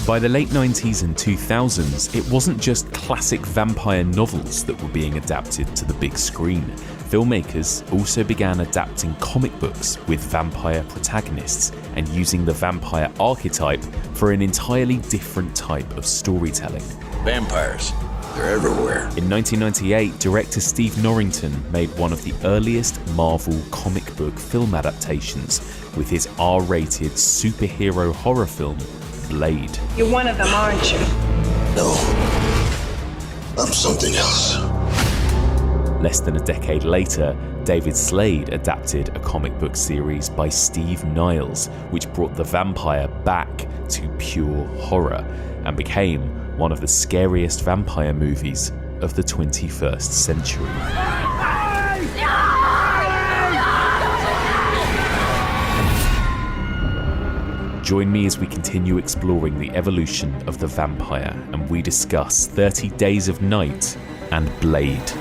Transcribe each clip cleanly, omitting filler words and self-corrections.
By the late 90s and 2000s, it wasn't just classic vampire novels that were being adapted to the big screen. Filmmakers also began adapting comic books with vampire protagonists and using the vampire archetype for an entirely different type of storytelling. Vampires, they're everywhere. In 1998, director Steve Norrington made one of the earliest Marvel comic book film adaptations with his R-rated superhero horror film, Blade. You're one of them, aren't you? No, I'm something else. Less than a decade later, David Slade adapted a comic book series by Steve Niles, which brought the vampire back to pure horror and became one of the scariest vampire movies of the 21st century. Join me as we continue exploring the evolution of the vampire and we discuss 30 Days of Night and Blade.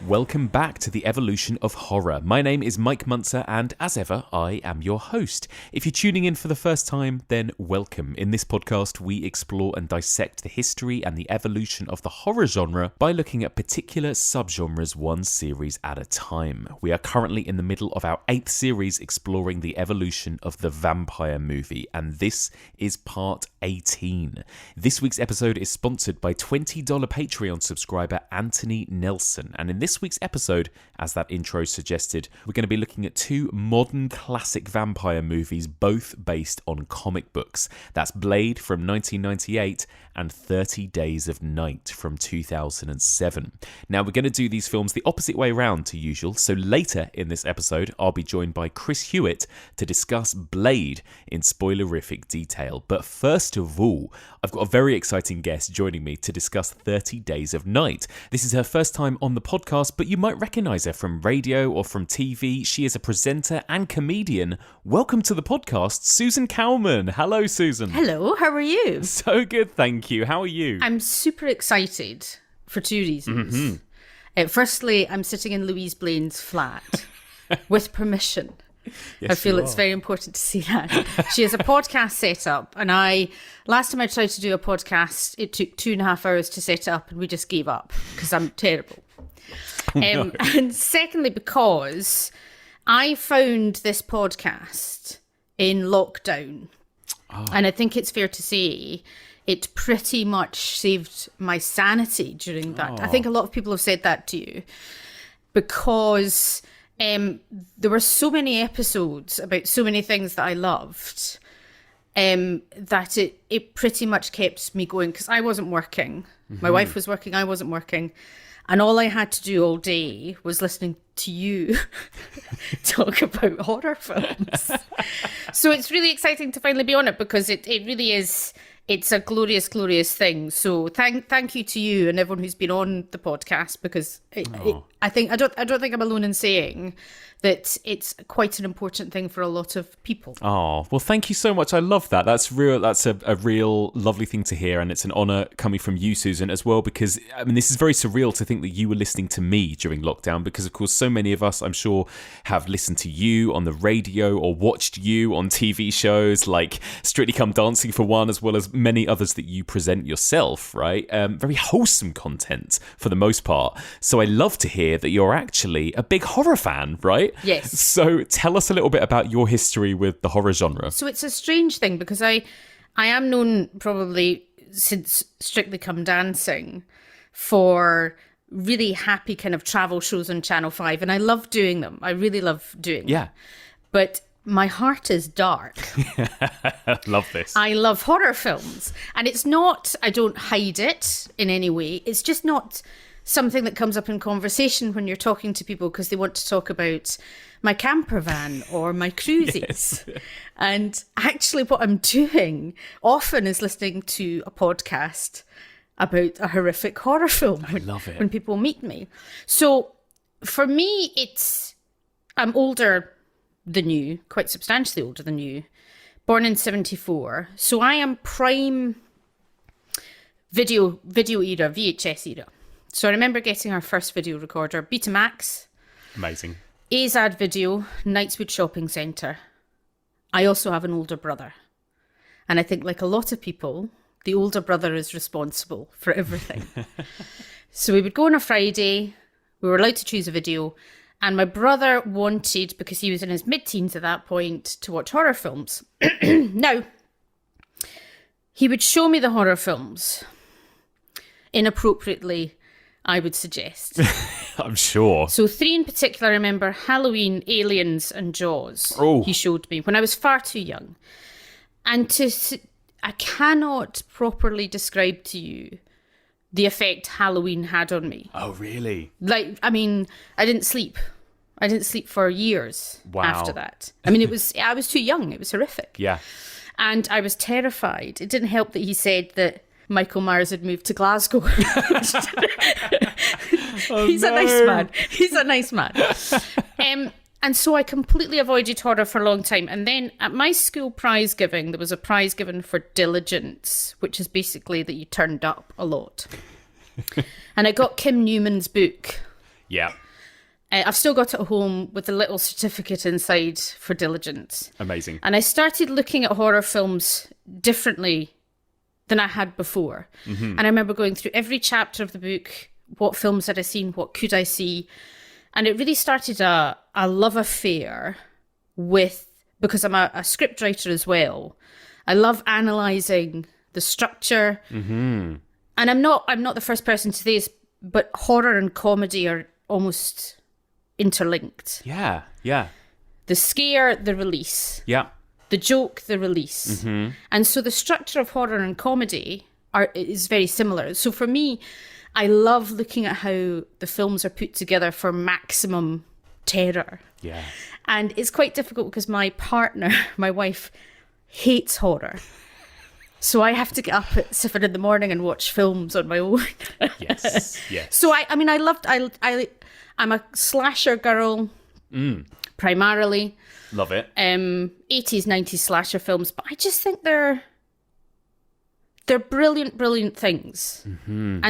Welcome back to the evolution of horror. My name is Mike Munzer and as ever, I am your host. If you're tuning in for the first time, then welcome. In this podcast, we explore and dissect the history and the evolution of the horror genre by looking at particular subgenres one series at a time. We are currently in the middle of our 8th series exploring the evolution of the vampire movie, and this is part 18. This week's episode is sponsored by $20 Patreon subscriber Anthony Nelson, and in this week's episode, as that intro suggested, we're going to be looking at 2 modern classic vampire movies, both based on comic books. That's Blade from 1998 and 30 Days of Night from 2007. Now, we're going to do these films the opposite way around to usual, so later in this episode, I'll be joined by Chris Hewitt to discuss Blade in spoilerific detail. But first of all, I've got a very exciting guest joining me to discuss 30 Days of Night. This is her first time on the podcast, but you might recognise her from radio or from TV. She is a presenter and comedian. Welcome to the podcast, Susan Calman. Hello, Susan. Hello, how are you? So good, thank you. How are you? I'm super excited for 2 reasons. Firstly, I'm sitting in Louise Blaine's flat with permission. Yes, I feel it's very important to see that. She has a podcast set up, and last time I tried to do a podcast, it took 2.5 hours to set it up, and we just gave up because I'm terrible. No. And secondly, because I found this podcast in lockdown, and I think it's fair to say it pretty much saved my sanity during that. I think a lot of people have said that to you because there were so many episodes about so many things that I loved that it pretty much kept me going because I wasn't working. My wife was working, I wasn't working. And all I had to do all day was listening to you talk about horror films. So it's really exciting to finally be on it because it really is, it's a glorious, glorious thing. So thank you to you and everyone who's been on the podcast because I don't think I'm alone in saying that it's quite an important thing for a lot of people. Oh, well, thank you so much. I love that. That's a real lovely thing to hear. And it's an honour coming from you, Susan, as well, because, I mean, this is very surreal to think that you were listening to me during lockdown because, of course, so many of us, I'm sure, have listened to you on the radio or watched you on TV shows like Strictly Come Dancing for one, as well as many others that you present yourself, right? Very wholesome content for the most part. So I love to hear that you're actually a big horror fan, right? Yes. So tell us a little bit about your history with the horror genre. So it's a strange thing because I am known probably since Strictly Come Dancing for really happy kind of travel shows on Channel 5 and I love doing them. I really love doing them. But my heart is dark. Love this. I love horror films. And it's not, I don't hide it in any way. It's just not something that comes up in conversation when you're talking to people because they want to talk about my camper van or my cruises. Yes. And actually what I'm doing often is listening to a podcast about a horrific horror film. I love it. When people meet me. So for me, I'm older than you, quite substantially older than you, born in 74. So I am prime video era, VHS era. So I remember getting our first video recorder, Betamax. Amazing. AZAD Video, Knightswood Shopping Centre. I also have an older brother. And I think, like a lot of people, the older brother is responsible for everything. So we would go on a Friday, we were allowed to choose a video, and my brother wanted, because he was in his mid-teens at that point, to watch horror films. Now, he would show me the horror films, inappropriately, I would suggest. I'm sure. So 3 in particular, I remember: Halloween, Aliens, and Jaws. Oh. He showed me when I was far too young. And I cannot properly describe to you the effect Halloween had on me. Oh, really? Like, I mean, I didn't sleep. I didn't sleep for years after that. I mean, I was too young. It was horrific. Yeah. And I was terrified. It didn't help that he said that Michael Myers had moved to Glasgow. He's a nice man. He's a nice man. And so I completely avoided horror for a long time. And then at my school prize giving, there was a prize given for diligence, which is basically that you turned up a lot. And I got Kim Newman's book. Yeah. I've still got it at home with a little certificate inside for diligence. Amazing. And I started looking at horror films differently than I had before. Mm-hmm. And I remember going through every chapter of the book. What films had I seen? What could I see? And it really started a love affair with, because I'm a script writer as well, I love analysing the structure. Mm-hmm. And I'm not the first person to this, but horror and comedy are almost interlinked. Yeah, yeah. The scare, the release. Yeah. The joke, the release. Mm-hmm. And so the structure of horror and comedy is very similar. So for me, I love looking at how the films are put together for maximum terror. Yeah. And it's quite difficult because my partner, my wife, hates horror. So I have to get up at 7 in the morning and watch films on my own. Yes, yes. So I'm a slasher girl, primarily. Love it. 80s, 90s slasher films, but I just think they're brilliant, brilliant things. Mm-hmm.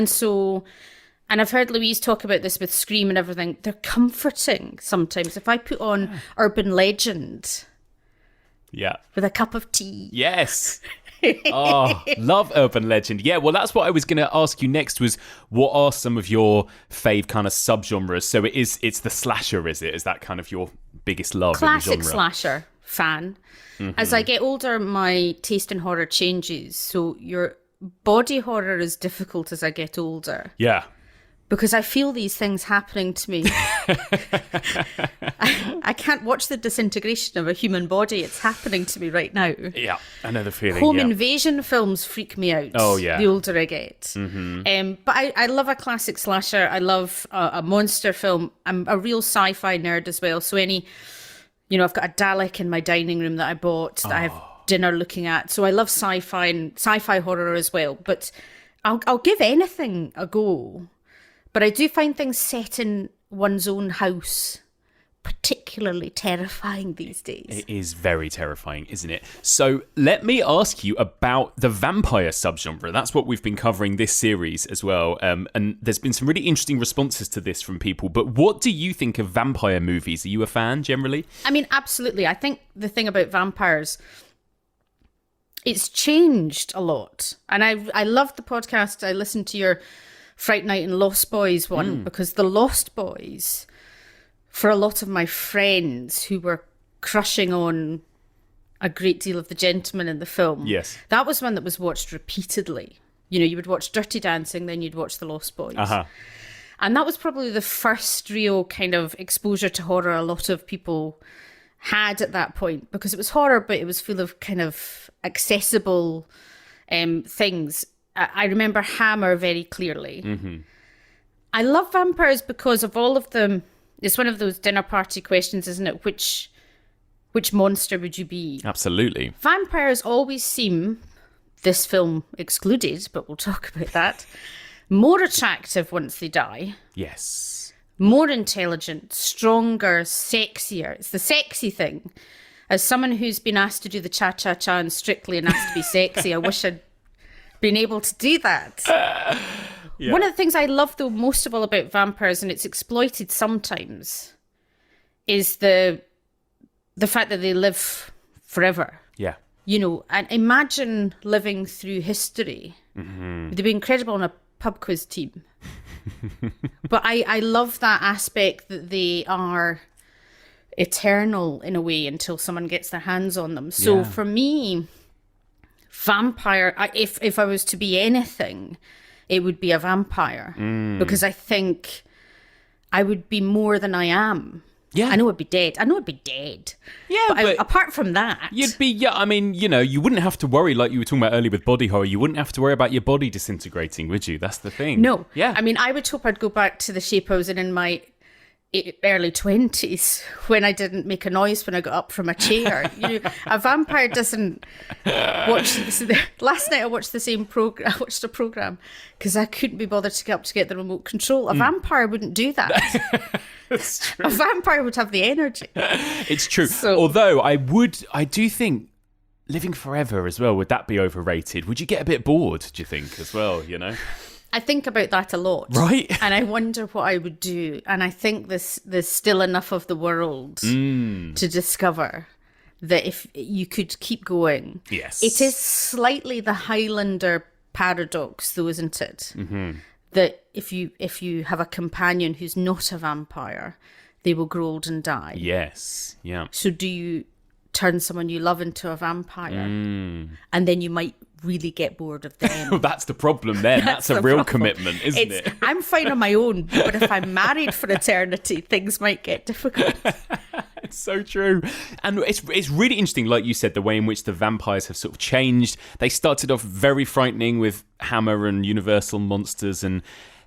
And I've heard Louise talk about this with Scream and everything. They're comforting sometimes. If I put on Urban Legend with a cup of tea. Yes. Oh, love Urban Legend. Yeah, well, that's what I was going to ask you next was, what are some of your fave kind of subgenres? So it's the slasher, is it? Is that kind of your biggest love Classic in the genre? slasher fan. Mm-hmm. As I get older, my taste in horror changes. So your body horror is difficult as I get older. Yeah. Because I feel these things happening to me. I can't watch the disintegration of a human body. It's happening to me right now. Yeah, I know the feeling. Home invasion films freak me out. Oh, yeah. The older I get. Mm-hmm. But I love a classic slasher. I love a monster film. I'm a real sci-fi nerd as well. So I've got a Dalek in my dining room that I bought that I have dinner looking at. So I love sci-fi and sci-fi horror as well. But I'll give anything a go. But I do find things set in one's own house particularly terrifying these days. It is very terrifying, isn't it? So let me ask you about the vampire subgenre. That's what we've been covering this series as well. And there's been some really interesting responses to this from people. But what do you think of vampire movies? Are you a fan generally? I mean, absolutely. I think the thing about vampires, it's changed a lot. And I loved the podcast. I listened to your Fright Night and Lost Boys one because the Lost Boys, for a lot of my friends who were crushing on a great deal of the gentleman in the film, yes, that was one that was watched repeatedly. You would watch Dirty Dancing, then you'd watch the Lost Boys. Uh-huh. And that was probably the first real kind of exposure to horror a lot of people had at that point, because it was horror, but it was full of kind of accessible things. I remember Hammer very clearly. Mm-hmm. I love vampires because of all of them. It's one of those dinner party questions, isn't it? Which monster would you be? Absolutely. Vampires always seem, this film excluded, but we'll talk about that, more attractive once they die. Yes. More intelligent, stronger, sexier. It's the sexy thing. As someone who's been asked to do the cha-cha-cha and Strictly and asked to be sexy, I wish I'd been able to do that. Yeah. One of the things I love, though, most of all about vampires, and it's exploited sometimes, is the fact that they live forever. Yeah. You know, and imagine living through history. Mm-hmm. They'd be incredible on a pub quiz team. But I love that aspect that they are eternal in a way until someone gets their hands on them. So for me, vampire, if I was to be anything, it would be a vampire. Because I think I would be more than I am. Yeah. I know I'd be dead. Yeah, but apart from that... You'd be, I mean, you know, you wouldn't have to worry, like you were talking about earlier with body horror, you wouldn't have to worry about your body disintegrating, would you? That's the thing. No. Yeah. I mean, I would hope I'd go back to the shape I was in my early 20s when I didn't make a noise when I got up from a chair. You know, a vampire doesn't watch last night I watched the same program. I watched a program because I couldn't be bothered to get up to get the remote control. A vampire wouldn't do that. That's true. A vampire would have the energy. It's true. So, although I do think living forever as well, would that be overrated? Would you get a bit bored, do you think, as well, you know? I think about that a lot. Right. And I wonder what I would do. And I think there's still enough of the world to discover that if you could keep going. Yes. It is slightly the Highlander paradox, though, isn't it? Mm-hmm. That if you have a companion who's not a vampire, they will grow old and die. Yes. Yeah. So do you turn someone you love into a vampire? And then you might really get bored of them. Well, that's the problem then. That's a real commitment, isn't it? I'm fine on my own, but if I'm married for eternity, things might get difficult. It's so true. And it's really interesting, like you said, the way in which the vampires have sort of changed. They started off very frightening with Hammer and Universal monsters, and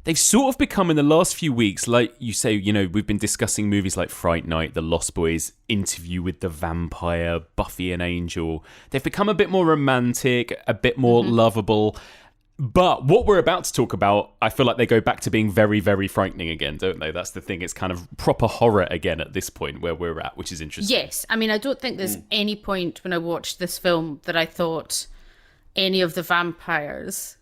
they've sort of become, in the last few weeks, like you say, you know, we've been discussing movies like Fright Night, The Lost Boys, Interview with the Vampire, Buffy and Angel. They've become a bit more romantic, a bit more lovable. But what we're about to talk about, I feel like they go back to being very, very frightening again, don't they? That's the thing. It's kind of proper horror again at this point where we're at, which is interesting. Yes. I mean, I don't think there's any point when I watched this film that I thought any of the vampires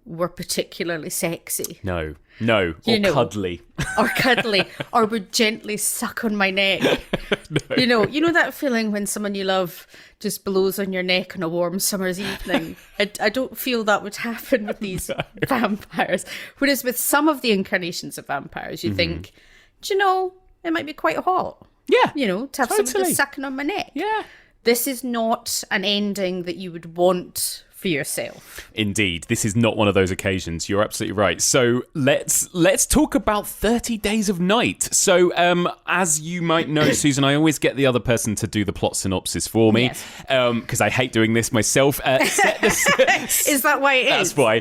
were particularly sexy. No. Cuddly. Or cuddly, or would gently suck on my neck. No. You know that feeling when someone you love just blows on your neck on a warm summer's evening? I don't feel that would happen with these vampires. Whereas with some of the incarnations of vampires, you think, do you know, it might be quite hot. Yeah. You know, to have someone just sucking on my neck. Yeah. This is not an ending that you would want for yourself. Indeed, this is not one of those occasions. You're absolutely right. So let's talk about 30 Days of Night. So as you might know, Susan, I always get the other person to do the plot synopsis for me because I hate doing this myself. Is that why it is? That's why.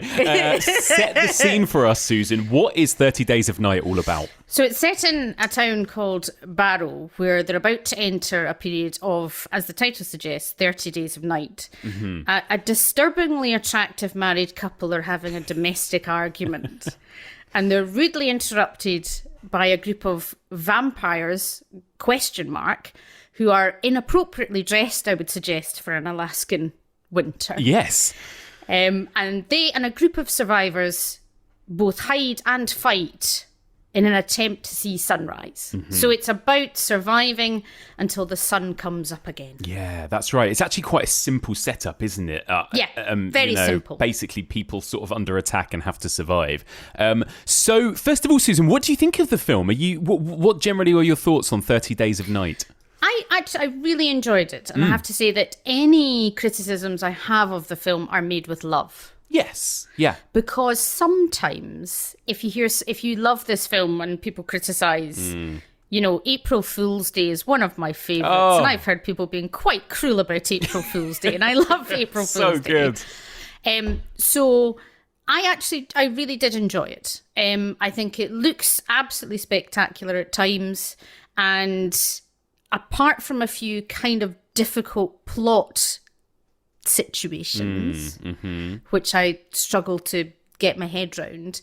Set the scene for us, Susan. What is 30 Days of Night all about? So it's set in a town called Barrow, where they're about to enter a period of, as the title suggests, 30 Days of Night. Mm-hmm. A disturbingly attractive married couple are having a domestic argument. And they're rudely interrupted by a group of vampires, ? Who are inappropriately dressed, I would suggest, for an Alaskan winter. Yes. And they and a group of survivors both hide and fight in an attempt to see sunrise. Mm-hmm. So it's about surviving until the sun comes up again. Yeah, that's right. It's actually quite a simple setup, isn't it? Very simple. Basically, people sort of under attack and have to survive. So, first of all, Susan, what do you think of the film? What generally are your thoughts on 30 Days of Night? I really enjoyed it. And I have to say that any criticisms I have of the film are made with love. Yes. Yeah. Because sometimes if you love this film and people criticise, you know, April Fool's Day is one of my favourites. And I've heard people being quite cruel about April Fool's Day. And I love April Fool's Day. So good. So I really did enjoy it. I think it looks absolutely spectacular at times. And apart from a few kind of difficult plot situations, which I struggle to get my head round,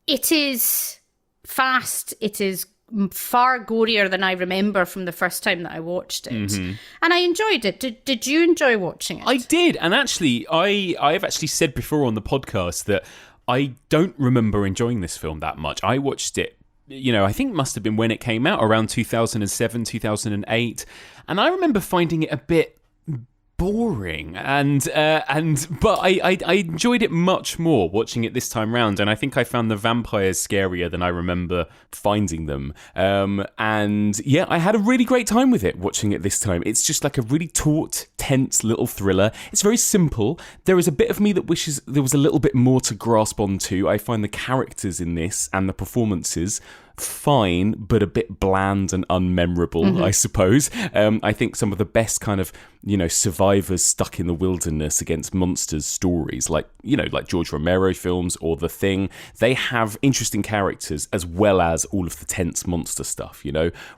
it is fast. It is far gorier than I remember from the first time that I watched it. And I enjoyed it. Did you enjoy watching it? I did. And actually, I've actually said before on the podcast that I don't remember enjoying this film that much. I watched it I think must have been when it came out, around 2007, 2008. And I remember finding it a bit boring, but I enjoyed it much more watching it this time round, and I think I found the vampires scarier than I remember finding them. And yeah, I had a really great time with it watching it this time. It's just like a really taut, tense little thriller. It's very simple. There is a bit of me that wishes there was a little bit more to grasp onto. I find the characters in this and the performances fine, but a bit bland and unmemorable, I suppose. I think some of the best kind of, survivors stuck in the wilderness against monsters stories, like George Romero films or The Thing, they have interesting characters as well as all of the tense monster stuff,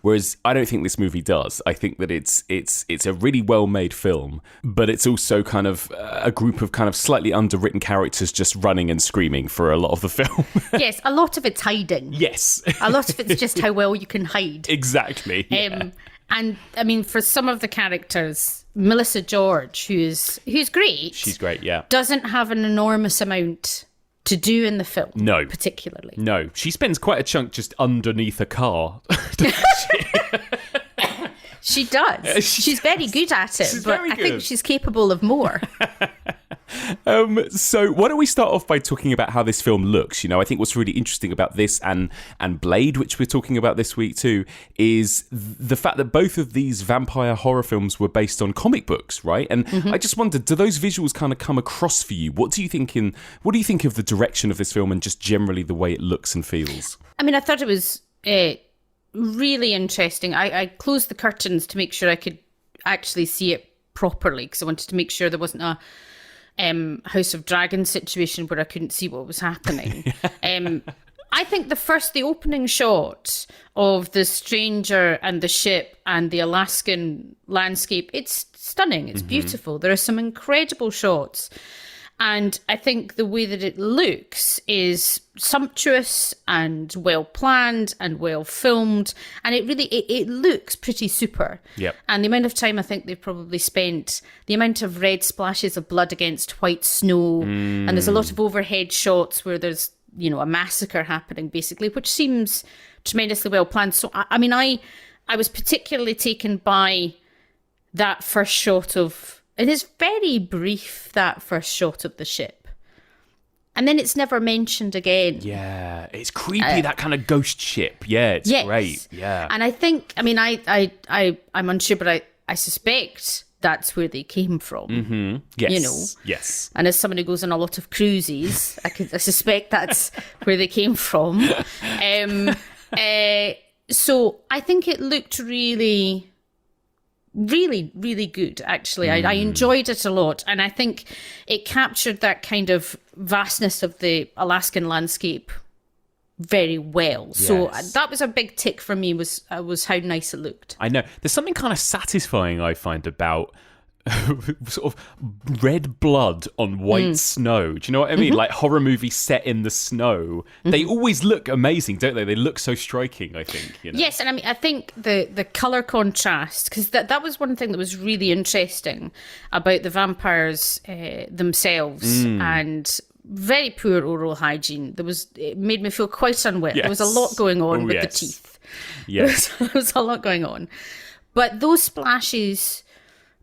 whereas I don't think this movie does. I think that it's a really well-made film, but it's also kind of a group of kind of slightly underwritten characters just running and screaming for a lot of the film. Yes, a lot of it's hiding. Yes. A lot of it's just how well you can hide. Exactly. Yeah. And I mean, for some of the characters, Melissa George, who's great. She's great, yeah. Doesn't have an enormous amount to do in the film. No. Particularly. No. She spends quite a chunk just underneath a car. She does. She's very good at it, but I think she's capable of more. So why don't we start off by talking about how this film looks? I think what's really interesting about this and Blade, which we're talking about this week too, is the fact that both of these vampire horror films were based on comic books, right? And I just wondered, do those visuals kind of come across for you? What do you think of the direction of this film and just generally the way it looks and feels? I mean, I thought it was really interesting. I closed the curtains to make sure I could actually see it properly, because I wanted to make sure there wasn't a House of Dragons situation where I couldn't see what was happening. I think the opening shot of the stranger and the ship and the Alaskan landscape, it's stunning. It's beautiful. There are some incredible shots. And I think the way that it looks is sumptuous and well planned and well filmed, and it looks pretty super. Yep. And the amount of time I think they've probably spent, the amount of red splashes of blood against white snow, and there's a lot of overhead shots where there's a massacre happening basically, which seems tremendously well planned. So I was particularly taken by that first shot of. It is very brief, that first shot of the ship. And then it's never mentioned again. Yeah, it's creepy, that kind of ghost ship. Yeah, it's great. Yeah. And I think, I'm unsure, but I suspect that's where they came from. Mm-hmm. Yes. Yes. And as someone who goes on a lot of cruises, I suspect that's where they came from. So I think it looked really... really, really good, actually. I enjoyed it a lot. And I think it captured that kind of vastness of the Alaskan landscape very well. Yes. So that was a big tick for me, was how nice it looked. I know. There's something kind of satisfying, I find, about sort of red blood on white snow. Do you know what I mean? Like horror movies set in the snow. They always look amazing, don't they? They look so striking, I think. Yes, and I think the colour contrast, because that was one thing that was really interesting about the vampires themselves, and very poor oral hygiene. It made me feel quite unwell. Yes. There was a lot going on with the teeth. Yes. There was a lot going on. But those splashes...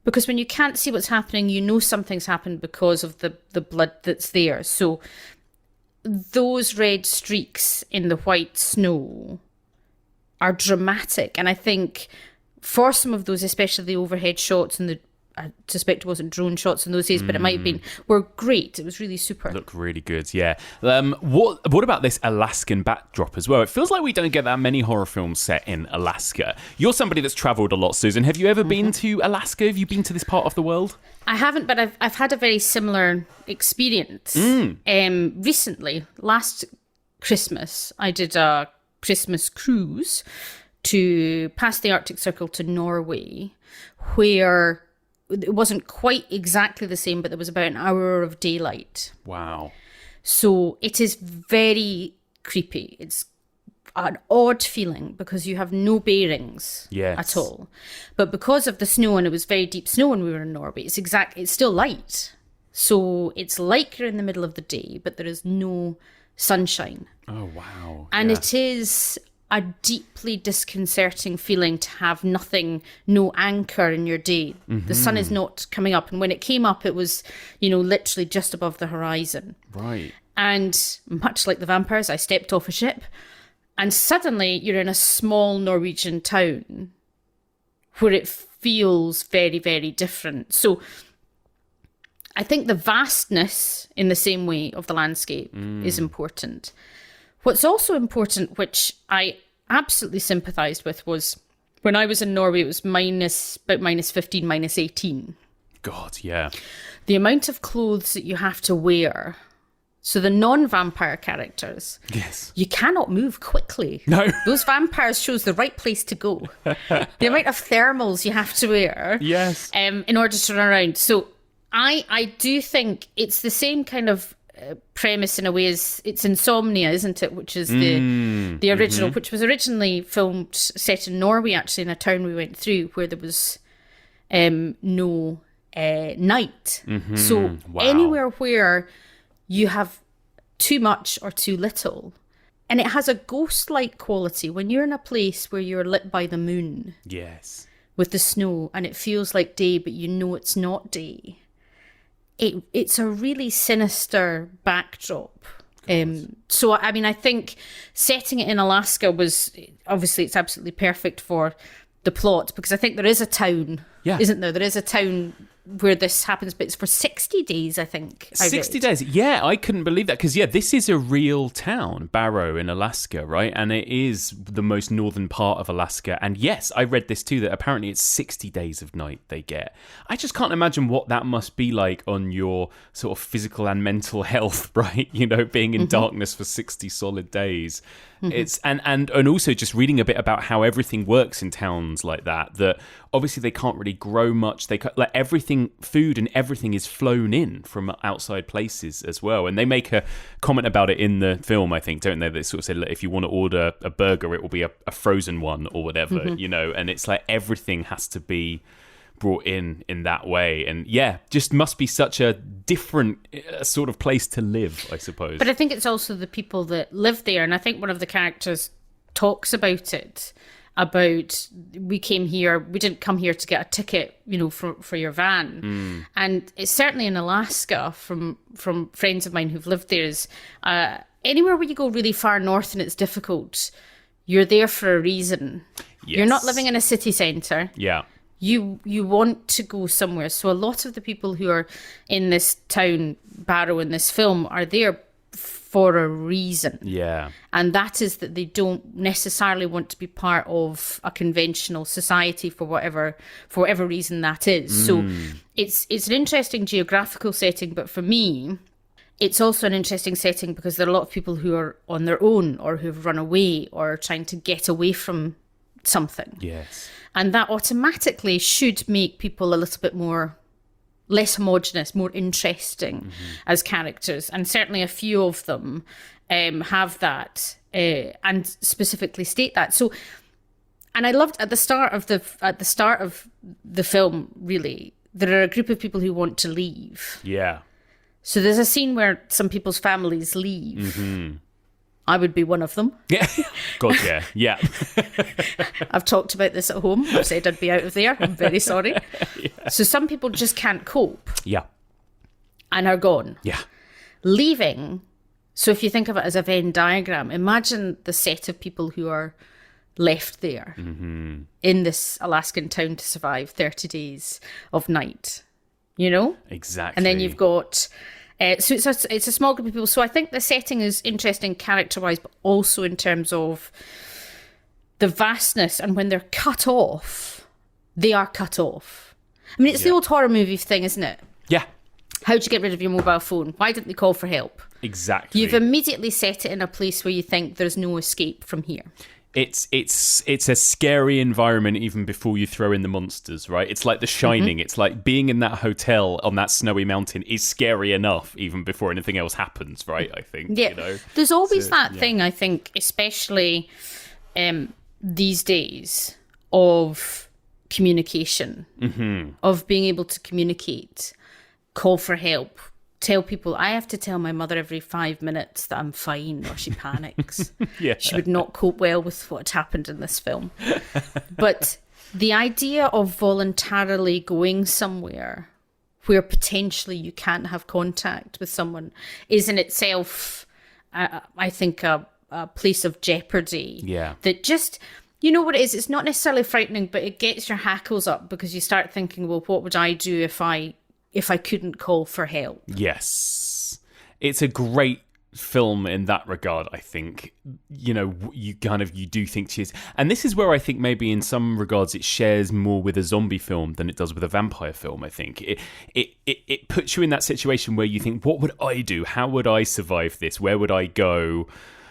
Because when you can't see what's happening, you know something's happened because of the blood that's there. So those red streaks in the white snow are dramatic. And I think for some of those, especially the overhead shots and I suspect it wasn't drone shots in those days, but it might have been, were great. It was really super. Look really good, yeah. What about this Alaskan backdrop as well? It feels like we don't get that many horror films set in Alaska. You're somebody that's travelled a lot, Susan. Have you ever been to Alaska? Have you been to this part of the world? I haven't, but I've had a very similar experience. Recently, last Christmas, I did a Christmas cruise to past the Arctic Circle to Norway, where... It wasn't quite exactly the same, but there was about an hour of daylight. Wow. So it is very creepy. It's an odd feeling because you have no bearings at all. But because of the snow, and it was very deep snow when we were in Norway, it's still light. So it's like you're in the middle of the day, but there is no sunshine. Oh, wow. And it is a deeply disconcerting feeling to have no anchor in your day. The sun is not coming up. And when it came up, it was, literally just above the horizon. Right. And much like the vampires, I stepped off a ship and suddenly you're in a small Norwegian town where it feels very, very different. So I think the vastness in the same way of the landscape is important. What's also important, which I absolutely sympathised with, was when I was in Norway, it was about minus 15, minus 18. God, yeah. The amount of clothes that you have to wear. So the non-vampire characters, yes, you cannot move quickly. No. Those vampires chose the right place to go. The amount of thermals you have to wear, yes, in order to run around. So I do think it's the same kind of premise in a way as it's Insomnia, isn't it? Which is the original, which was originally filmed set in Norway, actually, in a town we went through where there was no night. So anywhere where you have too much or too little. And it has a ghost-like quality when you're in a place where you're lit by the moon. Yes. With the snow, and it feels like day, but you know it's not day. It's a really sinister backdrop. So, I mean, I think setting it in Alaska was, obviously, it's absolutely perfect for the plot, because I think there is a town, isn't there? There is a town where this happens, but it's for 60 days, I think. 60 days. Yeah, I couldn't believe that, because, this is a real town, Barrow in Alaska, right? And it is the most northern part of Alaska. And yes, I read this too, that apparently it's 60 days of night they get. I just can't imagine what that must be like on your sort of physical and mental health, right? Being in darkness for 60 solid days. It's and also just reading a bit about how everything works in towns like that obviously they can't really grow much. They like everything, food and everything is flown in from outside places as well. And they make a comment about it in the film, I think, don't they? They sort of say, look, if you want to order a burger, it will be a frozen one or whatever, and it's like everything has to be brought in that way. And just must be such a different sort of place to live, I suppose. But I think it's also the people that live there, and I think one of the characters talks about it, about we didn't come here to get a ticket, for your van. And it's certainly in Alaska, from friends of mine who've lived there, is anywhere where you go really far north and it's difficult, you're there for a reason. Yes. You're not living in a city centre. Yeah. You want to go somewhere. So a lot of the people who are in this town, Barrow, in this film, are there for a reason. Yeah. And that is that they don't necessarily want to be part of a conventional society for whatever reason that is. So it's an interesting geographical setting, but for me, it's also an interesting setting because there are a lot of people who are on their own or who've run away or trying to get away from something. Yes. And that automatically should make people a little bit less homogenous, more interesting as characters. And certainly a few of them have that and specifically state that. So, and I loved at the start of the film, really, there are a group of people who want to leave. Yeah. So there's a scene where some people's families leave. I would be one of them. Yeah. God, yeah. Yeah. I've talked about this at home. I've said I'd be out of there. I'm very sorry. Yeah. So some people just can't cope. Yeah. And are gone. Yeah. Leaving. So if you think of it as a Venn diagram, imagine the set of people who are left there in this Alaskan town to survive 30 days of night. Exactly. And then you've got... so it's a small group of people. So I think the setting is interesting character-wise, but also in terms of the vastness. And when they're cut off, they are cut off. I mean, it's the old horror movie thing, isn't it? Yeah. How'd you get rid of your mobile phone? Why didn't they call for help? Exactly. You've immediately set it in a place where you think there's no escape from here. It's a scary environment even before you throw in the monsters, right? It's like The Shining. It's like being in that hotel on that snowy mountain is scary enough even before anything else happens, right? I think. Yeah. There's always that thing, I think, especially these days, of communication, of being able to communicate, call for help, tell people, I have to tell my mother every 5 minutes that I'm fine or she panics. Yeah. She would not cope well with what happened in this film. But the idea of voluntarily going somewhere where potentially you can't have contact with someone is in itself, I think, a place of jeopardy. Yeah. That just, you know what it is? It's not necessarily frightening, but it gets your hackles up because you start thinking, well, what would I do if I couldn't call for help? Yes. It's a great film in that regard, I think. You know, you do think she is. And this is where I think maybe in some regards it shares more with a zombie film than it does with a vampire film, I think. It puts you in that situation where you think, what would I do? How would I survive this? Where would I go?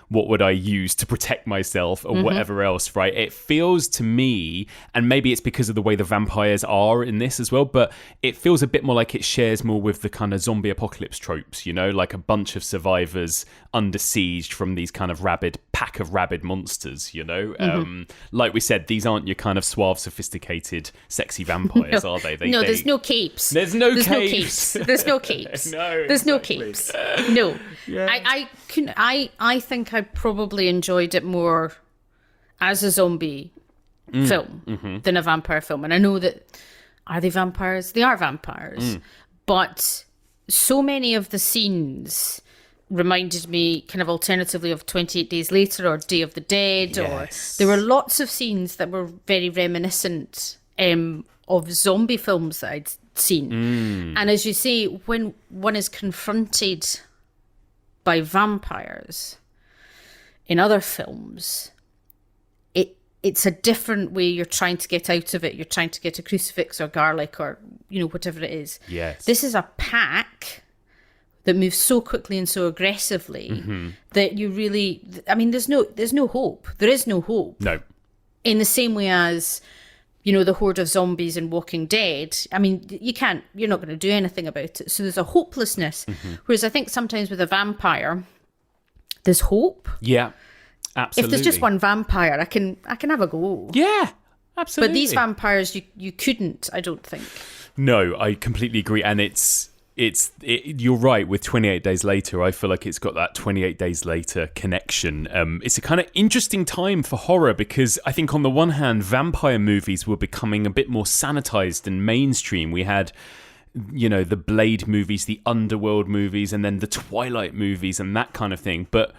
What would I use to protect myself or whatever else, right? It feels to me, and maybe it's because of the way the vampires are in this as well, but it feels a bit more like it shares more with the kind of zombie apocalypse tropes, you know, like a bunch of survivors under siege from these kind of pack of rabid monsters, you know? Like we said, these aren't your kind of suave, sophisticated, sexy vampires, are they? There's no capes. There's no capes. There's no capes. No, there's no exactly. capes. No. Yeah. I think I probably enjoyed it more as a zombie film than a vampire film. And I know that, are they vampires? They are vampires. But so many of the scenes reminded me kind of alternatively of 28 Days Later or Day of the Dead. Yes. Or there were lots of scenes that were very reminiscent of zombie films that I'd seen. And as you say, when one is confronted by vampires in other films, it's a different way you're trying to get out of it. You're trying to get a crucifix or garlic or, you know, whatever it is. Yes. This is a pack that moves so quickly and so aggressively that you really, I mean, there's no hope. There is no hope. No. In the same way as, you know, the horde of zombies in Walking Dead. I mean, you're not going to do anything about it. So there's a hopelessness. Whereas I think sometimes with a vampire, there's hope. Yeah, absolutely. If there's just one vampire, I can have a go. Yeah, absolutely. But these vampires, you couldn't, I don't think. No, I completely agree. And you're right, with 28 Days Later, I feel like it's got that 28 Days Later connection. It's a kind of interesting time for horror because I think on the one hand, vampire movies were becoming a bit more sanitized and mainstream. We had, you know, the Blade movies, the Underworld movies, and then the Twilight movies and that kind of thing. But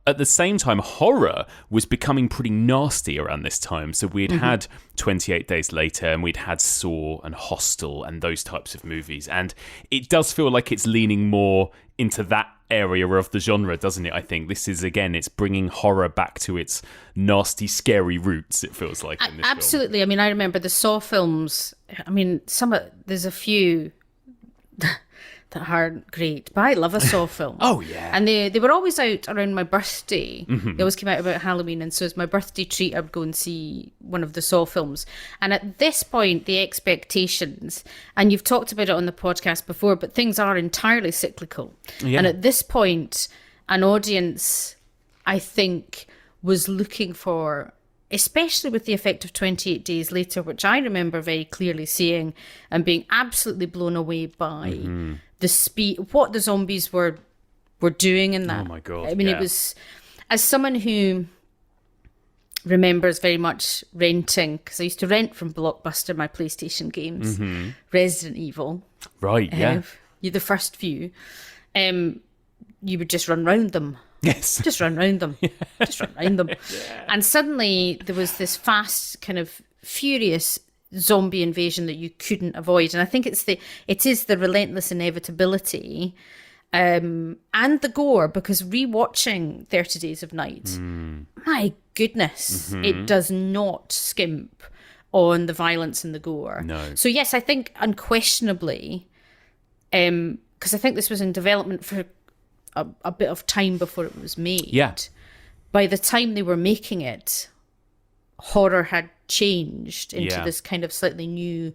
at the same time, horror was becoming pretty nasty around this time. So we'd had 28 Days Later and we'd had Saw and Hostel and those types of movies. And it does feel like it's leaning more into that area of the genre, doesn't it? I think this is, again, it's bringing horror back to its nasty, scary roots, it feels like, in this Absolutely. film. I mean, I remember the Saw films. I mean, there's a few that aren't great, but I love a Saw film. Oh, yeah. And they were always out around my birthday. They always came out about Halloween, and so as my birthday treat, I would go and see one of the Saw films. And at this point, the expectations, and you've talked about it on the podcast before, but things are entirely cyclical. Yeah. And at this point, an audience, I think, was looking for, especially with the effect of 28 Days Later, which I remember very clearly seeing and being absolutely blown away by the speed, what the zombies were doing in that. Oh my God. I mean, it was, as someone who remembers very much renting, because I used to rent from Blockbuster my PlayStation games, Resident Evil. Right, yeah. The first few, you would just run round them. Yes. Just run round them. Just run round them. Yeah. And suddenly there was this fast, kind of furious zombie invasion that you couldn't avoid. And I think it is the relentless inevitability and the gore, because rewatching 30 Days of Night, my goodness, it does not skimp on the violence and the gore. No. So yes, I think unquestionably, because I think this was in development for a bit of time before it was made. Yeah. By the time they were making it, horror had changed into this kind of slightly new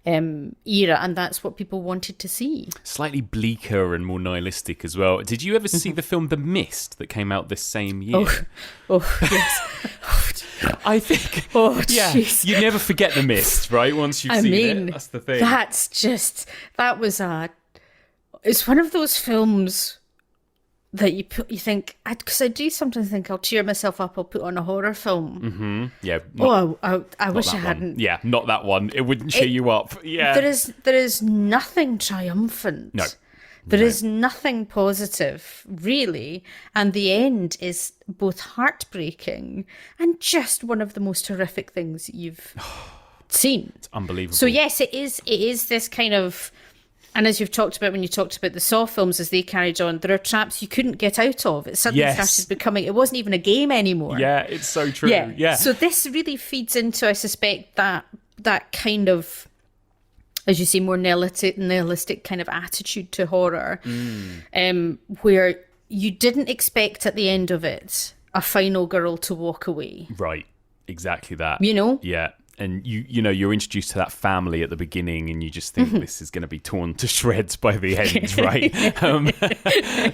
era, and that's what people wanted to see. Slightly bleaker and more nihilistic as well. Did you ever see the film The Mist that came out this same year? Oh yes. I think. Oh, yeah. jeez. You never forget The Mist, right? Once you've seen it, that's the thing. That was a. it's one of those films that you think, because I do sometimes think I'll cheer myself up, I'll put on a horror film. Mm-hmm. Yeah. I wish I hadn't. Yeah, not that one. It wouldn't cheer you up. Yeah. There is nothing triumphant. No. There is nothing positive, really. And the end is both heartbreaking and just one of the most horrific things you've seen. It's unbelievable. So yes, it is this kind of, and as you've talked about when you talked about the Saw films as they carried on, there are traps you couldn't get out of. It suddenly started becoming, it wasn't even a game anymore. Yeah, it's so true. Yeah. So this really feeds into, I suspect, that kind of, as you say, more nihilistic kind of attitude to horror, where you didn't expect at the end of it a final girl to walk away. Right, exactly that. You know? Yeah. And you're introduced to that family at the begining, and you just think this is going to be torn to shreds by the end, right?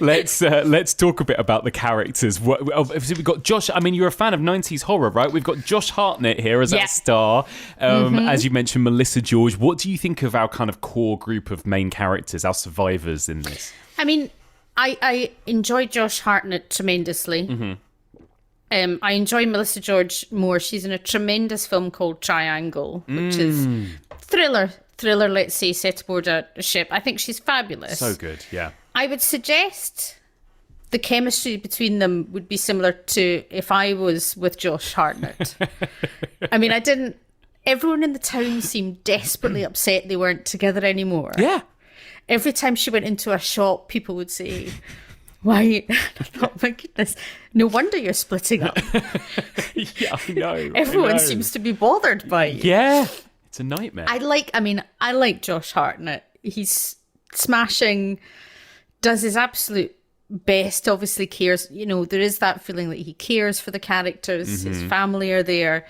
Let's talk a bit about the characters. Obviously, we've got Josh. I mean, you're a fan of 90s horror, right? We've got Josh Hartnett here as our star. As you mentioned, Melissa George. What do you think of our kind of core group of main characters, our survivors in this? I mean, I enjoy Josh Hartnett tremendously. I enjoy Melissa George more. She's in a tremendous film called Triangle, which is thriller, let's say, set aboard a ship. I think she's fabulous. So good, yeah. I would suggest the chemistry between them would be similar to if I was with Josh Hartnett. I mean, everyone in the town seemed desperately upset they weren't together anymore. Yeah. Every time she went into a shop, people would say, why? I thought, my goodness, no wonder you're splitting up. Yeah, I know. Everyone seems to be bothered by you. Yeah, it's a nightmare. I like Josh Hartnett. He's smashing, does his absolute best, obviously cares. You know, there is that feeling that he cares for the characters. His family are there.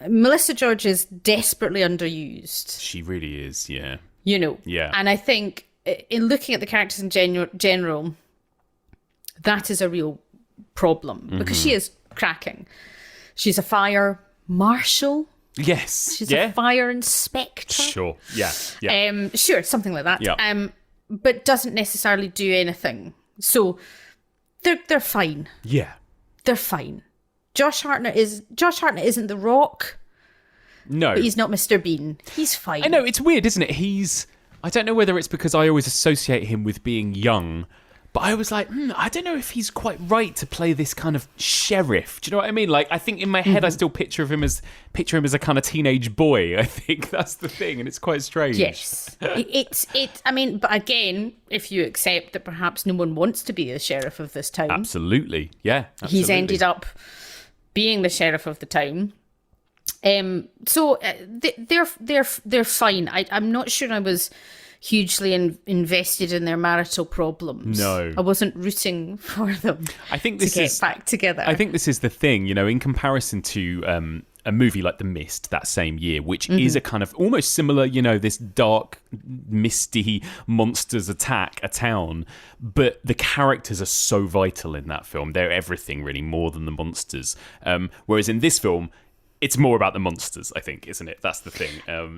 Melissa George is desperately underused. She really is, yeah. You know. Yeah. And I think in looking at the characters in general, that is a real problem because she is cracking. She's a fire marshal. Yes. She's a fire inspector. Sure. Yeah. Yeah. Sure, something like that. Yeah. But doesn't necessarily do anything. So they're fine. Yeah. They're fine. Josh Hartnett isn't The Rock. No. But he's not Mr. Bean. He's fine. I know, it's weird, isn't it? I don't know whether it's because I always associate him with being young, but I was like, I don't know if he's quite right to play this kind of sheriff. Do you know what I mean? Like, I think in my head I still picture him as a kind of teenage boy. I think that's the thing, and it's quite strange. Yes. I mean, but again, if you accept that perhaps no one wants to be the sheriff of this town. Absolutely. Yeah. Absolutely. He's ended up being the sheriff of the town. So they're fine. I'm not sure I was hugely invested in their marital problems. No, I wasn't rooting for them. I think to get back together. I think this is the thing, in comparison to a movie like The Mist that same year, which is a kind of almost similar, this dark, misty monsters attack a town, but the characters are so vital in that film. They're everything really, more than the monsters. Whereas in this film, it's more about the monsters, I think, isn't it? That's the thing.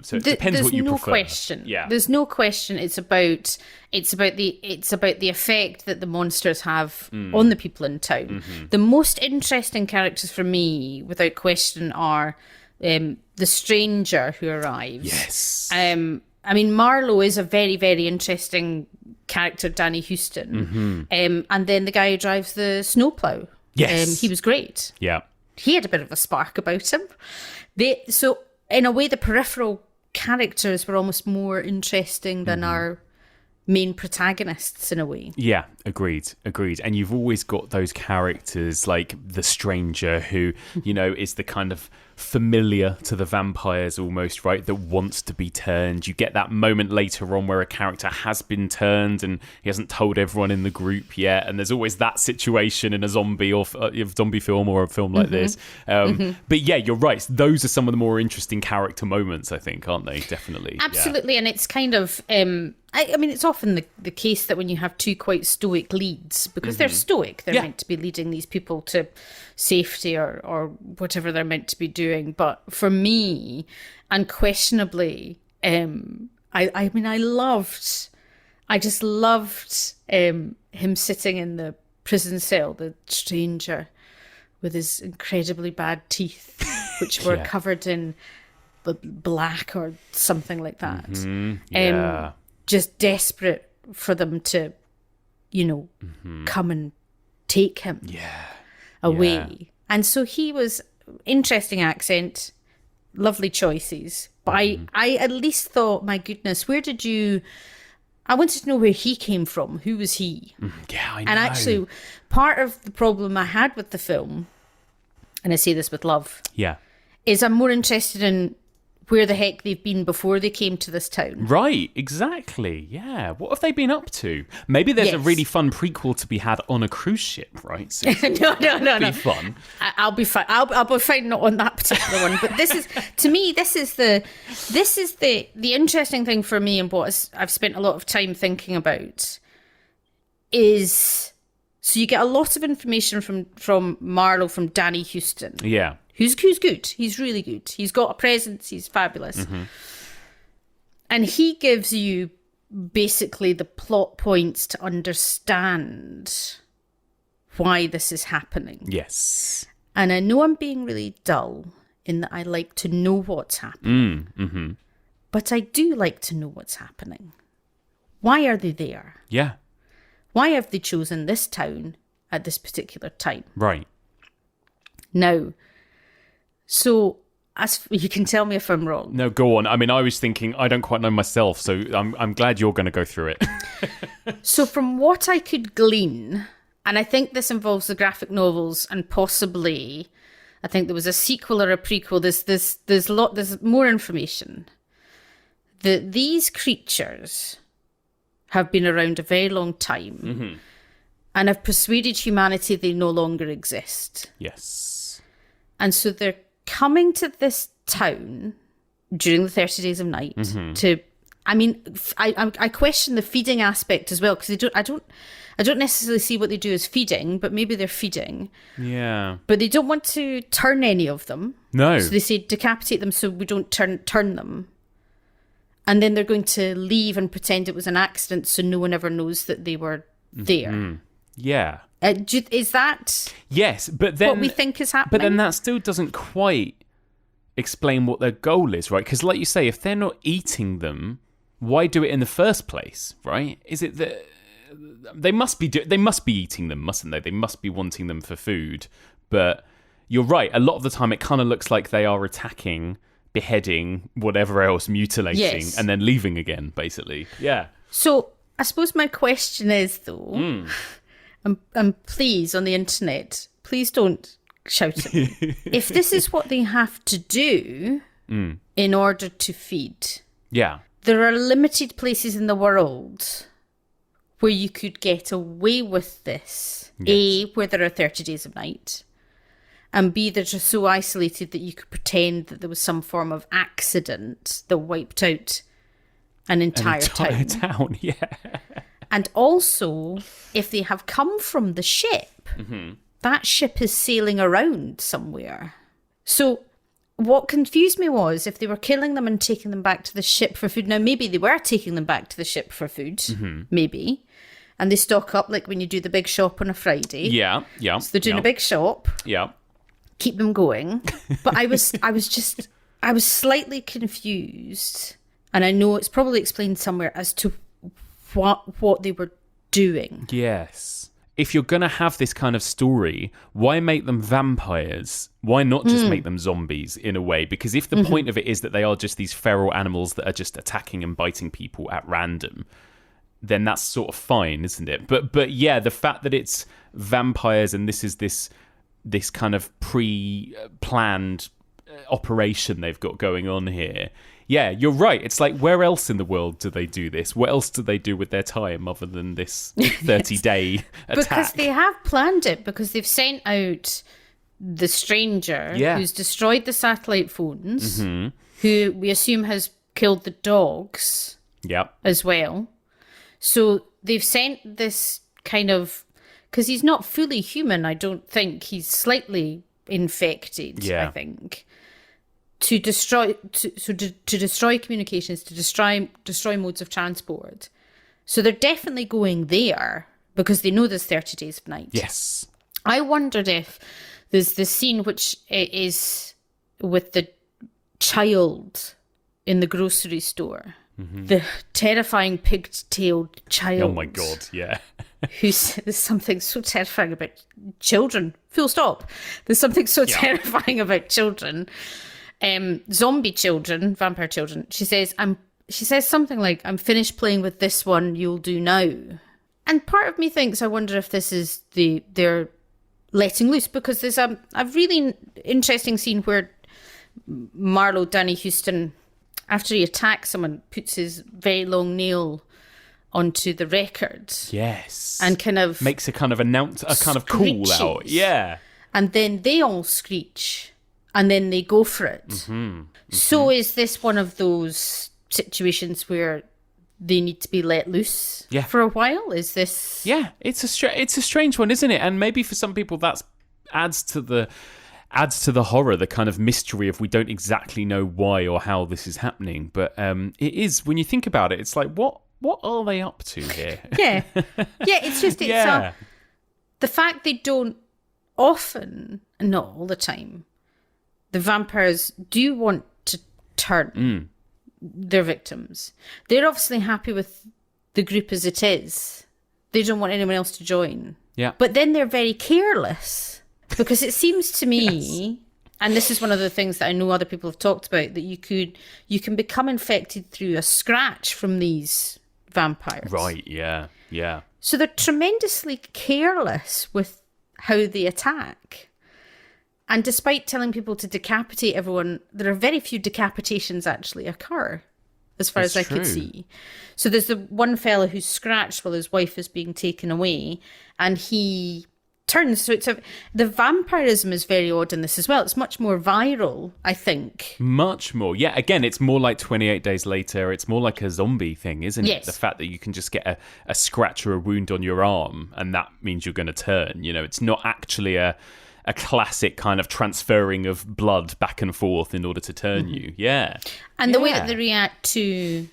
So it depends what you prefer. Question. Yeah. There's no question. It's about the effect that the monsters have on the people in town. The most interesting characters for me, without question, are the stranger who arrives. Yes. I mean, Marlowe is a very, very interesting character, Danny Huston. And then the guy who drives the snowplow. Yes. He was great. Yeah. He had a bit of a spark about him. So, in a way, the peripheral characters were almost more interesting than our main protagonists, in a way. Yeah, agreed. And you've always got those characters like the stranger who, is the kind of familiar to the vampires almost, right, that wants to be turned. You get that moment later on where a character has been turned and he hasn't told everyone in the group yet, and there's always that situation in a zombie or zombie film or a film like this. But yeah, you're right, those are some of the more interesting character moments, I think, aren't they? Definitely. Absolutely. Yeah. And it's kind of I mean, it's often the case that when you have two quite stoic leads, because they're stoic, they're meant to be leading these people to safety or whatever they're meant to be doing. But for me, unquestionably, I mean, I loved I just loved him sitting in the prison cell, the stranger, with his incredibly bad teeth, which were covered in black or something like that. Yeah. Just desperate for them to, come and take him away. Yeah. And so he was, interesting accent, lovely choices. But I at least thought, my goodness, I wanted to know where he came from. Who was he? Yeah, I know. And actually, part of the problem I had with the film, and I say this with love, is I'm more interested in where the heck they've been before they came to this town. Right, exactly. Yeah. What have they been up to? Maybe there's a really fun prequel to be had on a cruise ship, right? So no. Be fun. I'll be fine. I'll be fine not on that particular one. But this is, to me, this is the interesting thing for me, and what I've spent a lot of time thinking about is, so you get a lot of information from Marlowe, from Danny Huston. Yeah. Who's good. He's really good. He's got a presence. He's fabulous. And he gives you basically the plot points to understand why this is happening. Yes. And I know I'm being really dull in that I like to know what's happening. But I do like to know what's happening. Why are they there? Yeah. Why have they chosen this town at this particular time? Right. Now, so as you can tell me if I'm wrong. No, go on. I mean, I was thinking, I don't quite know myself, so I'm glad you're going to go through it. So from what I could glean, and I think this involves the graphic novels and possibly, I think there was a sequel or a prequel. There's more information. That these creatures have been around a very long time and have persuaded humanity they no longer exist. Yes. And so they're coming to this town during the 30 Days of Night to, I mean, I question the feeding aspect as well, because I don't necessarily see what they do as feeding, but maybe they're feeding. Yeah. But they don't want to turn any of them. No. So they say decapitate them so we don't turn them. And then they're going to leave and pretend it was an accident so no one ever knows that they were there. Yeah. Is that but then what we think is happening? But then that still doesn't quite explain what their goal is, right? Because like you say, if they're not eating them, why do it in the first place, right? Is it that they must be eating them, mustn't they? They must be wanting them for food. But you're right. A lot of the time, it kind of looks like they are attacking, beheading, whatever else, mutilating, and then leaving again, basically. Yeah. So I suppose my question is, though, and please, on the internet, please don't shout at me. If this is what they have to do in order to feed, there are limited places in the world where you could get away with this. Yes. A, where there are 30 Days of Night, and B, they're just so isolated that you could pretend that there was some form of accident that wiped out an entire town. Yeah. And also, if they have come from the ship, that ship is sailing around somewhere. So what confused me was if they were killing them and taking them back to the ship for food. Now, maybe they were taking them back to the ship for food, maybe. And they stock up like when you do the big shop on a Friday. Yeah. So they're doing a big shop. Yeah. Keep them going. But I was slightly confused. And I know it's probably explained somewhere as to what they were doing. Yes. If you're going to have this kind of story, why make them vampires? Why not just make them zombies in a way? Because if the point of it is that they are just these feral animals that are just attacking and biting people at random, then that's sort of fine, isn't it? But yeah, the fact that it's vampires and this is this kind of pre-planned operation they've got going on here. Yeah, you're right. It's like, where else in the world do they do this? What else do they do with their time other than this 30-day attack? Because they have planned it, because they've sent out the stranger who's destroyed the satellite phones, who we assume has killed the dogs as well. So they've sent this kind of... Because he's not fully human, I don't think. He's slightly infected, I think. To destroy communications, to destroy modes of transport, So they're definitely going there because they know there's 30 days of night. Yes. I wondered if there's the scene which is with the child in the grocery store. The terrifying pig-tailed child. Oh my God, yeah. There's something so terrifying about children. Full stop. There's something so terrifying about children. Zombie children, vampire children. She says something like, "I'm finished playing with this one, you'll do now." And part of me thinks, I wonder if this is they're letting loose, because there's a really interesting scene where Marlowe, Danny Houston, after he attacks someone, puts his very long nail onto the record. Yes. And kind of makes a kind of call out. Yeah. And then they all screech and then they go for it. So is this one of those situations where they need to be let loose for a while? Is this... Yeah, it's a strange one, isn't it? And maybe for some people that adds to the horror, the kind of mystery of we don't exactly know why or how this is happening. But it is, when you think about it, it's like, what are they up to here? Yeah. Yeah, it's the fact they don't often, not all the time, the vampires do want to turn their victims. They're obviously happy with the group as it is. They don't want anyone else to join. Yeah. But then they're very careless, because it seems to me, and this is one of the things that I know other people have talked about, that you can become infected through a scratch from these vampires. Right, yeah. So they're tremendously careless with how they attack. And despite telling people to decapitate everyone, there are very few decapitations actually occur, as far as I could see. So there's the one fella who's scratched while his wife is being taken away, and he turns. So the vampirism is very odd in this as well. It's much more viral, I think. Much more. Yeah, again, it's more like 28 Days Later. It's more like a zombie thing, isn't it? Yes. The fact that you can just get a scratch or a wound on your arm, and that means you're going to turn. You know, it's not actually a classic kind of transferring of blood back and forth in order to turn you. Yeah. And the way that they react to...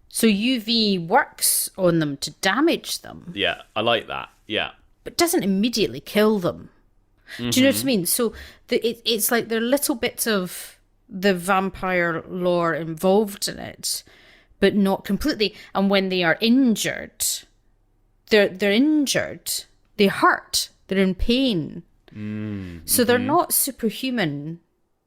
So UV works on them to damage them. Yeah, I like that. Yeah. But doesn't immediately kill them. Do you know what I mean? So it's like there are little bits of the vampire lore involved in it, but not completely. And when they are injured, they're injured. They hurt. They're in pain. So they're not superhuman,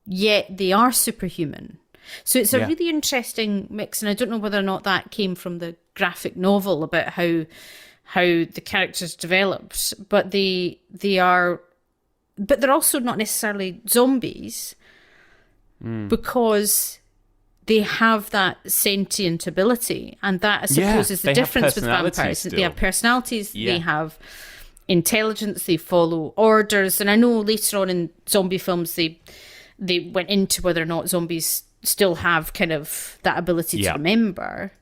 yet they are superhuman. So it's a really interesting mix, and I don't know whether or not that came from the graphic novel about how the characters developed, but they're also not necessarily zombies, because they have that sentient ability, and that I suppose is the difference with vampires. Still. They have personalities, they have intelligence, they follow orders, and I know later on in zombie films they went into whether or not zombies still have kind of that ability to remember.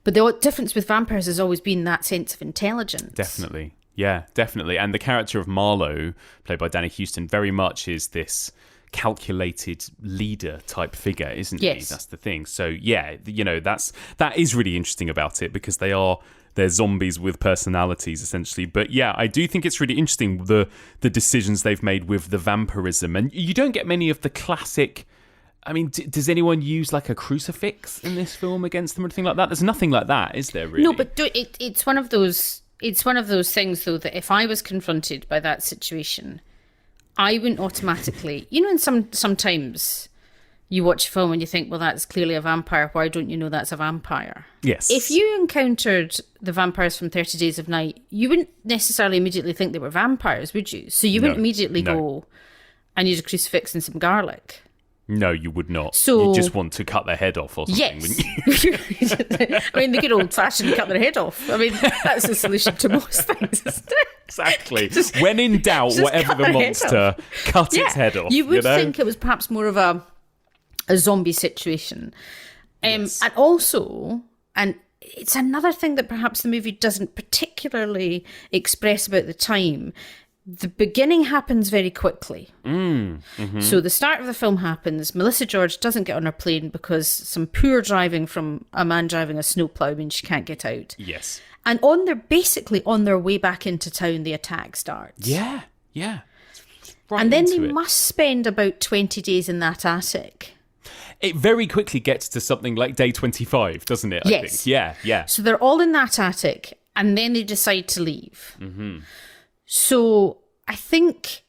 But the difference with vampires has always been that sense of intelligence. Definitely. Yeah, definitely. And the character of Marlowe, played by Danny Houston, very much is this calculated leader type figure, isn't he? That's the thing. So yeah, you know, that is really interesting about it, because they're zombies with personalities essentially. But yeah, I do think it's really interesting the decisions they've made with the vampirism, and you don't get many of the classic. I mean, does anyone use like a crucifix in this film against them or anything like that? There's nothing like that, is there? Really? No, but it's one of those. It's one of those things, though, that if I was confronted by that situation, I wouldn't automatically. You know, and sometimes you watch a film and you think, well, that's clearly a vampire. Why don't you know that's a vampire? Yes. If you encountered the vampires from 30 Days of Night, you wouldn't necessarily immediately think they were vampires, would you? So you wouldn't immediately go, I need a crucifix and some garlic. No, you would not. So, you just want to cut their head off or something, wouldn't you? I mean, the good old-fashioned cut their head off. I mean, that's the solution to most things, isn't it? Exactly. When in doubt, whatever the monster, cut its head off. You would think it was perhaps more of a zombie situation. Yes. And also, and it's another thing that perhaps the movie doesn't particularly express about the time, the beginning happens very quickly. So the start of the film happens. Melissa George doesn't get on her plane because some poor driving from a man driving a snowplow means she can't get out. Yes. And basically on their way back into town, the attack starts. Yeah. Right, and then they into it. must spend about 20 days in that attic. It very quickly gets to something like day 25, doesn't it? I Yes. think. Yeah. So they're all in that attic, and then they decide to leave. So I think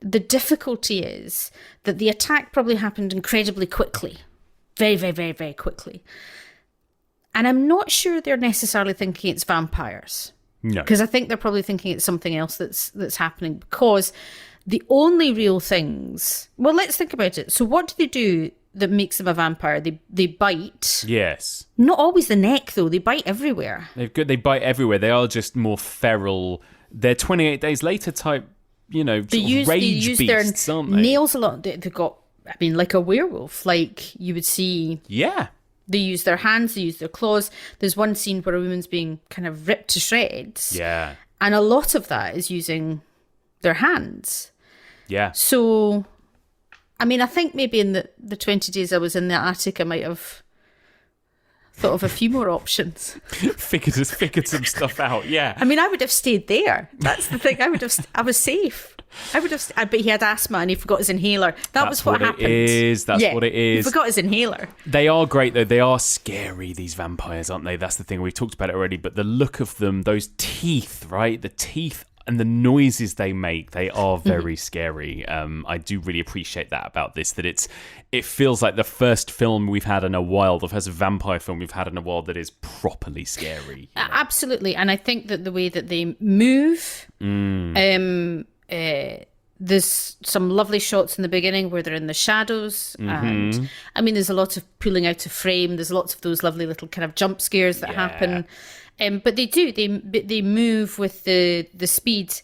the difficulty is that the attack probably happened incredibly quickly. Very, very, very, very quickly. And I'm not sure they're necessarily thinking it's vampires. No. Because I think they're probably thinking it's something else that's happening, because the only real things... Well, let's think about it. So what do they do that makes them a vampire? They bite. Yes. Not always the neck, though. They bite everywhere. They bite everywhere. They are just more feral. They're 28 days later type, rage beasts, aren't they? Nails a lot. They've got, like a werewolf, like you would see. Yeah. They use their hands, they use their claws. There's one scene where a woman's being kind of ripped to shreds. Yeah. And a lot of that is using their hands. Yeah. So, I think maybe in the 20 days I was in the attic, I might have thought of a few more options. Figured some stuff out, yeah. I would have stayed there. That's the thing. I was safe. But he had asthma and he forgot his inhaler. That's was what happened. That's what it is. He forgot his inhaler. They are great, though. They are scary, these vampires, aren't they? That's the thing. We've talked about it already. But the look of them, those teeth, right? The teeth and the noises they make, they are very scary. I do really appreciate that about this, that it feels like the first film we've had in a while, the first vampire film we've had in a while that is properly scary. Absolutely. And I think that the way that they move... there's some lovely shots in the beginning where they're in the shadows, and there's a lot of pulling out of frame. There's lots of those lovely little kind of jump scares that happen, but they move with the speed.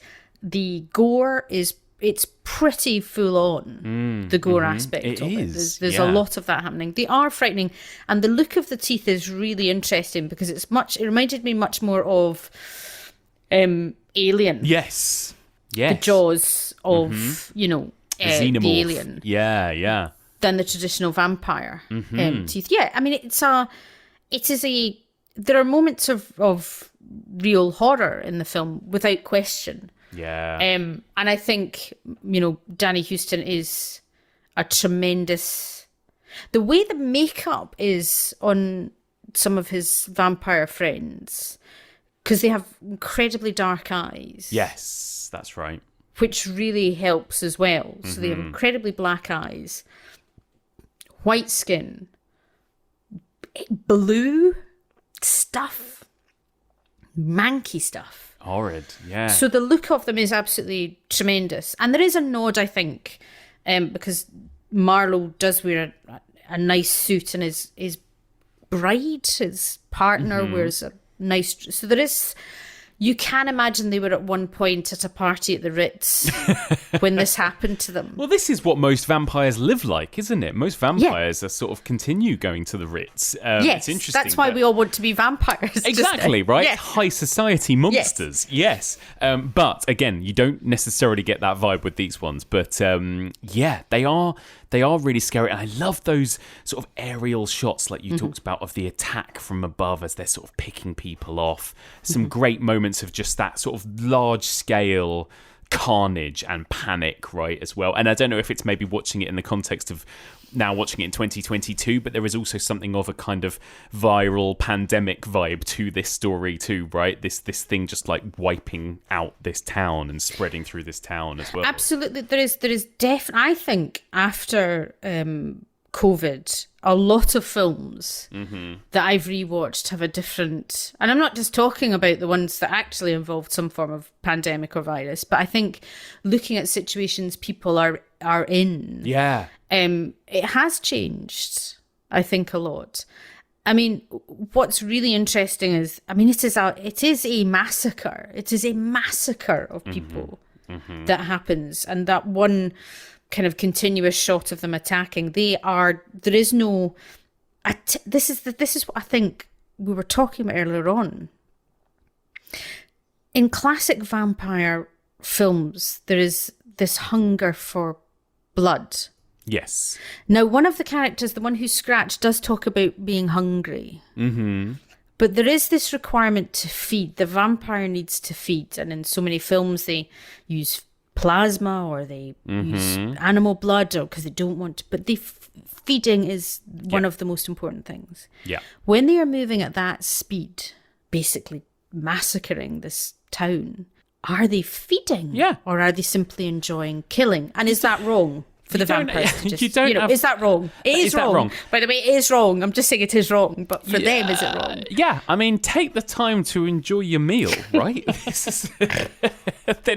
The gore it's pretty full on, the gore aspect it of is. it. There's a lot of that happening. They are frightening, and the look of the teeth is really interesting because it reminded me much more of Alien. Yes. The jaws of, the alien. Yeah. Than the traditional vampire teeth. Yeah, there are moments of real horror in the film, without question. Yeah. And I think, Danny Huston is a tremendous... The way the makeup is on some of his vampire friends, because they have incredibly dark eyes. Yes, that's right. Which really helps as well. So they have incredibly black eyes, white skin, blue stuff, manky stuff. Horrid, yeah. So the look of them is absolutely tremendous. And there is a nod, I think, because Marlowe does wear a nice suit, and his bride, his partner, wears a nice... So there is... You can imagine they were at one point at a party at the Ritz when this happened to them. Well, this is what most vampires live like, isn't it? Most vampires are sort of continue going to the Ritz. Yes, it's interesting. That's why we all want to be vampires. Exactly, right? Yes. High society monsters, yes. But again, you don't necessarily get that vibe with these ones. But they are really scary. And I love those sort of aerial shots like you talked about of the attack from above as they're sort of picking people off. Some great moments of just that sort of large scale carnage and panic, right, as well. And I don't know if it's maybe watching it in the context of now watching it in 2022, but there is also something of a kind of viral pandemic vibe to this story too, right? This thing just like wiping out this town and spreading through this town as well. Absolutely. There is definitely, I think after COVID, a lot of films that I've rewatched have a different, and I'm not just talking about the ones that actually involved some form of pandemic or virus, but I think looking at situations people are in, it has changed, I think, a lot. I mean, what's really interesting is, it is a massacre. It is a massacre of people that happens, and that one kind of continuous shot of them attacking. This is what I think we were talking about earlier on. In classic vampire films, there is this hunger for blood. Yes. Now, one of the characters, the one who's scratched, does talk about being hungry. Mm-hmm. But there is this requirement to feed. The vampire needs to feed. And in so many films, they use plasma or they use animal blood or because they don't want to. But feeding is one of the most important things. Yeah. When they are moving at that speed, basically massacring this town, are they feeding? Yeah. Or are they simply enjoying killing? And is that wrong? For the vampires to just, is that wrong? It is wrong. By the way, it is wrong. I'm just saying it is wrong, but for them, is it wrong? Yeah, I mean, take the time to enjoy your meal, right? They're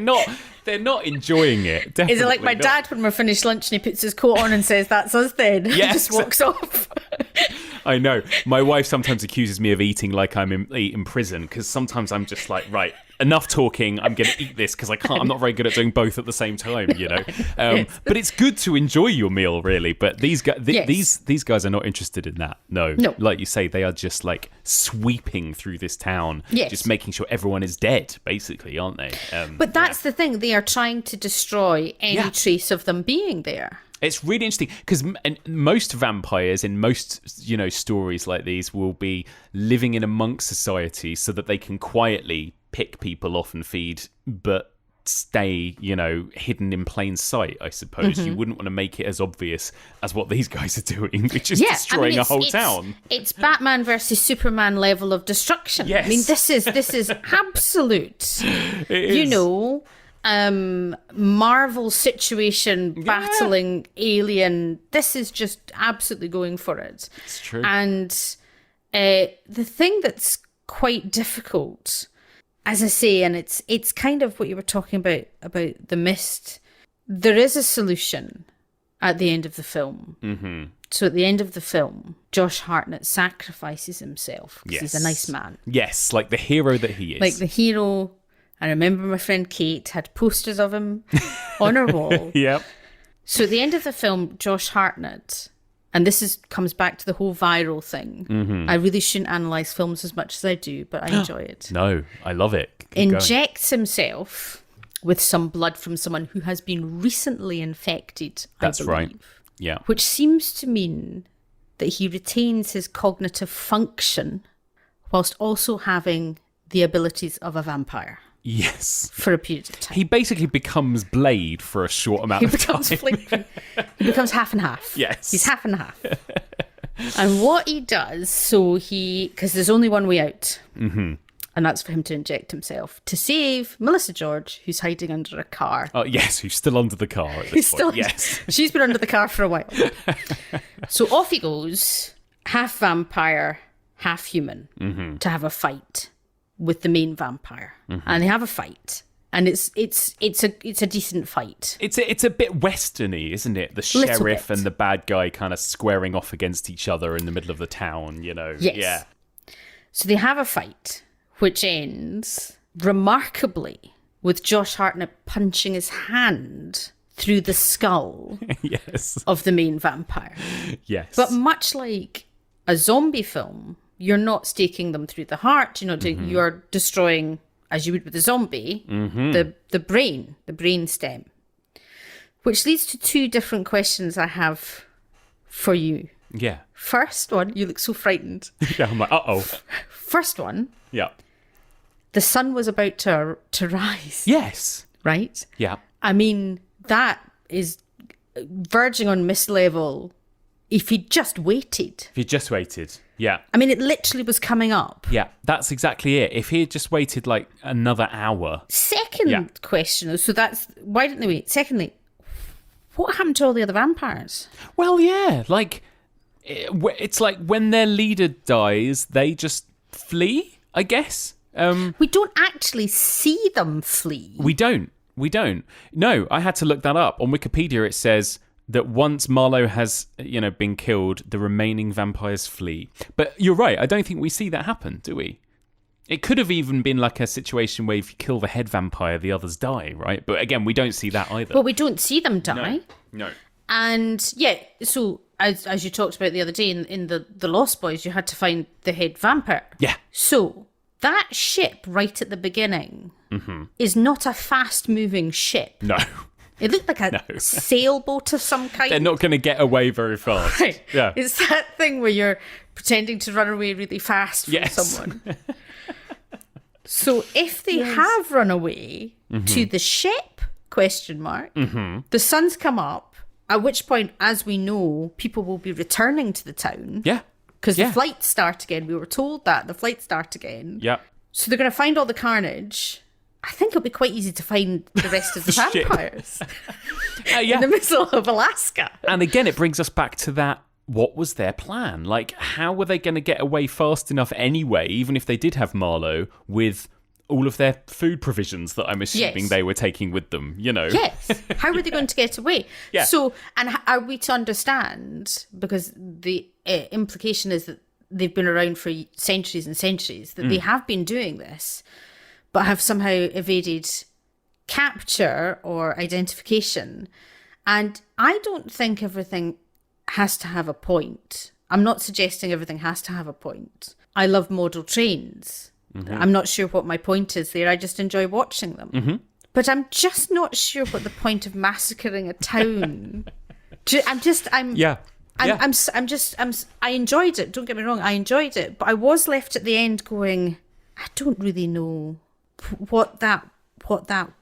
not enjoying it. Definitely is it like my not. dad when we're finished lunch and he puts his coat on and says, "That's us then," and Yes. just walks off? I know. My wife sometimes accuses me of eating like I'm in prison because sometimes I'm just like, right, enough talking. I'm going to eat this because I can't. I'm not very good at doing both at the same time, you know. Yes. But it's good to enjoy your meal, really. But these guys, Yes. these guys are not interested in that. No, like you say, they are just like sweeping through this town, just making sure everyone is dead, basically, aren't they? But that's the thing. They are trying to destroy any trace of them being there. It's really interesting because most vampires in most, stories like these will be living in amongst society so that they can quietly pick people off and feed, but stay, hidden in plain sight, I suppose. You wouldn't want to make it as obvious as what these guys are doing, which is destroying a whole town. It's Batman versus Superman level of destruction. Yes. I mean, this is absolute. It is. Marvel situation battling alien. This is just absolutely going for it. It's true. And the thing that's quite difficult, as I say, and it's kind of what you were talking about the mist. There is a solution at the end of the film. Mm-hmm. So at the end of the film, Josh Hartnett sacrifices himself because he's a nice man. Yes, like the hero that he is. Like the hero. I remember my friend Kate had posters of him on her wall. Yep. So at the end of the film, Josh Hartnett, and this comes back to the whole viral thing. Mm-hmm. I really shouldn't analyse films as much as I do, but I enjoy it. No, I love it. Keep Injects himself with some blood from someone who has been recently infected, That's I believe. right. Yeah. Which seems to mean that he retains his cognitive function whilst also having the abilities of a vampire. Yes. For a period of time. He basically becomes Blade for a short amount of time. He becomes half and half. Yes. He's half and half. And what he does, because there's only one way out, and that's for him to inject himself to save Melissa George, who's hiding under a car. Oh, yes, who's still under the car at this point. Yes. She's been under the car for a while. So off he goes, half vampire, half human, to have a fight with the main vampire, and they have a fight, and it's a decent fight. It's a bit westerny, isn't it? The sheriff and the bad guy kind of squaring off against each other in the middle of the town, Yes. Yeah. So they have a fight, which ends remarkably with Josh Hartnett punching his hand through the skull yes. of the main vampire. Yes. But much like a zombie film, you're not staking them through the heart. You're not doing, you're destroying, as you would with a zombie, the brain stem. Which leads to two different questions I have for you. Yeah. First one, you look so frightened. Yeah, I'm like, uh-oh. First one. Yeah. The sun was about to rise. Yes. Right? Yeah. I mean, that is verging on mislevel. If he just waited. Yeah. I mean, it literally was coming up. Yeah, that's exactly it. If he had just waited like another hour. Second question, so that's, why didn't they wait? Secondly, what happened to all the other vampires? Well, yeah, like, it's like when their leader dies, they just flee, I guess. We don't actually see them flee. We don't. No, I had to look that up. On Wikipedia, it says that once Marlowe has, been killed, the remaining vampires flee. But you're right, I don't think we see that happen, do we? It could have even been like a situation where if you kill the head vampire, the others die, right? But again, we don't see that either. But we don't see them die. No. And yeah, so as you talked about the other day in the Lost Boys, you had to find the head vampire. Yeah. So that ship right at the beginning is not a fast-moving ship. No. It looked like a sailboat of some kind. They're not going to get away very fast. Right. Yeah. It's that thing where you're pretending to run away really fast from someone. So if they have run away to the ship, the sun's come up, at which point, as we know, people will be returning to the town. Yeah. Because the flights start again. We were told that. The flights start again. Yeah. So they're going to find all the carnage. I think it'll be quite easy to find the rest of the vampires in the middle of Alaska. And again, it brings us back to that. What was their plan? Like, how were they going to get away fast enough anyway, even if they did have Marlowe, with all of their food provisions that I'm assuming they were taking with them, you know? Yes. How were they going to get away? Yeah. So, and are we to understand, because the implication is that they've been around for centuries and centuries, that they have been doing this, but have somehow evaded capture or identification. And I don't think everything has to have a point. I'm not suggesting everything has to have a point. I love model trains. I'm not sure what my point is there. I just enjoy watching them. But I'm just not sure what the point of massacring a town. I enjoyed it. Don't get me wrong. I enjoyed it. But I was left at the end going, I don't really know what that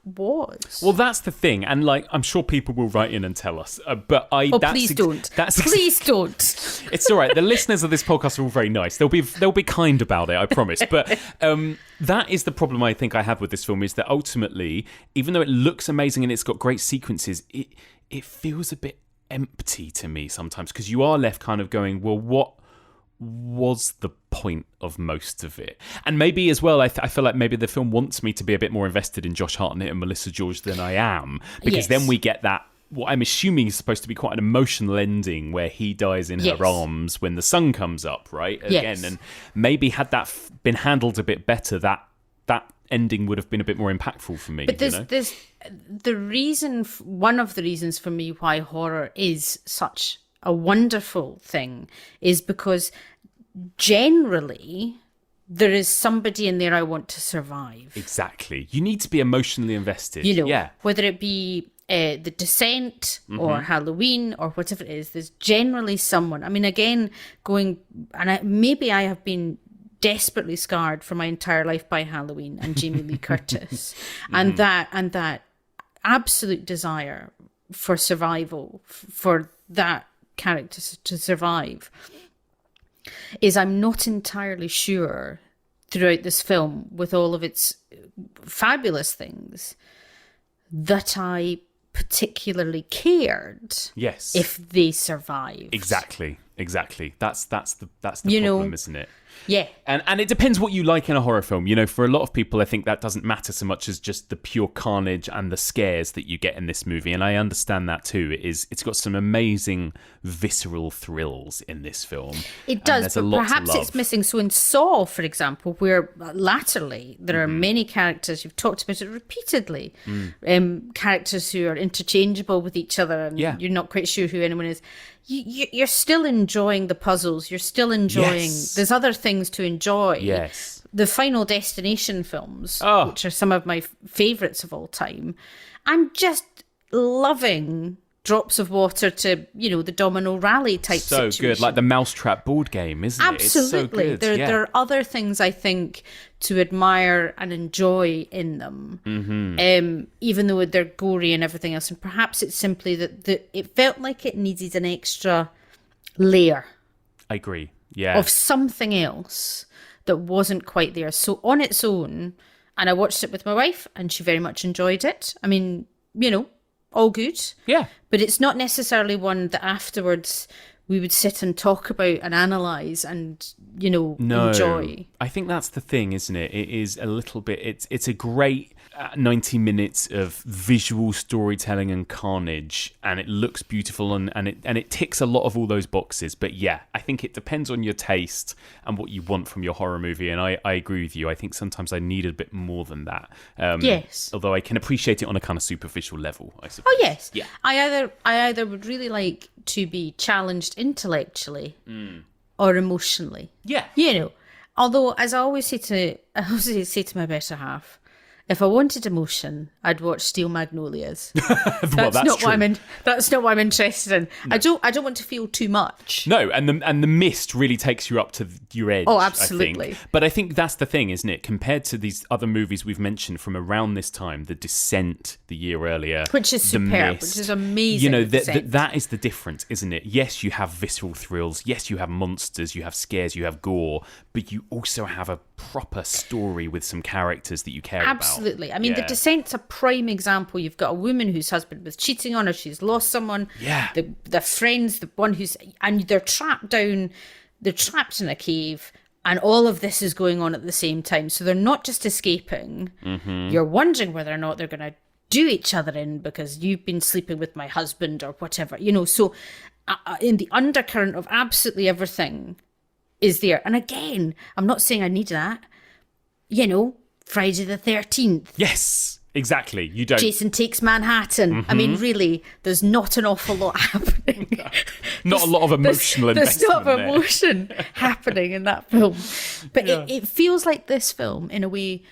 was. Well, that's the thing, and like I'm sure people will write in and tell us. Please don't. Please don't. It's all right. The listeners of this podcast are all very nice. They'll be kind about it, I promise. But that is the problem I think I have with this film, is that ultimately, even though it looks amazing and it's got great sequences, it feels a bit empty to me sometimes, because you are left kind of going, well, what was the point of most of it? And maybe as well, I feel like maybe the film wants me to be a bit more invested in Josh Hartnett and Melissa George than I am, because then we get that, what I'm assuming is supposed to be quite an emotional ending where he dies in her arms when the sun comes up, right? Again, and maybe had that been handled a bit better, that ending would have been a bit more impactful for me. But there's the reason, one of the reasons for me why horror is such a wonderful thing is because generally there is somebody in there I want to survive. Exactly. You need to be emotionally invested. You know, whether it be The Descent or Halloween or whatever it is, there's generally someone. I mean, again, maybe I have been desperately scarred for my entire life by Halloween and Jamie Lee Curtis, and that absolute desire for survival, for that character to survive, is I'm not entirely sure throughout this film, with all of its fabulous things, that I particularly cared if they survived. Exactly. That's the problem, isn't it? Yeah. And it depends what you like in a horror film. You know, for a lot of people, I think that doesn't matter so much as just the pure carnage and the scares that you get in this movie. And I understand that too. It's got some amazing visceral thrills in this film. It does, but perhaps it's missing. So in Saw, for example, where latterly there are many characters, you've talked about it repeatedly, characters who are interchangeable with each other and you're not quite sure who anyone is. You're still enjoying the puzzles. You're still enjoying... There's other things to enjoy. Yes. The Final Destination films, which are some of my favourites of all time. I'm just loving Drops of Water to, the Domino Rally type situation. So good. Like the Mousetrap board game, isn't it? Absolutely. It's so good. There are other things, I think, to admire and enjoy in them, even though they're gory and everything else. And perhaps it's simply that it felt like it needed an extra layer. I agree. Yeah. Of something else that wasn't quite there. So on its own, and I watched it with my wife, and she very much enjoyed it. I mean, all good. Yeah. But it's not necessarily one that afterwards we would sit and talk about and analyse and, enjoy. I think that's the thing, isn't it? It is a little bit... It's a great 90 minutes of visual storytelling and carnage, and it looks beautiful and it ticks a lot of all those boxes. But yeah, I think it depends on your taste and what you want from your horror movie, and I agree with you. I think sometimes I need a bit more than that. Yes. Although I can appreciate it on a kind of superficial level, I suppose. Oh, yes. Yeah. I either would really like to be challenged intellectually or emotionally. Yeah. Although, as I always say to my better half, if I wanted emotion, I'd watch Steel Magnolias. Well, that's not true. That's not what I'm interested in. No. I don't want to feel too much. No, and the mist really takes you up to your edge. Oh, absolutely. I think. But I think that's the thing, isn't it? Compared to these other movies we've mentioned from around this time, The Descent the year earlier, which is superb, which is amazing. You know, that is the difference, isn't it? Yes, you have visceral thrills. Yes, you have monsters. You have scares. You have gore. But you also have a proper story with some characters that you care about. Absolutely. I mean, The Descent's a prime example. You've got a woman whose husband was cheating on her. She's lost someone. Yeah. The friends, the one who's... And they're trapped in a cave, and all of this is going on at the same time. So they're not just escaping. Mm-hmm. You're wondering whether or not they're going to do each other in because you've been sleeping with my husband or whatever. You know, so in the undercurrent of absolutely everything is there. And again, I'm not saying I need that. You know, Friday the 13th. Yes, exactly. You don't. Jason Takes Manhattan. Mm-hmm. I mean, really, there's not an awful lot happening. Not a lot of emotional investment. There's not emotion happening in that film. But it feels like this film, in a way,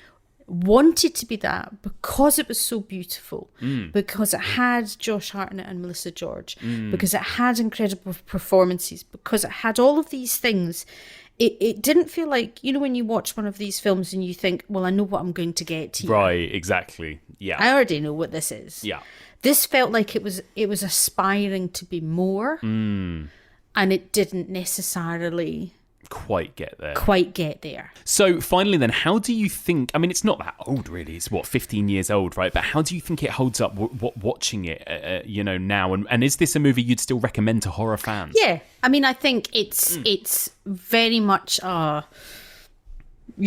wanted to be that because it was so beautiful, because it had Josh Hartnett and Melissa George, because it had incredible performances, because it had all of these things. It didn't feel like, you know, when you watch one of these films and you think, well, I know what I'm going to get here. Right, exactly. Yeah. I already know what this is. Yeah. This felt like it was aspiring to be more, and it didn't necessarily quite get there. So finally then, how do you think, I mean, it's not that old really, it's 15 years old, right? But how do you think it holds up watching it, you know, now? And is this a movie you'd still recommend to horror fans? Yeah. I mean, I think it's very much, you're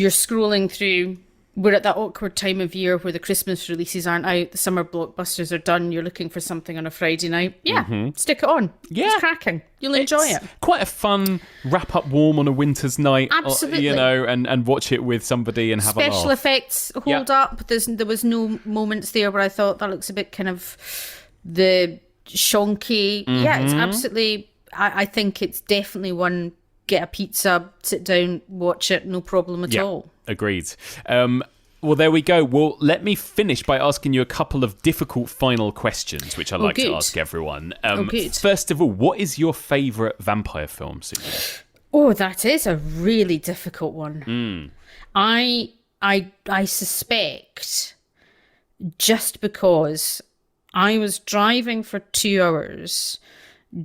scrolling through, we're at that awkward time of year where the Christmas releases aren't out, the summer blockbusters are done, you're looking for something on a Friday night. Yeah, stick it on. Yeah. It's cracking. You'll enjoy it. Quite a fun wrap-up warm on a winter's night. Absolutely. You know, and watch it with somebody and have a laugh. Special effects hold up. There was no moments there where I thought that looks a bit kind of the shonky. Yeah, it's absolutely... I think it's definitely one, get a pizza, sit down, watch it, no problem at all. Agreed. Well, there we go. Well, let me finish by asking you a couple of difficult final questions, which I like to ask everyone. First of all, what is your favourite vampire film, Susan? Oh, that is a really difficult one. I suspect, just because I was driving for 2 hours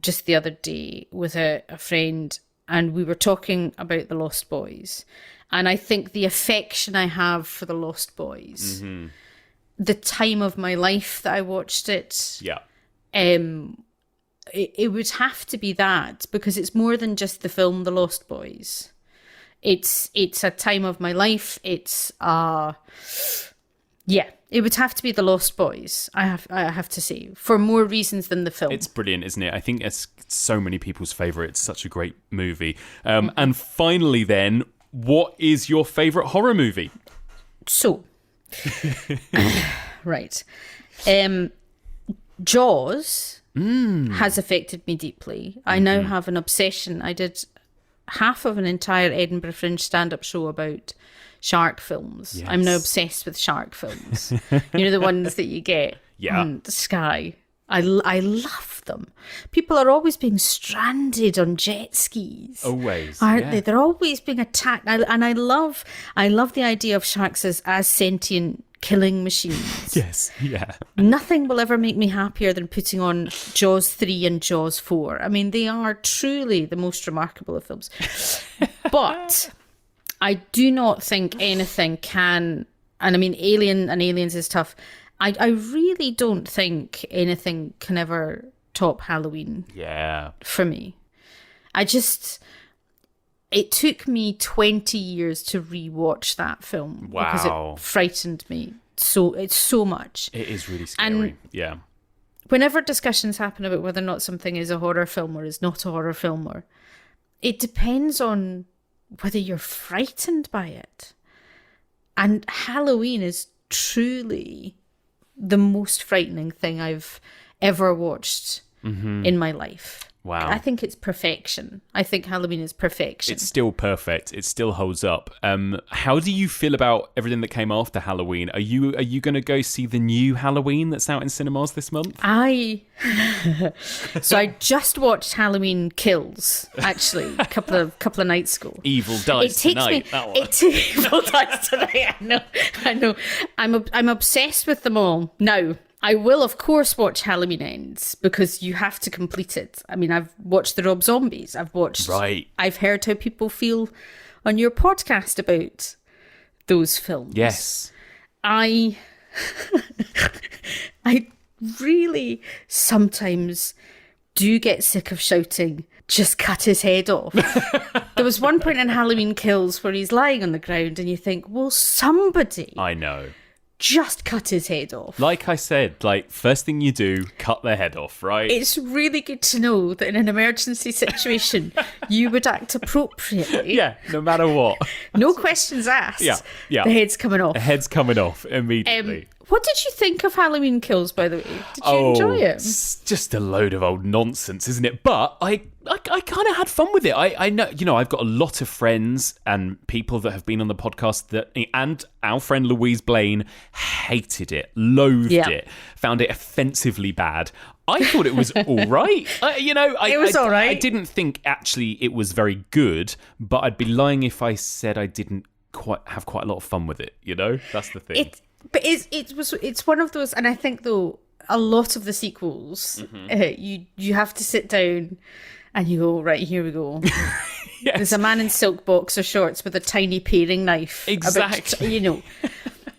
just the other day with a friend, and we were talking about The Lost Boys. And I think the affection I have for The Lost Boys, the time of my life that I watched it, it would have to be that, because it's more than just the film The Lost Boys. It's a time of my life. It would have to be The Lost Boys, I have to say, for more reasons than the film. It's brilliant, isn't it? I think it's so many people's favourite. It's such a great movie. And finally then, what is your favourite horror movie? So, right. Jaws has affected me deeply. I now have an obsession. I did half of an entire Edinburgh Fringe stand-up show about shark films. Yes. I'm now obsessed with shark films. You know, the ones that you get on the Sky. I love them. People are always being stranded on jet skis. Always, aren't they? They're always being attacked. And I love the idea of sharks as sentient killing machines. Yes, yeah. Nothing will ever make me happier than putting on Jaws 3 and Jaws 4. I mean, they are truly the most remarkable of films. But I do not think anything can, and I mean, Aliens is tough. I really don't think anything can ever top Halloween. Yeah. For me. It took me 20 years to rewatch that film. Wow. Because it frightened me so much. It is really scary. And whenever discussions happen about whether or not something is a horror film or is not a horror film, it depends on whether you're frightened by it. And Halloween is truly the most frightening thing I've ever watched in my life. Wow. I think it's perfection. I think Halloween is perfection. It's still perfect. It still holds up. How do you feel about everything that came after Halloween? Are you going to go see the new Halloween that's out in cinemas this month? So I just watched Halloween Kills, actually, a couple of nights ago. Evil Dies Tonight. That one. Evil Dies Tonight. I know. I'm obsessed with them all. Now, I will, of course, watch Halloween Ends because you have to complete it. I mean, I've watched the Rob Zombies. Right. I've heard how people feel on your podcast about those films. Yes. I really sometimes do get sick of shouting, just cut his head off. There was one point in Halloween Kills where he's lying on the ground and you think, well, somebody... I know. Just cut his head off. Like I said, first thing you do, cut their head off, right? It's really good to know that in an emergency situation, you would act appropriately. Yeah, no matter what. No questions asked. Yeah. The head's coming off. The head's coming off immediately. What did you think of Halloween Kills, by the way? Did you enjoy it? It's just a load of old nonsense, isn't it? But I kind of had fun with it. I know, I've got a lot of friends and people that have been on the podcast and our friend Louise Blaine hated it, loathed it, found it offensively bad. I thought it was all right. It was all right. I didn't think actually it was very good, but I'd be lying if I said I didn't have quite a lot of fun with it. That's the thing. It's one of those, and I think though a lot of the sequels, you have to sit down and you go, right, here we go. Yes. There's a man in silk boxer shorts with a tiny paring knife. Exactly.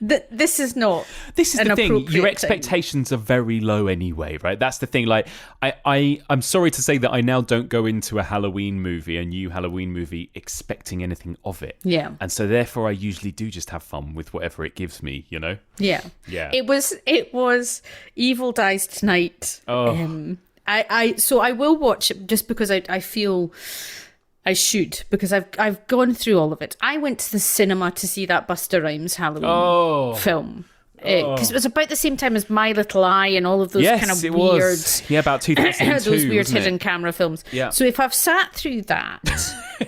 This is not. This is the thing. Your expectations are very low anyway, right? That's the thing. I'm sorry to say that I now don't go into a new Halloween movie, expecting anything of it. Yeah. And so therefore, I usually do just have fun with whatever it gives me. Yeah. Yeah. It was Evil Dies Tonight. Oh. So I will watch it just because I feel I should, because I've gone through all of it. I went to the cinema to see that Busta Rhymes Halloween film. Because it was about the same time as My Little Eye and all of those kind of weird... Was. Yeah, about 2002, those weird wasn't hidden it? camera films. Yeah. So if I've sat through that...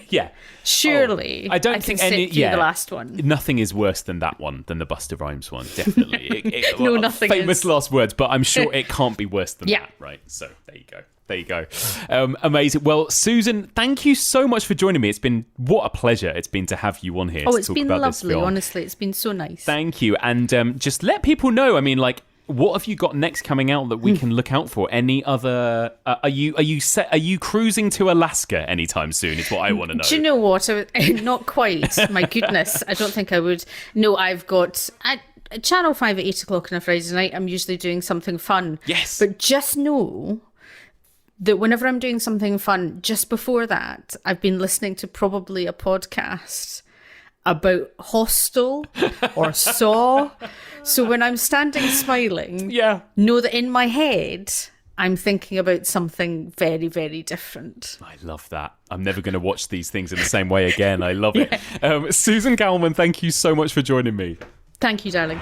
Yeah. Surely, I don't can think sit any. through Yeah, the last one. Nothing is worse than that one, than the Busta Rhymes one. Definitely. No, nothing famous is. last words, but I'm sure it can't be worse than that, right? So there you go. There you go. Amazing. Well, Susan, thank you so much for joining me. What a pleasure it's been to have you on here. Oh, it's to talk been about lovely. This film. Honestly, it's been so nice. Thank you, and just let people know. I mean, what have you got next coming out that we can look out for? Any other? Are you cruising to Alaska anytime soon? Is what I want to know. Do you know what? Not quite. My goodness, I don't think I would. No, I've got at Channel 5 at 8:00 on a Friday night. I'm usually doing something fun. Yes, but just know that whenever I'm doing something fun, just before that, I've been listening to probably a podcast about Hostel or Saw. So when I'm standing smiling, know that in my head, I'm thinking about something very, very different. I love that. I'm never going to watch these things in the same way again. I love it. Susan Calman, thank you so much for joining me. Thank you, darling.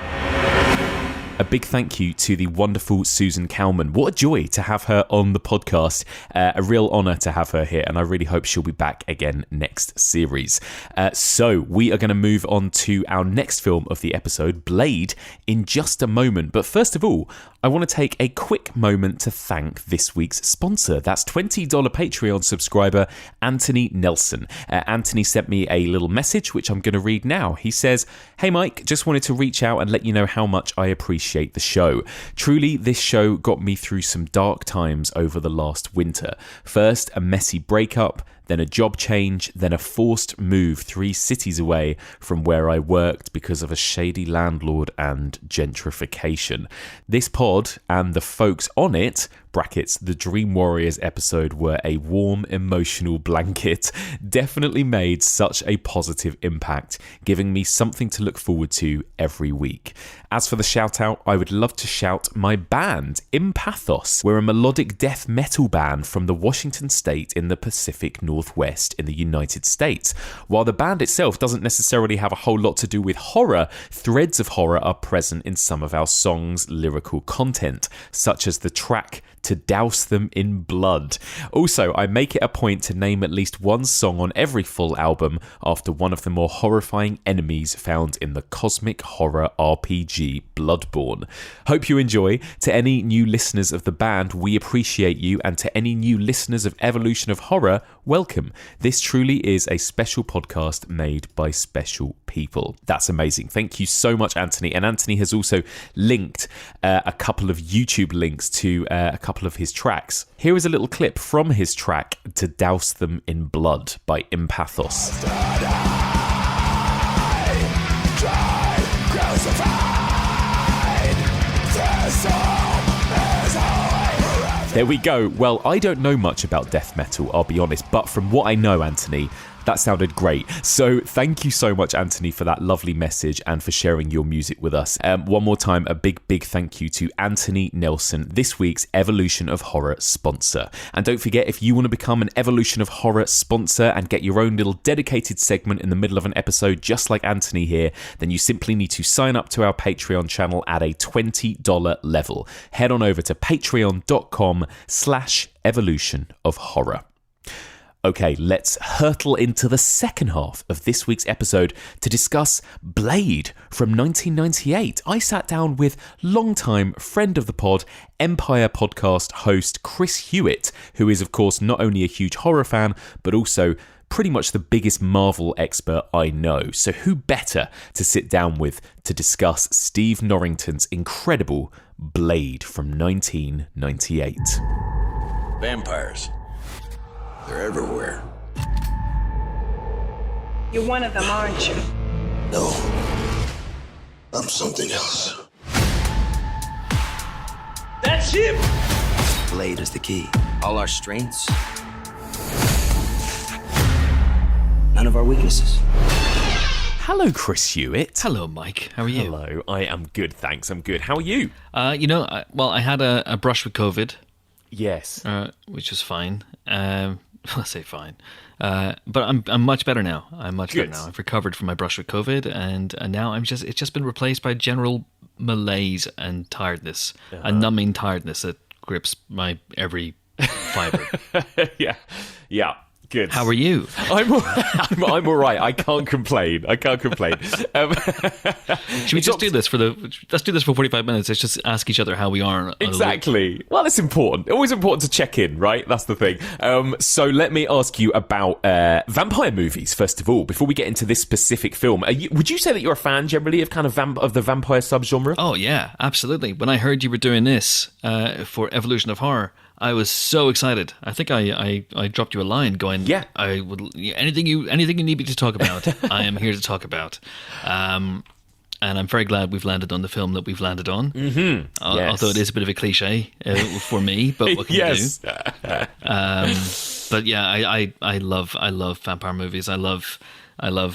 A big thank you to the wonderful Susan Calman. What a joy to have her on the podcast. A real honour to have her here, and I really hope she'll be back again next series. So we are going to move on to our next film of the episode, Blade, in just a moment. But first of all, I want to take a quick moment to thank this week's sponsor. That's $20 Patreon subscriber, Anthony Nelson. Anthony sent me a little message, which I'm going to read now. He says, "Hey Mike, just wanted to reach out and let you know how much I appreciate the show. Truly, this show got me through some dark times over the last winter. First, a messy breakup, then a job change, then a forced move 3 cities away from where I worked because of a shady landlord and gentrification. This pod and the folks on it, brackets, the Dream Warriors episode, were a warm emotional blanket, definitely made such a positive impact, giving me something to look forward to every week. As for the shout out, I would love to shout my band, Impathos. We're a melodic death metal band from the Washington state in the Pacific Northwest in the United States. While the band itself doesn't necessarily have a whole lot to do with horror, threads of horror are present in some of our songs' lyrical content, such as the track to douse them in blood. Also, I make it a point to name at least one song on every full album after one of the more horrifying enemies found in the cosmic horror RPG Bloodborne. Hope you enjoy. To any new listeners of the band, we appreciate you, and to any new listeners of Evolution of Horror, welcome. This truly is a special podcast made by special people. That's amazing. Thank you so much, Anthony. And Anthony has also linked a couple of YouTube links to a couple of his tracks. Here is a little clip from his track To Douse Them in Blood by Impathos. There we go. Well, I don't know much about death metal, I'll be honest, but from what I know, Anthony, that sounded great. So thank you so much, Anthony, for that lovely message and for sharing your music with us. One more time, a big thank you to Anthony Nelson, this week's Evolution of Horror sponsor. And don't forget, if you want to become an Evolution of Horror sponsor and get your own little dedicated segment in the middle of an episode, just like Anthony here, then you simply need to sign up to our Patreon channel at a $20 level. Head on over to patreon.com/evolution of horror. Okay, let's hurtle into the second half of this week's episode to discuss Blade from 1998. I sat down with longtime friend of the pod, Empire podcast host Chris Hewitt, who is, of course, not only a huge horror fan, but also pretty much the biggest Marvel expert I know. So who better to sit down with to discuss Steve Norrington's incredible Blade from 1998? Vampires. They're everywhere. You're one of them, aren't you? No. I'm something else. That's him! Blade is the key. All our strengths. None of our weaknesses. Hello, Chris Hewitt. Hello, Mike. How are you? Hello. I am good, thanks. I'm good. How are you? I had a brush with COVID. Yes. Which was fine. I say fine, but I'm much better now. Better now. I've recovered from my brush with COVID, and now it's just been replaced by general malaise and tiredness, a numbing tiredness that grips my every fibre. Yeah. Good. How are you? I'm all right. I can't complain. Should we just do this let's do this for 45 minutes. Let's just ask each other how we are. Exactly. Well, it's important. Always important to check in, right? That's the thing. So let me ask you about vampire movies, first of all, before we get into this specific film. Would you say that you're a fan generally of kind of of the vampire subgenre? Oh, yeah, absolutely. When I heard you were doing this for Evolution of Horror, I was so excited. I think I dropped you a line going, yeah, I would anything you need me to talk about, I am here to talk about. And I'm very glad we've landed on the film that we've landed on. Mm-hmm. Yes. Although it is a bit of a cliche for me, but what can you do? But yeah, I love vampire movies. I love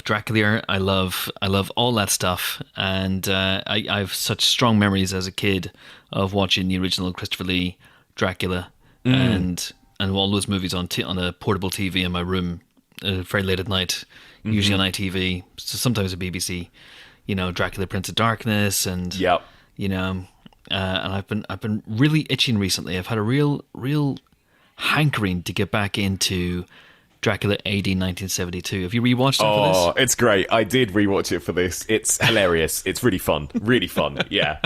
Dracula. I love all that stuff, and I have such strong memories as a kid of watching the original Christopher Lee Dracula and all those movies on a portable TV in my room, very late at night, usually on ITV, so sometimes a BBC. Dracula, Prince of Darkness, and and I've been really itching recently. I've had a real hankering to get back into Dracula AD 1972. Have you rewatched it for this? Oh, it's great. I did rewatch it for this. It's hilarious. It's really fun. Yeah.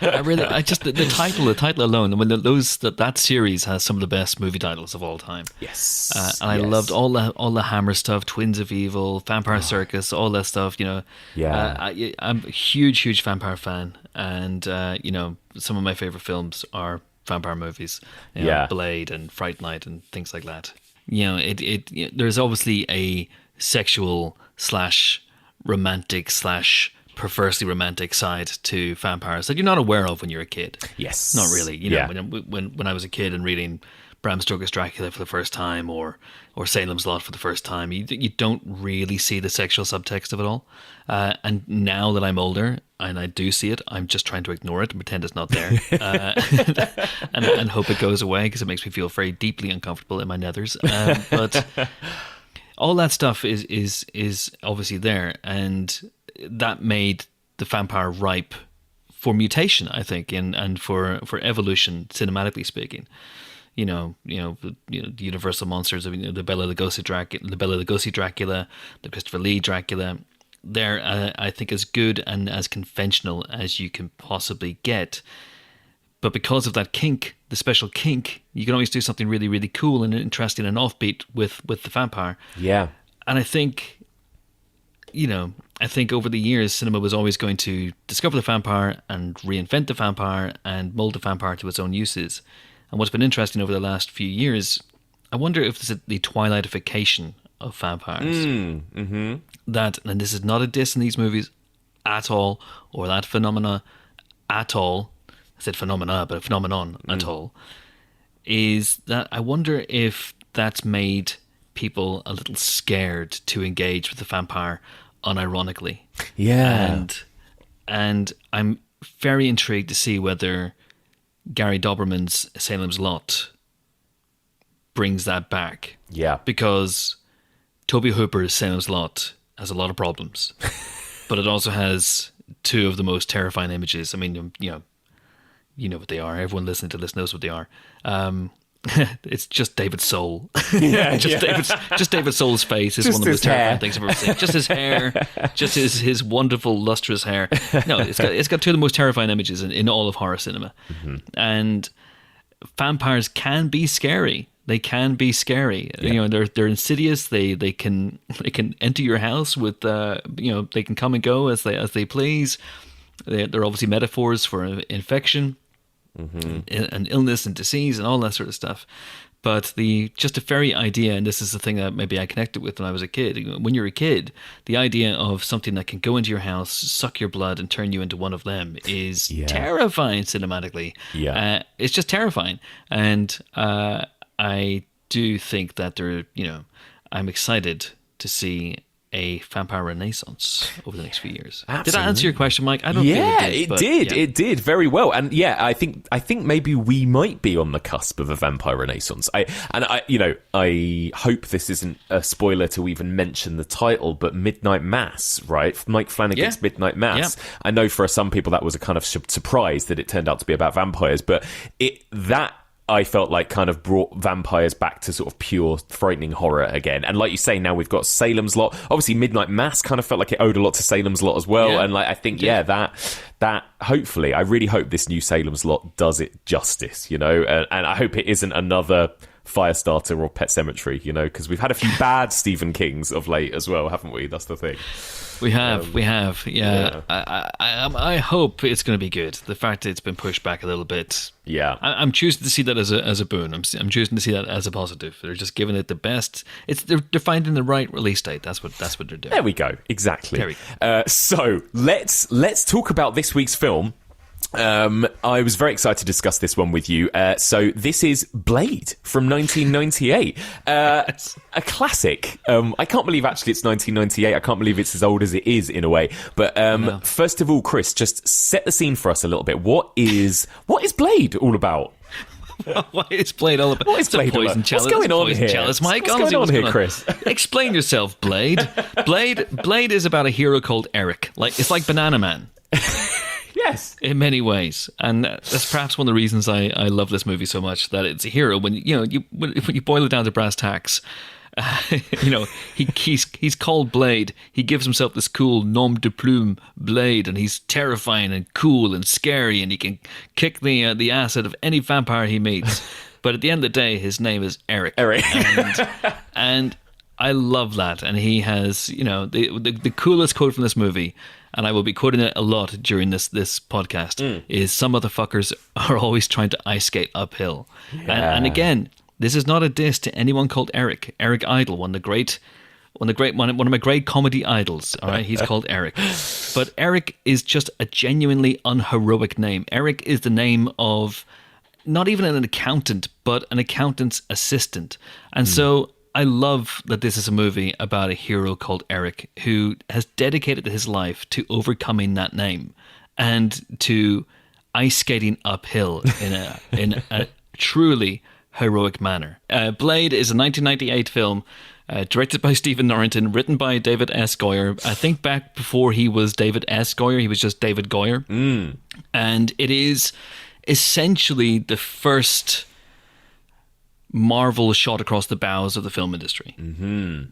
The title alone. When that series has some of the best movie titles of all time. Yes. And I loved all the Hammer stuff, Twins of Evil, Vampire Circus, all that stuff. I'm a huge vampire fan, and some of my favorite films are vampire movies. Blade and Fright Night and things like that. There's obviously a sexual / romantic / perversely romantic side to vampires that you're not aware of when you're a kid. Yes. Not really. When I was a kid and reading Bram Stoker's Dracula for the first time or Salem's Lot for the first time, you don't really see the sexual subtext of it all. And now that I'm older and I do see it, I'm just trying to ignore it and pretend it's not there, and hope it goes away because it makes me feel very deeply uncomfortable in my nethers. But all that stuff is obviously there, and that made the vampire ripe mutation, I think, and for evolution, cinematically speaking. The Universal monsters of the Bela Lugosi Dracula, the Christopher Lee Dracula. They're, I think, as good and as conventional as you can possibly get. But because of that kink, the special kink, you can always do something really, really cool and interesting and offbeat with the vampire. Yeah. And I think over the years, cinema was always going to discover the vampire and reinvent the vampire and mold the vampire to its own uses. And what's been interesting over the last few years, I wonder if this is the twilightification of vampires. That, and this is not a diss in these movies at all, or that phenomena at all. I said phenomena, but a phenomenon at all. Is that I wonder if that's made people a little scared to engage with the vampire unironically. Yeah. And I'm very intrigued to see whether Gary Doberman's Salem's Lot brings that back. Yeah. Because Toby Hooper's Salem's Lot has a lot of problems, but it also has two of the most terrifying images. I mean, you know what they are. Everyone listening to this knows what they are. It's just David Soul. Yeah, just David Soul's face is just one of the most terrifying hair. things I've ever seen. Just his hair, just his wonderful lustrous hair. No, it's got two of the most terrifying images in all of horror cinema. And vampires can be scary. They can be scary. Yeah. They're insidious. They can enter your house with they can come and go as they please. They're obviously metaphors for infection. And illness and disease and all that sort of stuff. But just the very idea, and this is the thing that maybe I connected with when I was a kid. When you're a kid, the idea of something that can go into your house, suck your blood, and turn you into one of them is terrifying cinematically. Yeah. It's just terrifying. And I do think that I'm excited to see a vampire renaissance over the next few years. Absolutely. Did that answer your question, Mike? I don't think it did. It did very well. And I think maybe we might be on the cusp of a vampire renaissance. I hope this isn't a spoiler to even mention the title, but Midnight Mass, right? Mike Flanagan's Midnight Mass. Yeah. I know for some people that was a kind of surprise that it turned out to be about vampires, but I felt like kind of brought vampires back to sort of pure frightening horror again. And like you say, now we've got Salem's Lot. Obviously, Midnight Mass kind of felt like it owed a lot to Salem's Lot as well. Yeah. And I think, that hopefully, I really hope this new Salem's Lot does it justice, and I hope it isn't another Firestarter or Pet Sematary, because we've had a few bad Stephen Kings of late as well, haven't we? That's the thing. We have, yeah. I hope it's going to be good. The fact that it's been pushed back a little bit, I'm choosing to see that as a boon. I'm choosing to see that as a positive. They're just giving it the best. They're finding the right release date. That's what they're doing. There we go. Exactly. There we go. So let's talk about this week's film. I was very excited to discuss this one with you. So this is Blade from 1998. A classic. I can't believe actually it's 1998. I can't believe it's as old as it is in a way. But first of all, Chris, just set the scene for us a little bit. What is Blade all about? What is Blade all about? What is Blade all about? What's going on here? Chalice, Mike? What's going on here, Chris? Explain yourself, Blade. Blade is about a hero called Eric. It's like Banana Man. Yes, in many ways, and that's perhaps one of the reasons I love this movie so much. That it's a hero when you boil it down to brass tacks. He's called Blade. He gives himself this cool nom de plume, Blade, and he's terrifying and cool and scary, and he can kick the ass out of any vampire he meets. But at the end of the day, his name is Eric. And I love that, and he has the coolest quote from this movie. And I will be quoting it a lot during this podcast, is some motherfuckers are always trying to ice skate uphill. Yeah. And again, this is not a diss to anyone called Eric Idle, one of my great comedy idols. All right, he's called Eric. But Eric is just a genuinely unheroic name. Eric is the name of not even an accountant, but an accountant's assistant. And so I love that this is a movie about a hero called Eric who has dedicated his life to overcoming that name and to ice skating uphill in a truly heroic manner. Blade is a 1998 film directed by Stephen Norrington, written by David S. Goyer. I think back before he was David S. Goyer, he was just David Goyer. And it is essentially the first Marvel shot across the bows of the film industry.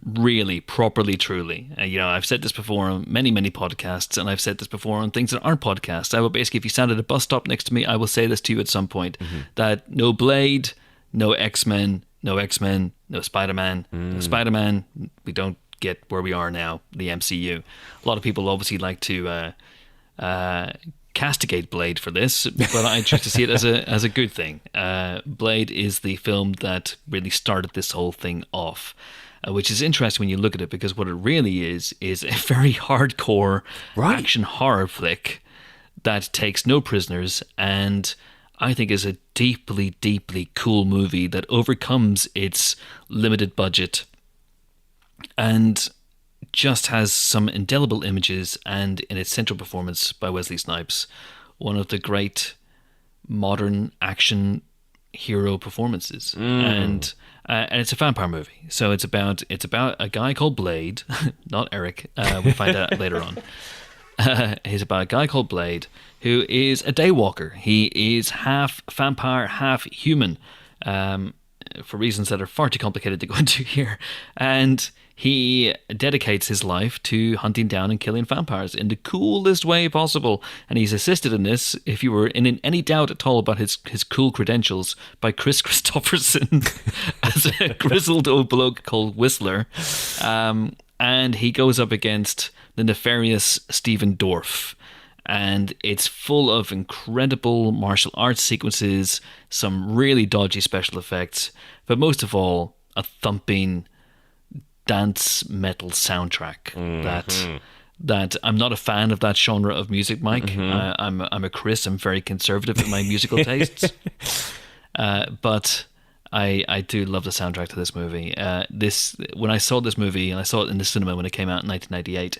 Really, properly, truly. I've said this before on many, many podcasts, and I've said this before on things that aren't podcasts. I will basically, if you stand at a bus stop next to me, I will say this to you at some point, that no Blade, no X-Men, no X-Men, no Spider-Man, no Spider-Man, we don't get where we are now, the MCU. A lot of people obviously like to castigate Blade for this, but I choose to see it as a good thing. Blade is the film that really started this whole thing off, which is interesting when you look at it, because what it really is a very hardcore action horror flick that takes no prisoners, and I think is a deeply, deeply cool movie that overcomes its limited budget and just has some indelible images, and in its central performance by Wesley Snipes, one of the great modern action hero performances. And it's a vampire movie, so it's about a guy called Blade, not Eric. We find out later on. He's about a guy called Blade who is a daywalker. He is half vampire, half human, for reasons that are far too complicated to go into here. And he dedicates his life to hunting down and killing vampires in the coolest way possible. And he's assisted in this, if you were in any doubt at all about his cool credentials, by Chris Christopherson as a grizzled old bloke called Whistler. And he goes up against the nefarious Stephen Dorff. And it's full of incredible martial arts sequences, some really dodgy special effects, but most of all, a thumping dance metal soundtrack that I'm not a fan of that genre of music, Mike. I'm a Chris. I'm very conservative in my musical tastes. But I do love the soundtrack to this movie. When I saw this movie, and I saw it in the cinema when it came out in 1998,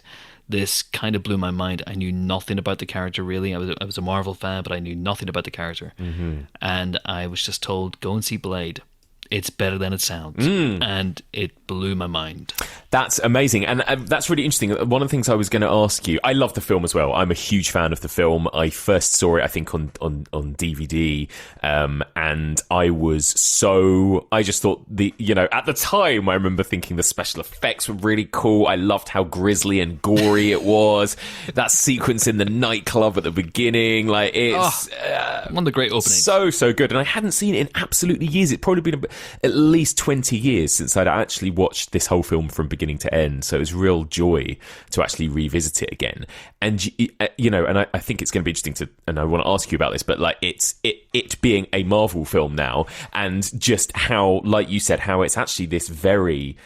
this kind of blew my mind. I knew nothing about the character, really. I was a Marvel fan, but I knew nothing about the character. And I was just told, go and see Blade. It's better than it sounds. And it blew my mind. That's amazing. And that's really interesting. One of the things I was going to ask you, I love the film as well. I'm a huge fan of the film. I first saw it, I think, on DVD. And I just thought at the time, I remember thinking the special effects were really cool. I loved how grisly and gory it was. That sequence in the nightclub at the beginning, it's one of the great openings. So good. And I hadn't seen it in absolutely years. It'd probably been at least 20 years since I'd actually watched this whole film from beginning to end, so it was real joy to actually revisit it again. And and I think it's going to be interesting and I want to ask you about this, but it being a Marvel film now, and just how, like you said, how it's actually this very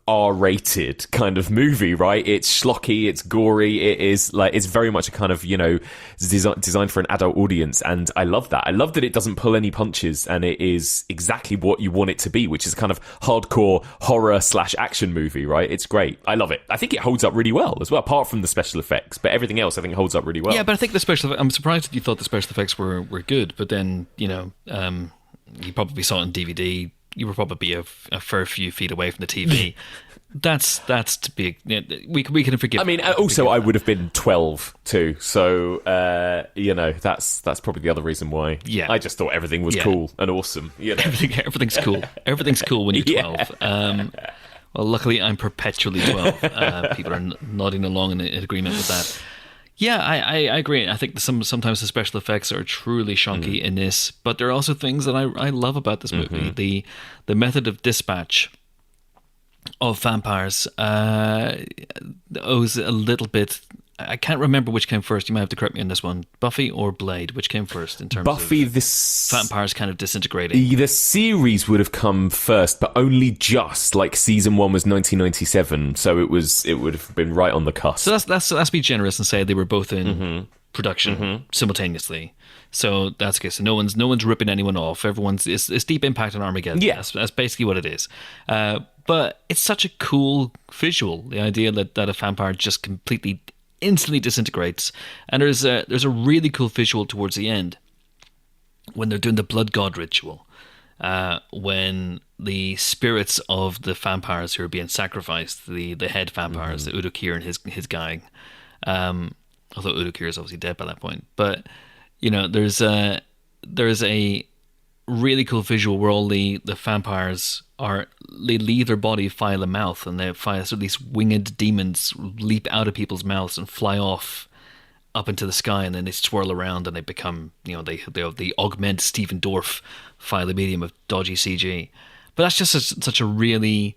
R-rated kind of movie, right? It's schlocky, it's gory, it's very much a kind of designed for an adult audience, and I love that. I love that it doesn't pull any punches, and it is exactly what you want it to be, which is kind of hardcore horror / action movie, right? It's great. I love it. I think it holds up really well as well, apart from the special effects, but everything else I think holds up really well. Yeah, but I think I'm surprised that you thought the special effects were good, but then you probably saw it on DVD. You were probably a fair few feet away from the TV. That's to be. We can forgive. I mean, also I would have been 12 too, so that's probably the other reason why. Yeah, I just thought everything was cool and awesome. Everything's cool. Everything's cool when you're 12. Well, luckily I'm perpetually 12. People are nodding along in agreement with that. Yeah, I agree. I think sometimes the special effects are truly shonky in this, but there are also things that I love about this movie. The method of dispatch of vampires owes a little bit. I can't remember which came first. You might have to correct me on this one. Buffy or Blade? Which came first in terms of vampires kind of disintegrating? The series would have come first, but only just. Season 1 was 1997, so it would have been right on the cusp. So let's be generous and say they were both in production simultaneously. So that's okay. So no one's ripping anyone off. It's Deep Impact on Armageddon. Yeah, that's basically what it is. But it's such a cool visual. The idea that a vampire just completely instantly disintegrates, and there's a really cool visual towards the end when they're doing the blood god ritual, when the spirits of the vampires who are being sacrificed, the head vampires, the Udokir and his gang, although Udokir is obviously dead by that point, but there's a really cool visual where all the vampires they leave their body via the mouth, and so these winged demons leap out of people's mouths and fly off up into the sky, and then they swirl around and they become, they augment Stephen Dorff via the medium of dodgy CG. But that's just such a really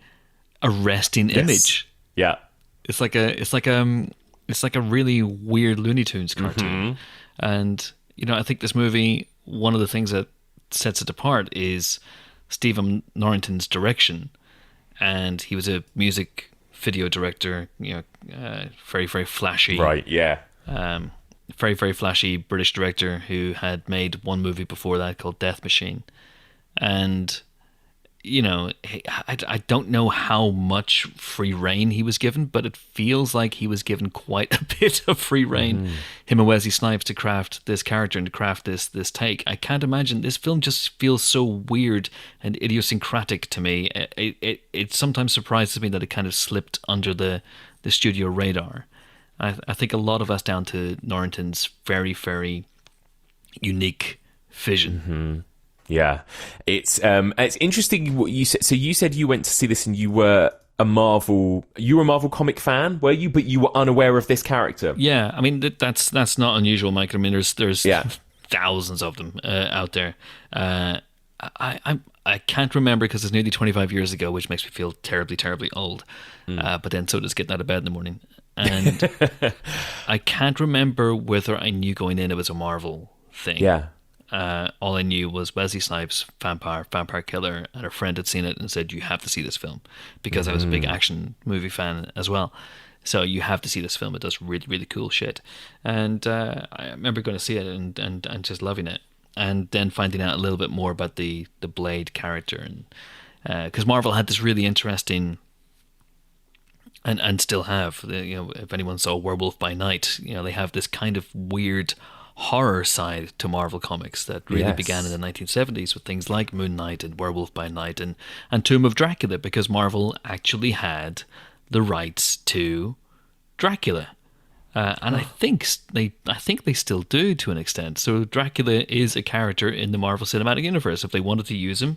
arresting image. Yeah, it's like a really weird Looney Tunes cartoon, and I think this movie, one of the things that sets it apart is Stephen Norrington's direction, and he was a music video director, very, very flashy. Right, yeah. Very, very flashy British director who had made one movie before that called Death Machine. And, I don't know how much free rein he was given, but it feels like he was given quite a bit of free rein, him and Wesley Snipes, to craft this character and to craft this take. I can't imagine. This film just feels so weird and idiosyncratic to me. It sometimes surprises me that it kind of slipped under the studio radar. I think a lot of that's down to Norrington's very, very unique vision. Yeah, it's interesting what you said. So you said you went to see this and you were a Marvel comic fan, were you? But you were unaware of this character. Yeah, I mean that's not unusual, Mike. I mean there's thousands of them out there. I can't remember because it's nearly 25 years ago, which makes me feel terribly, terribly old. But then so does getting out of bed in the morning. And I can't remember whether I knew going in it was a Marvel thing. Yeah. All I knew was Wesley Snipes, vampire killer, and a friend had seen it and said, you have to see this film, because I was a big action movie fan as well. So you have to see this film. It does really, really cool shit. And I remember going to see it and just loving it. And then finding out a little bit more about the Blade character. And because Marvel had this really interesting, and still have, if anyone saw Werewolf by Night, they have this kind of weird horror side to Marvel Comics that really began in the 1970s with things like Moon Knight and Werewolf by Night and Tomb of Dracula, because Marvel actually had the rights to Dracula. And I think they still do to an extent. So Dracula is a character in the Marvel Cinematic Universe. If they wanted to use him,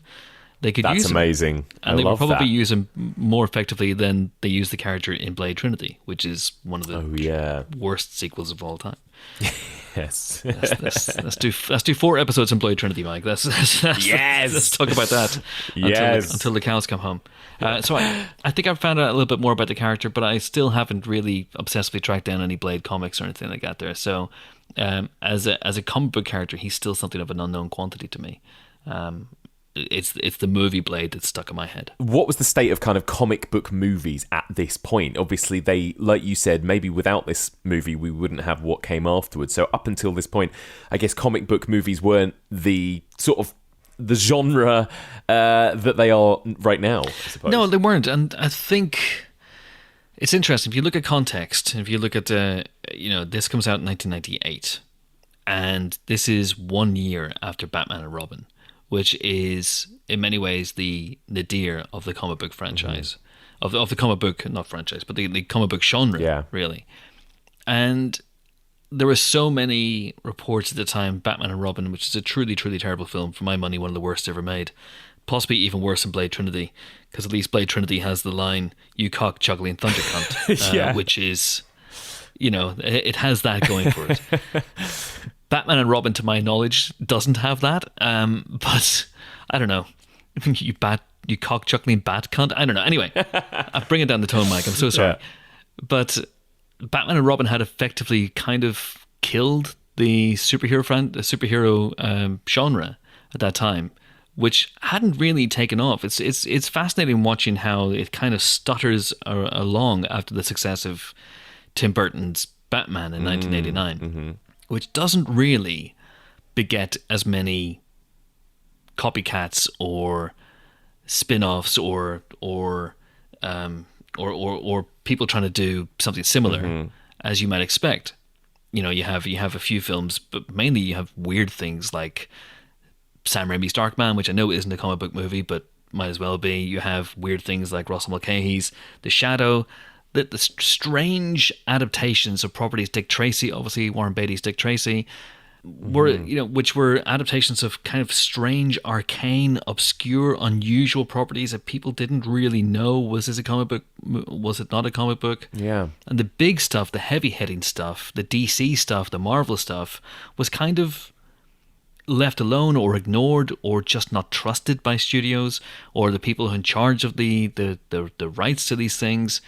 they could use him. That's amazing. And they would probably use him more effectively than they use the character in Blade Trinity, which is one of the worst sequels of all time. Yes. Let's do 4 episodes in Blade Trinity, Mike. Let's talk about that until the cows come home. So I think I've found out a little bit more about the character, but I still haven't really obsessively tracked down any Blade comics or anything like that there. So as a comic book character, he's still something of an unknown quantity to me. It's the movie Blade that's stuck in my head. What was the state of kind of comic book movies at this point? Obviously, they, like you said, maybe without this movie, we wouldn't have what came afterwards. So up until this point, I guess comic book movies weren't the sort of the genre that they are right now, I suppose. No, they weren't. And I think it's interesting. If you look at context, if you look at, this comes out in 1998, and this is 1 year after Batman and Robin, which is in many ways the nadir of the comic book franchise, of the comic book, not franchise, but the comic book genre, really. And there were so many reports at the time, Batman and Robin, which is a truly, truly terrible film, for my money, one of the worst ever made, possibly even worse than Blade Trinity, because at least Blade Trinity has the line, "You cock juggling thunder cunt," which is, it has that going for it. Batman and Robin, to my knowledge, doesn't have that. But I don't know. You cock-chuckling bat cunt? I don't know. Anyway, I'm bringing down the tone, Mike. I'm so sorry. Yeah. But Batman and Robin had effectively kind of killed the superhero genre at that time, which hadn't really taken off. It's fascinating watching how it kind of stutters along after the success of Tim Burton's Batman in 1989. Which doesn't really beget as many copycats or spin-offs or people trying to do something similar as you might expect. You have a few films, but mainly you have weird things like Sam Raimi's Darkman, which I know isn't a comic book movie, but might as well be. You have weird things like Russell Mulcahy's The Shadow, the strange adaptations of properties. Dick Tracy, obviously Warren Beatty's Dick Tracy, were which were adaptations of kind of strange, arcane, obscure, unusual properties that people didn't really know. Was this a comic book? Was it not a comic book? Yeah. And the big stuff, the heavy hitting stuff, the DC stuff, the Marvel stuff, was kind of left alone or ignored or just not trusted by studios, or the people in charge of the rights to these things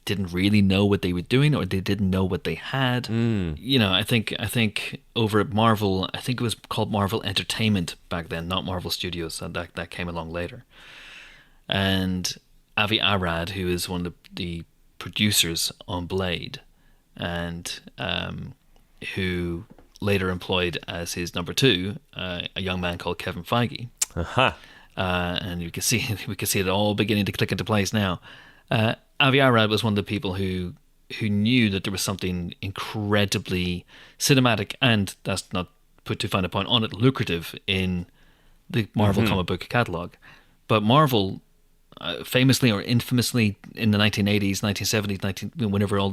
didn't really know what they were doing, or they didn't know what they had. I think over at Marvel, I think it was called Marvel Entertainment back then, not Marvel Studios, and that came along later. And Avi Arad, who is one of the producers on Blade, and who later employed as his number two a young man called Kevin Feige. And we can see it all beginning to click into place now. Avi Arad was one of the people who knew that there was something incredibly cinematic, and that's not put too fine a point on it, lucrative in the Marvel comic book catalog. But Marvel, famously or infamously, in the 1980s, 1970s, whenever all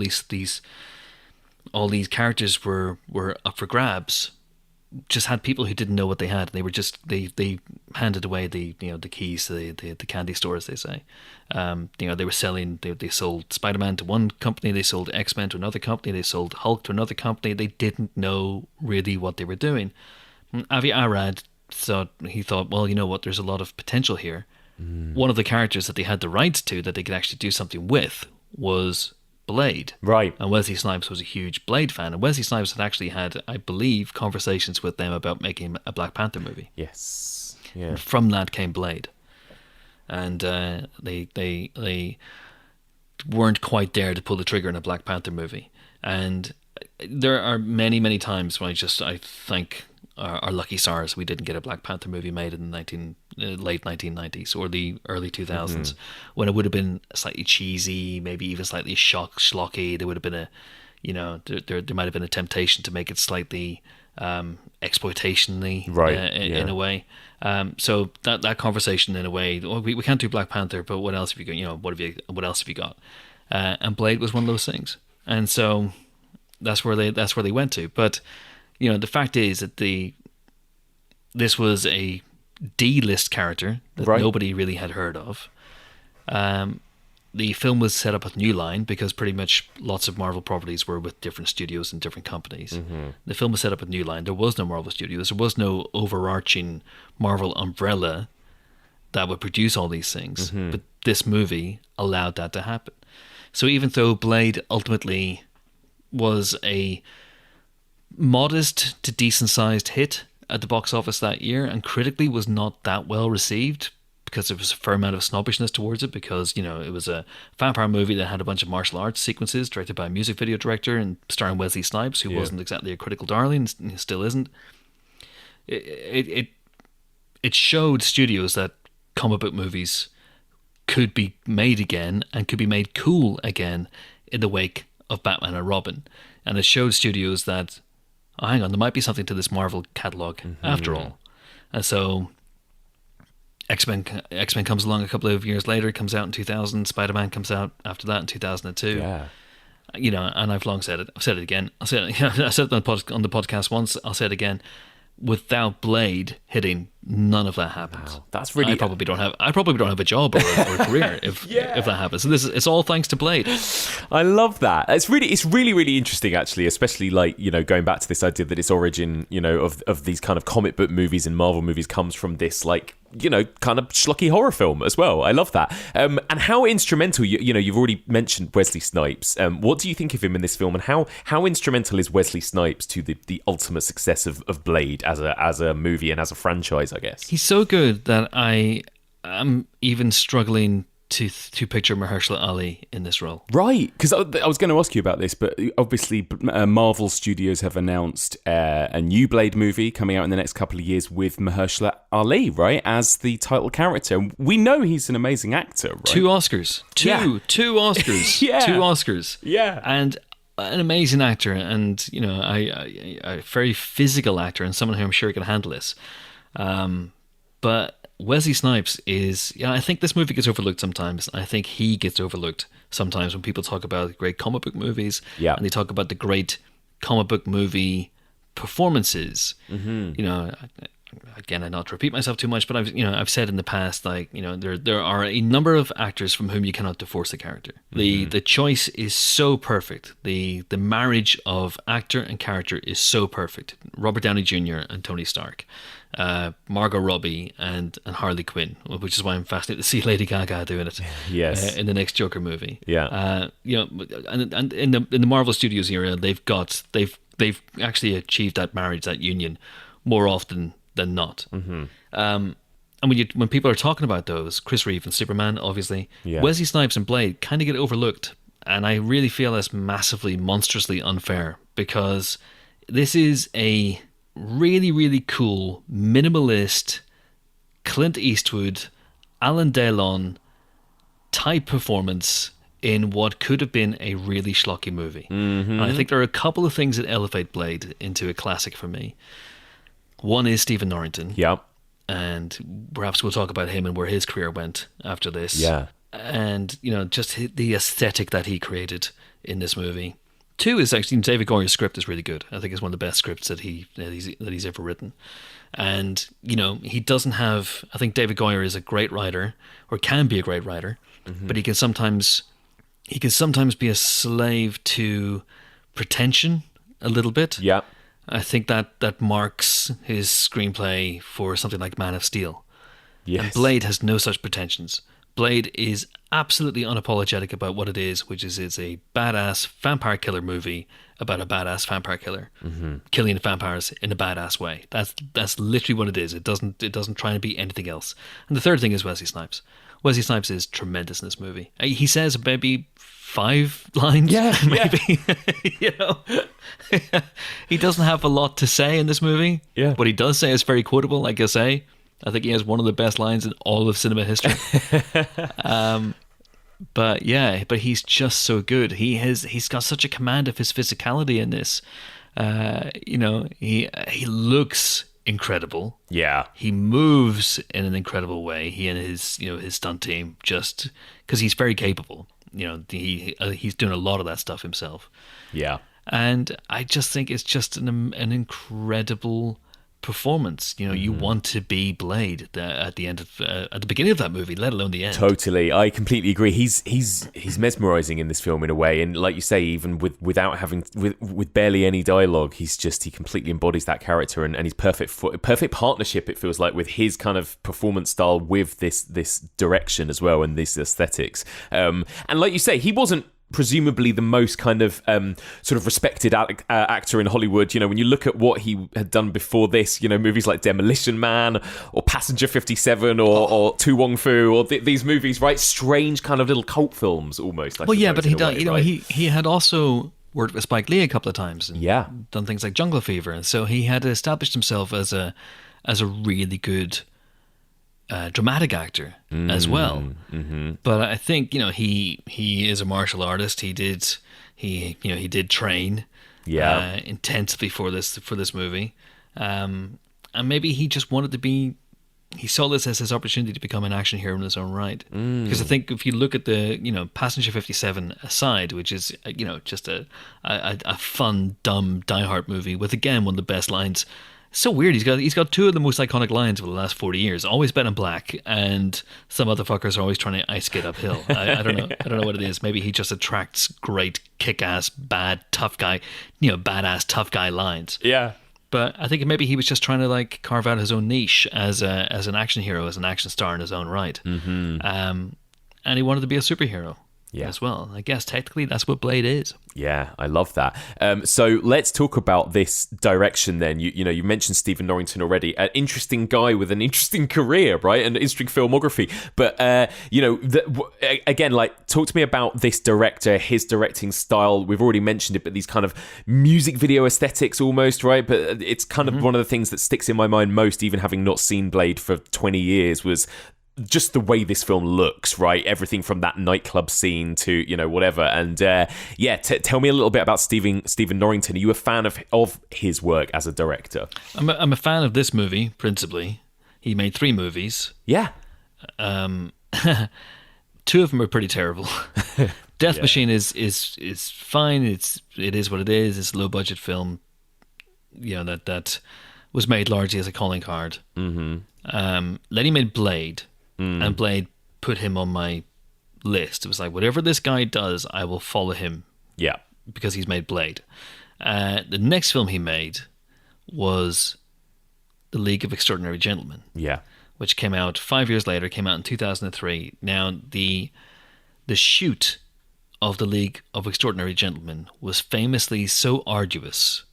these characters were up for grabs, just had people who didn't know what they had. They were just they handed away the keys to the candy store, as they say. They were selling. They sold Spider-Man to one company. They sold X-Men to another company. They sold Hulk to another company. They didn't know really what they were doing. Avi Arad thought, well, you know what? There's a lot of potential here. One of the characters that they had the rights to, that they could actually do something with, was Blade. Right. And Wesley Snipes was a huge Blade fan, and Wesley Snipes had actually had, I believe, conversations with them about making a Black Panther movie. Yes. Yeah. And from that came Blade. And they weren't quite there to pull the trigger in a Black Panther movie. And there are many, many times when I thank our lucky stars we didn't get a Black Panther movie made in the late 1990s or the early 2000s, when it would have been slightly cheesy, maybe even slightly schlocky. There would have been there might have been a temptation to make it slightly exploitationally, in a way. So that conversation, in a way, we can't do Black Panther, but what else have you got? What else have you got? And Blade was one of those things, and so that's where they went to. But the fact is that this was a D-list character that nobody really had heard of. The film was set up with New Line because pretty much lots of Marvel properties were with different studios and different companies. The film was set up with New Line. There was no Marvel Studios. There was no overarching Marvel umbrella that would produce all these things. But this movie allowed that to happen. So even though Blade ultimately was a modest to decent-sized hit at the box office that year, and critically was not that well received, because there was a fair amount of snobbishness towards it, because it was a vampire movie that had a bunch of martial arts sequences directed by a music video director and starring Wesley Snipes, who wasn't exactly a critical darling, and still isn't. It showed studios that comic book movies could be made again and could be made cool again in the wake of Batman and Robin, and it showed studios that, oh, hang on, there might be something to this Marvel catalog after all. And so X-Men comes along a couple of years later, comes out in 2000. Spider-Man comes out after that in 2002. Yeah. And I've long said it. I've said it again. I said it on the podcast once. I'll say it again. Without Blade hitting, none of that happens. Wow, that's really. I probably don't have a job or a career if that happens. So it's all thanks to Blade. I love that. It's really interesting, actually, especially going back to this idea that its origin, of these kind of comic book movies and Marvel movies comes from this kind of schlocky horror film as well. I love that. And how instrumental, you've already mentioned Wesley Snipes. What do you think of him in this film, and how instrumental is Wesley Snipes to the ultimate success of Blade as a movie and as a franchise, I guess? He's so good that I am even struggling to picture Mahershala Ali in this role. Right, because I was going to ask you about this, but obviously Marvel Studios have announced a new Blade movie coming out in the next couple of years with Mahershala Ali, right, as the title character. We know he's an amazing actor, right? Two Oscars. Two Oscars. Yeah. 2 Oscars. Yeah. And an amazing actor, and a very physical actor, and someone who I'm sure can handle this. But Wesley Snipes is, I think this movie gets overlooked sometimes. I think he gets overlooked sometimes when people talk about great comic book movies, and they talk about the great comic book movie performances. Again, I not to repeat myself too much, but I've said in the past, there are a number of actors from whom you cannot divorce the character. The choice is so perfect. The marriage of actor and character is so perfect. Robert Downey Jr. and Tony Stark, Margot Robbie and Harley Quinn, which is why I'm fascinated to see Lady Gaga doing it. Yes, in the next Joker movie. Yeah, and in the Marvel Studios era, they've actually achieved that marriage, that union, more often than not. And when people are talking about those, Chris Reeve and Superman, obviously, Wesley Snipes and Blade kind of get overlooked, and I really feel that's massively, monstrously unfair, because this is a really, really cool, minimalist, Clint Eastwood, Alan Delon type performance in what could have been a really schlocky movie. And I think there are a couple of things that elevate Blade into a classic for me. One is Stephen Norrington. Yeah. And perhaps we'll talk about him and where his career went after this. Yeah. And, just the aesthetic that he created in this movie. Two is actually David Goyer's script is really good. I think it's one of the best scripts that he's ever written. And, he doesn't have... I think David Goyer is a great writer, or can be a great writer, but he can sometimes be a slave to pretension a little bit. Yeah. I think that marks his screenplay for something like Man of Steel. Yes. And Blade has no such pretensions. Blade is absolutely unapologetic about what it is, which is it's a badass vampire killer movie about a badass vampire killer killing vampires in a badass way. That's literally what it is. It doesn't try to be anything else. And the third thing is Wesley Snipes. Wesley Snipes is tremendous in this movie. He says maybe 5 lines, maybe. He doesn't have a lot to say in this movie. Yeah. What he does say is very quotable, like I say. I think he has one of the best lines in all of cinema history. But he's just so good. He's got such a command of his physicality in this. He looks incredible. Yeah. He moves in an incredible way. He and his stunt team, just because he's very capable. He's doing a lot of that stuff himself. Yeah. And I just think it's just an incredible performance. You want to be Blade at the beginning of that movie, let alone the end. Totally, I completely agree. He's mesmerizing in this film in a way, and like you say, even with barely any dialogue, he completely embodies that character, and he's perfect partnership. It feels like with his kind of performance style with this direction as well, and this aesthetics. And like you say, he wasn't presumably the most kind of sort of respected actor in Hollywood. When you look at what he had done before this, movies like Demolition Man or Passenger 57 or Tu Wong Fu or these movies, right? Strange kind of little cult films almost. But he had also worked with Spike Lee a couple of times and done things like Jungle Fever, and so he had established himself as a really good dramatic actor as well. But I think he is a martial artist. He did train intensely for this movie, and maybe he just wanted to be. He saw this as his opportunity to become an action hero in his own right. Because I think if you look at the Passenger 57 aside, which is just a fun, dumb, diehard movie with again one of the best lines. So weird. He's got 2 of the most iconic lines of the last 40 years. Always Bet in Black, and some motherfuckers are always trying to ice skate uphill. I don't know. I don't know what it is. Maybe he just attracts great kick-ass, bad, tough guy, badass tough guy lines. Yeah. But I think maybe he was just trying to carve out his own niche as an action hero, as an action star in his own right. And he wanted to be a superhero. As well. I guess technically that's what Blade is. Yeah, I love that. So let's talk about this direction then. You mentioned Stephen Norrington already. An interesting guy with an interesting career, right? An interesting filmography. But, again, talk to me about this director, his directing style. We've already mentioned it, but these kind of music video aesthetics almost, right? But it's kind of one of the things that sticks in my mind most, even having not seen Blade for 20 years, was just the way this film looks, right? Everything from that nightclub scene to, you know, whatever. And tell me a little bit about Stephen Norrington. Are you a fan of his work as a director? I'm a fan of this movie, principally. He made 3 movies. Yeah. 2 of them are pretty terrible. Death Machine is fine. It is what it is. It's a low budget film, you know, that was made largely as a calling card. Mm-hmm. Then he made Blade, and Blade put him on my list. It was like, whatever this guy does, I will follow him. Yeah, because he's made Blade. The next film he made was The League of Extraordinary Gentlemen. Yeah, which came out 5 years later. Came out in 2003. Now the shoot of The League of Extraordinary Gentlemen was famously so arduous.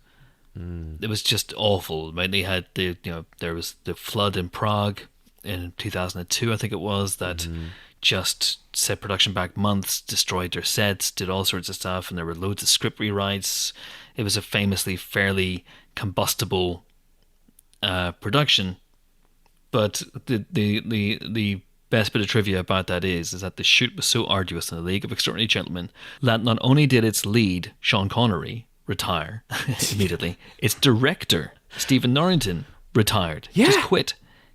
It was just awful. Right? They had there was the flood in Prague in 2002, I think it was, that just set production back months, destroyed their sets, did all sorts of stuff, and there were loads of script rewrites. It was a famously fairly combustible production. But the best bit of trivia about that is that the shoot was so arduous in The League of Extraordinary Gentlemen that not only did its lead, Sean Connery, retire immediately, its director, Stephen Norrington, retired. Yeah. Just quit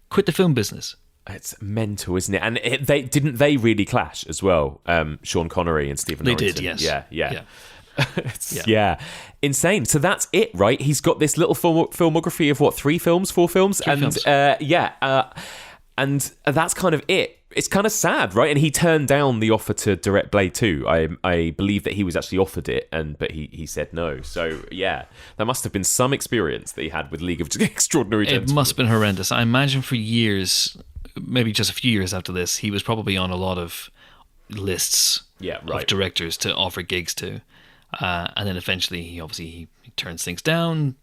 the film business. It's mental, isn't it? And they really clash as well, Sean Connery and Stephen Norrington. They did, yes. Yeah. Insane. So that's it, right? He's got this little filmography of what, 4 films? 3 films. And that's kind of it. It's kind of sad, right? And he turned down the offer to direct Blade 2. I believe that he was actually offered it, but he said no. So yeah, that must have been some experience that he had with League of Extraordinary Gentlemen. It must have been horrendous. I imagine for years, maybe just a few years after this, he was probably on a lot of lists of directors to offer gigs to. And then eventually he turns things down.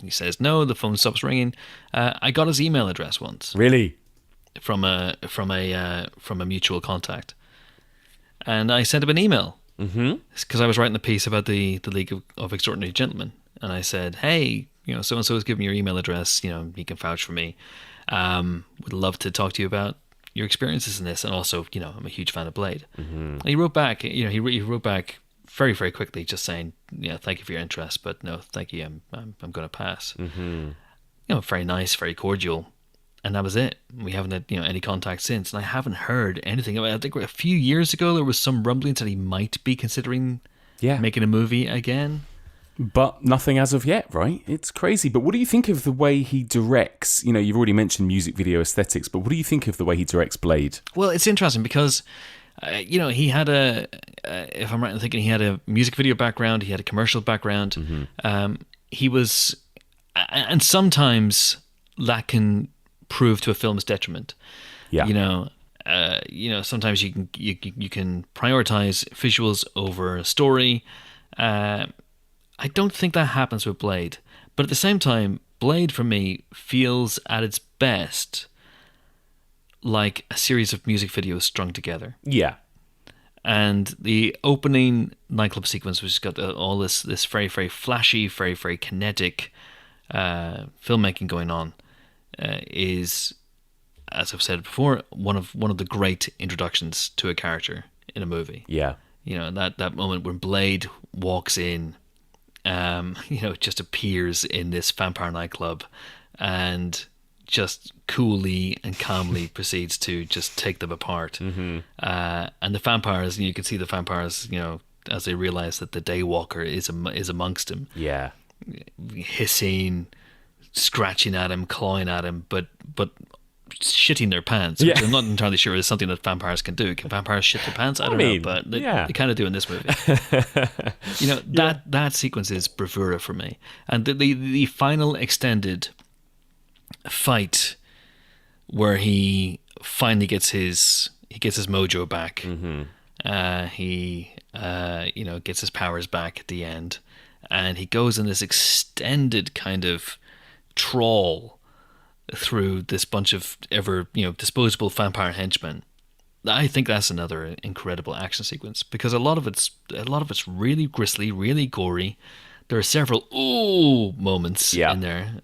He says no, the phone stops ringing. I got his email address once. Really? From a mutual contact, and I sent him an email because I was writing a piece about the League of Extraordinary Gentlemen, and I said, hey, so and so has given me your email address, he can vouch for me, would love to talk to you about your experiences in this, and also I'm a huge fan of Blade. And he wrote back, he wrote back very, very quickly, just saying, thank you for your interest, but no, thank you, I'm going to pass. Very nice, very cordial. And that was it. We haven't had any contact since, and I haven't heard anything about it. I think a few years ago there was some rumblings that he might be considering making a movie again. But nothing as of yet, right? It's crazy. But what do you think of the way he directs? You've already mentioned music video aesthetics, but what do you think of the way he directs Blade? Well, it's interesting because, he had if I'm right in thinking, he had a music video background, he had a commercial background. He was, and sometimes that can prove to a film's detriment. Sometimes you can prioritize visuals over a story. I don't think that happens with Blade, but at the same time, Blade for me feels at its best like a series of music videos strung together. Yeah. And the opening nightclub sequence, which has got all this very, very flashy, very, very kinetic filmmaking going on, is, as I've said before, one of the great introductions to a character in a movie. Yeah. That moment when Blade walks in, just appears in this vampire nightclub and just coolly and calmly proceeds to just take them apart. And the vampires, you can see the vampires, as they realize that the Daywalker is amongst them. Yeah. Hissing, scratching at him, clawing at him, but shitting their pants, which I'm not entirely sure is something that vampires can do. Can vampires shit their pants? I don't know, but they kind of do in this movie. That sequence is bravura for me. And the final extended fight where he finally gets his mojo back. He gets his powers back at the end, and he goes in this extended kind of trawl through this bunch of disposable vampire henchmen. I think that's another incredible action sequence because a lot of it's really grisly, really gory. There are several ooh moments in there,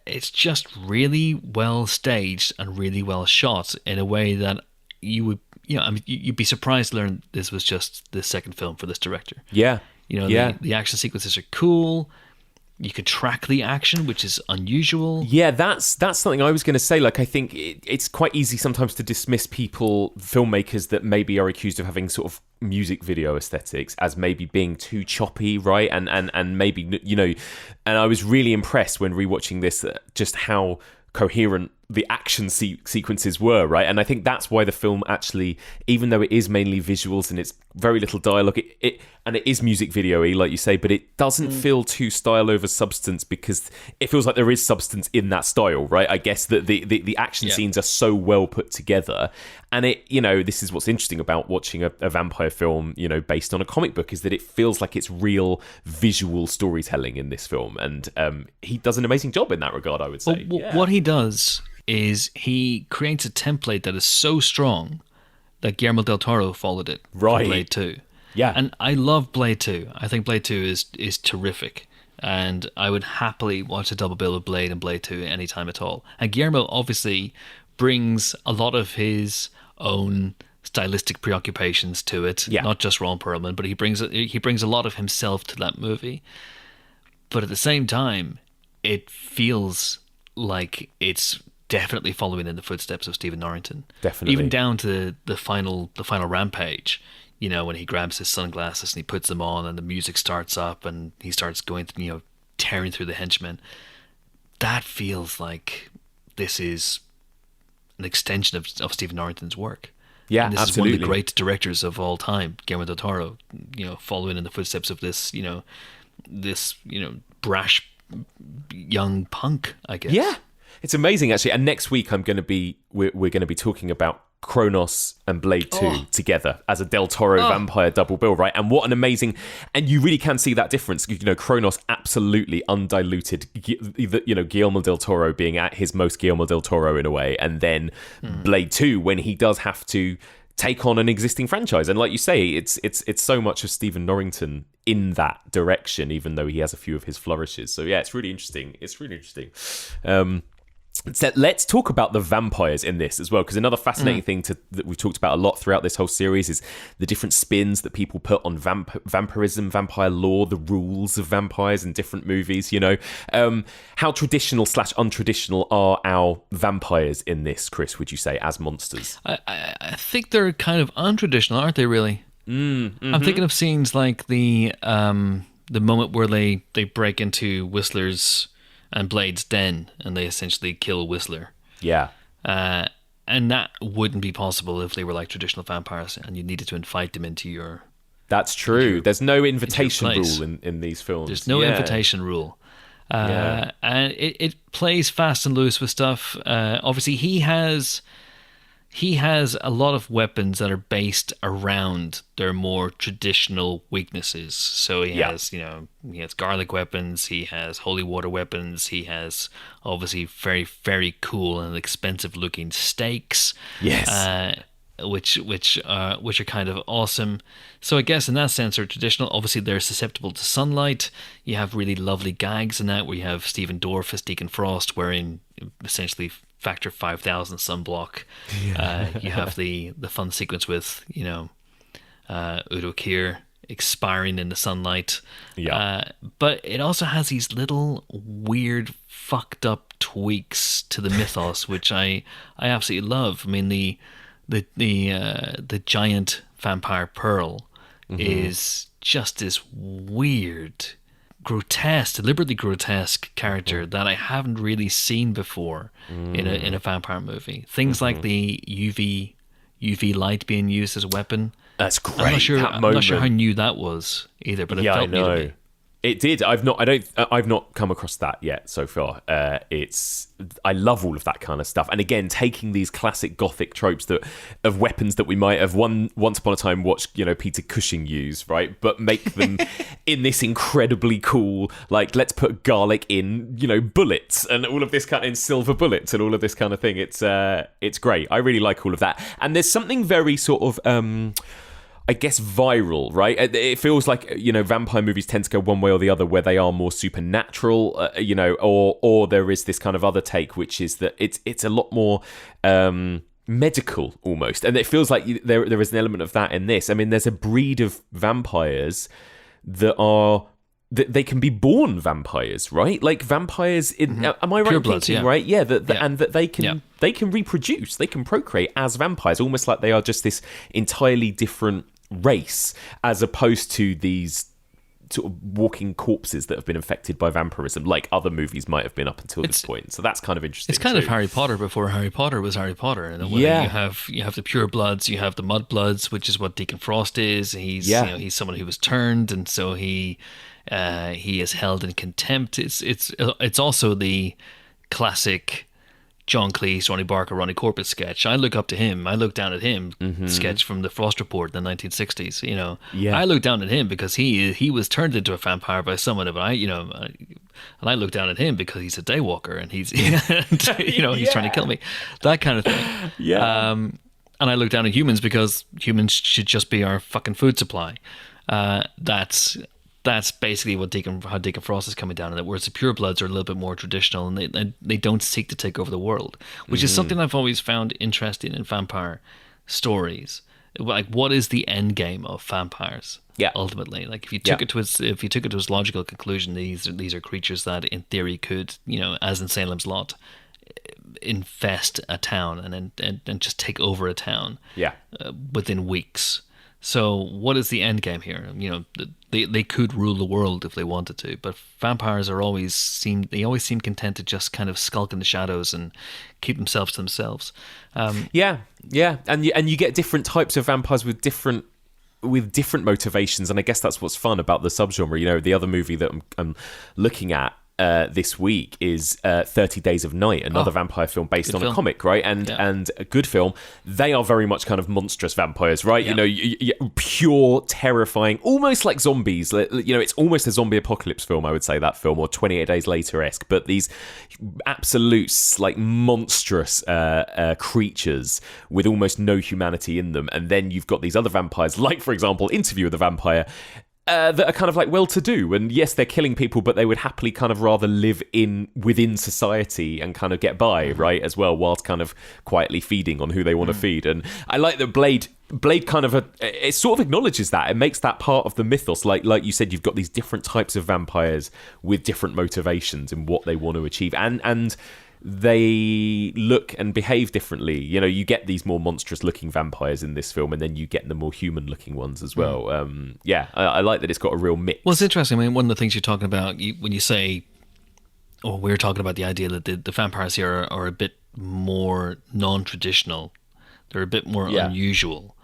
it's just really well staged and really well shot in a way that you would, you'd be surprised to learn this was just the second film for this director. Yeah. The action sequences are cool. You could track the action, which is unusual. Yeah, that's something I was going to say. Like, I think it's quite easy sometimes to dismiss filmmakers that maybe are accused of having sort of music video aesthetics as maybe being too choppy, right? And maybe, and I was really impressed when rewatching this, just how coherent the action sequences were, right? And I think that's why the film actually, even though it is mainly visuals and it's very little dialogue, it is music video-y, like you say, but it doesn't feel too style over substance, because it feels like there is substance in that style, right? I guess that the action scenes are so well put together, and this is what's interesting about watching a vampire film, based on a comic book, is that it feels like it's real visual storytelling in this film, and he does an amazing job in that regard, I would say. What he does is he creates a template that is so strong that Guillermo del Toro followed it for Blade 2. Yeah. And I love Blade 2. I think Blade 2 is terrific. And I would happily watch a double bill of Blade and Blade 2 anytime at all. And Guillermo obviously brings a lot of his own stylistic preoccupations to it. Yeah. Not just Ron Perlman, but he brings a lot of himself to that movie. But at the same time, it feels like it's definitely following in the footsteps of Stephen Norrington. Definitely. Even down to the final rampage, when he grabs his sunglasses and he puts them on and the music starts up and he starts going, tearing through the henchmen. That feels like this is an extension of Stephen Norrington's work. Yeah, and this absolutely. is one of the great directors of all time, Guillermo del Toro, following in the footsteps of this brash young punk, I guess. Yeah. It's amazing, actually. And next week, we're going to be talking about Kronos and Blade 2 together as a Del Toro vampire double bill, right? And what an amazing... And you really can see that difference. Kronos, absolutely undiluted. Guillermo del Toro being at his most Guillermo del Toro in a way. And then Blade 2, when he does have to take on an existing franchise. And like you say, it's so much of Stephen Norrington in that direction, even though he has a few of his flourishes. So yeah, it's really interesting. So let's talk about the vampires in this as well, because another fascinating thing that we've talked about a lot throughout this whole series is the different spins that people put on vampirism, vampire lore, the rules of vampires in different movies. How traditional / untraditional are our vampires in this, Chris, would you say, as monsters? I think they're kind of untraditional, aren't they, really? Mm-hmm. I'm thinking of scenes like the moment where they break into Whistler's and Blade's den and they essentially kill Whistler. Yeah. And that wouldn't be possible if they were like traditional vampires and you needed to invite them into your... That's true. There's no invitation rule in these films. There's no invitation rule. And it plays fast and loose with stuff. Obviously, he has a lot of weapons that are based around their more traditional weaknesses. So he has garlic weapons, he has holy water weapons, he has obviously very, very cool and expensive looking stakes. Yes. Which are kind of awesome. So I guess in that sense they're traditional. Obviously they're susceptible to sunlight. You have really lovely gags in that where you have Stephen Dorff as Deacon Frost wearing essentially factor 5,000 sunblock. You have the fun sequence with Udo Kier expiring in the sunlight. But it also has these little weird fucked up tweaks to the mythos which I absolutely love. I mean the giant vampire Pearl is just this weird, deliberately grotesque character that I haven't really seen before in a vampire movie. Things like the UV light being used as a weapon. That's great. I'm not sure how new that was either, but it felt new to me. It did. I've not come across that yet so far. I love all of that kind of stuff. And again, taking these classic Gothic tropes of weapons that we might have once upon a time watched, Peter Cushing use, right? But make them in this incredibly cool, like, let's put garlic in, bullets and all of this kind of in silver bullets and all of this kind of thing. It's great. I really like all of that. And there's something very sort of I guess, viral, right? It feels like, vampire movies tend to go one way or the other, where they are more supernatural, or there is this kind of other take, which is that it's a lot more medical almost, and it feels like there is an element of that in this. I mean, there's a breed of vampires that they can be born vampires, right? Like vampires in am I right in Purebloods, thinking, yeah. right? Yeah, and that they can reproduce, they can procreate as vampires, almost like they are just this entirely different race, as opposed to these sort of walking corpses that have been infected by vampirism, like other movies might have been up until this point. So that's kind of interesting. It's kind of Harry Potter before Harry Potter was Harry Potter. In a way. You have the pure bloods, you have the mudbloods, which is what Deacon Frost is. He's he's someone who was turned, and so he is held in contempt. It's also the classic John Cleese, Ronnie Barker, Ronnie Corbett sketch. I look up to him. I look down at him. Sketch from the Frost Report in the 1960s. I look down at him because he was turned into a vampire by someone. But and I look down at him because he's a daywalker and he's he's trying to kill me. That kind of thing. Yeah. And I look down at humans because humans should just be our fucking food supply. That's basically how Deacon Frost is coming down on it, whereas the purebloods are a little bit more traditional, and they don't seek to take over the world, which is something I've always found interesting in vampire stories. Like, what is the end game of vampires? Yeah, ultimately, like if you took it to its logical conclusion, these are creatures that, in theory, could, as in Salem's Lot, infest a town and just take over a town. Within weeks. So what is the end game here? They could rule the world if they wanted to, but vampires always seem content to just kind of skulk in the shadows and keep themselves to themselves. And you get different types of vampires with different motivations, and I guess that's what's fun about the subgenre. The other movie that I'm looking at this week is 30 Days of Night, another vampire film based on a comic, right? And a good film. They are very much kind of monstrous vampires, right? Pure, terrifying, almost like zombies. It's almost a zombie apocalypse film, I would say, that film, or 28 Days Later-esque, but these absolute, like, monstrous creatures with almost no humanity in them. And then you've got these other vampires, like, for example, Interview with the Vampire, that are kind of like well-to-do, and yes, they're killing people, but they would happily kind of rather live within society and kind of get by, right, as well, whilst kind of quietly feeding on who they want to feed. And I like that Blade kind of it sort of acknowledges that. It makes that part of the mythos. Like you said, you've got these different types of vampires with different motivations and what they want to achieve, and they look and behave differently. You get these more monstrous looking vampires in this film, and then you get the more human looking ones as well. I like that it's got a real mix. Well, it's interesting. I mean, one of the things you're talking about when you say, or we're talking about the idea that the vampires here are a bit more non-traditional. They're a bit more unusual.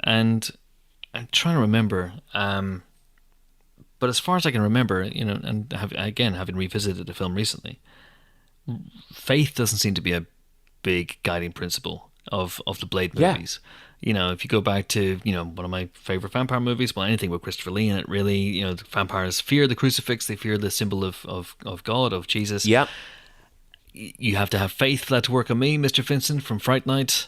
And I'm trying to remember, but as far as I can remember, and having revisited the film recently, faith doesn't seem to be a big guiding principle of the Blade movies. If you go back to one of my favorite vampire movies, well, anything with Christopher Lee in it, really, the vampires fear the crucifix, they fear the symbol of God, of Jesus. You have to have faith for that to work on me, Mr. Vincent from Fright Night.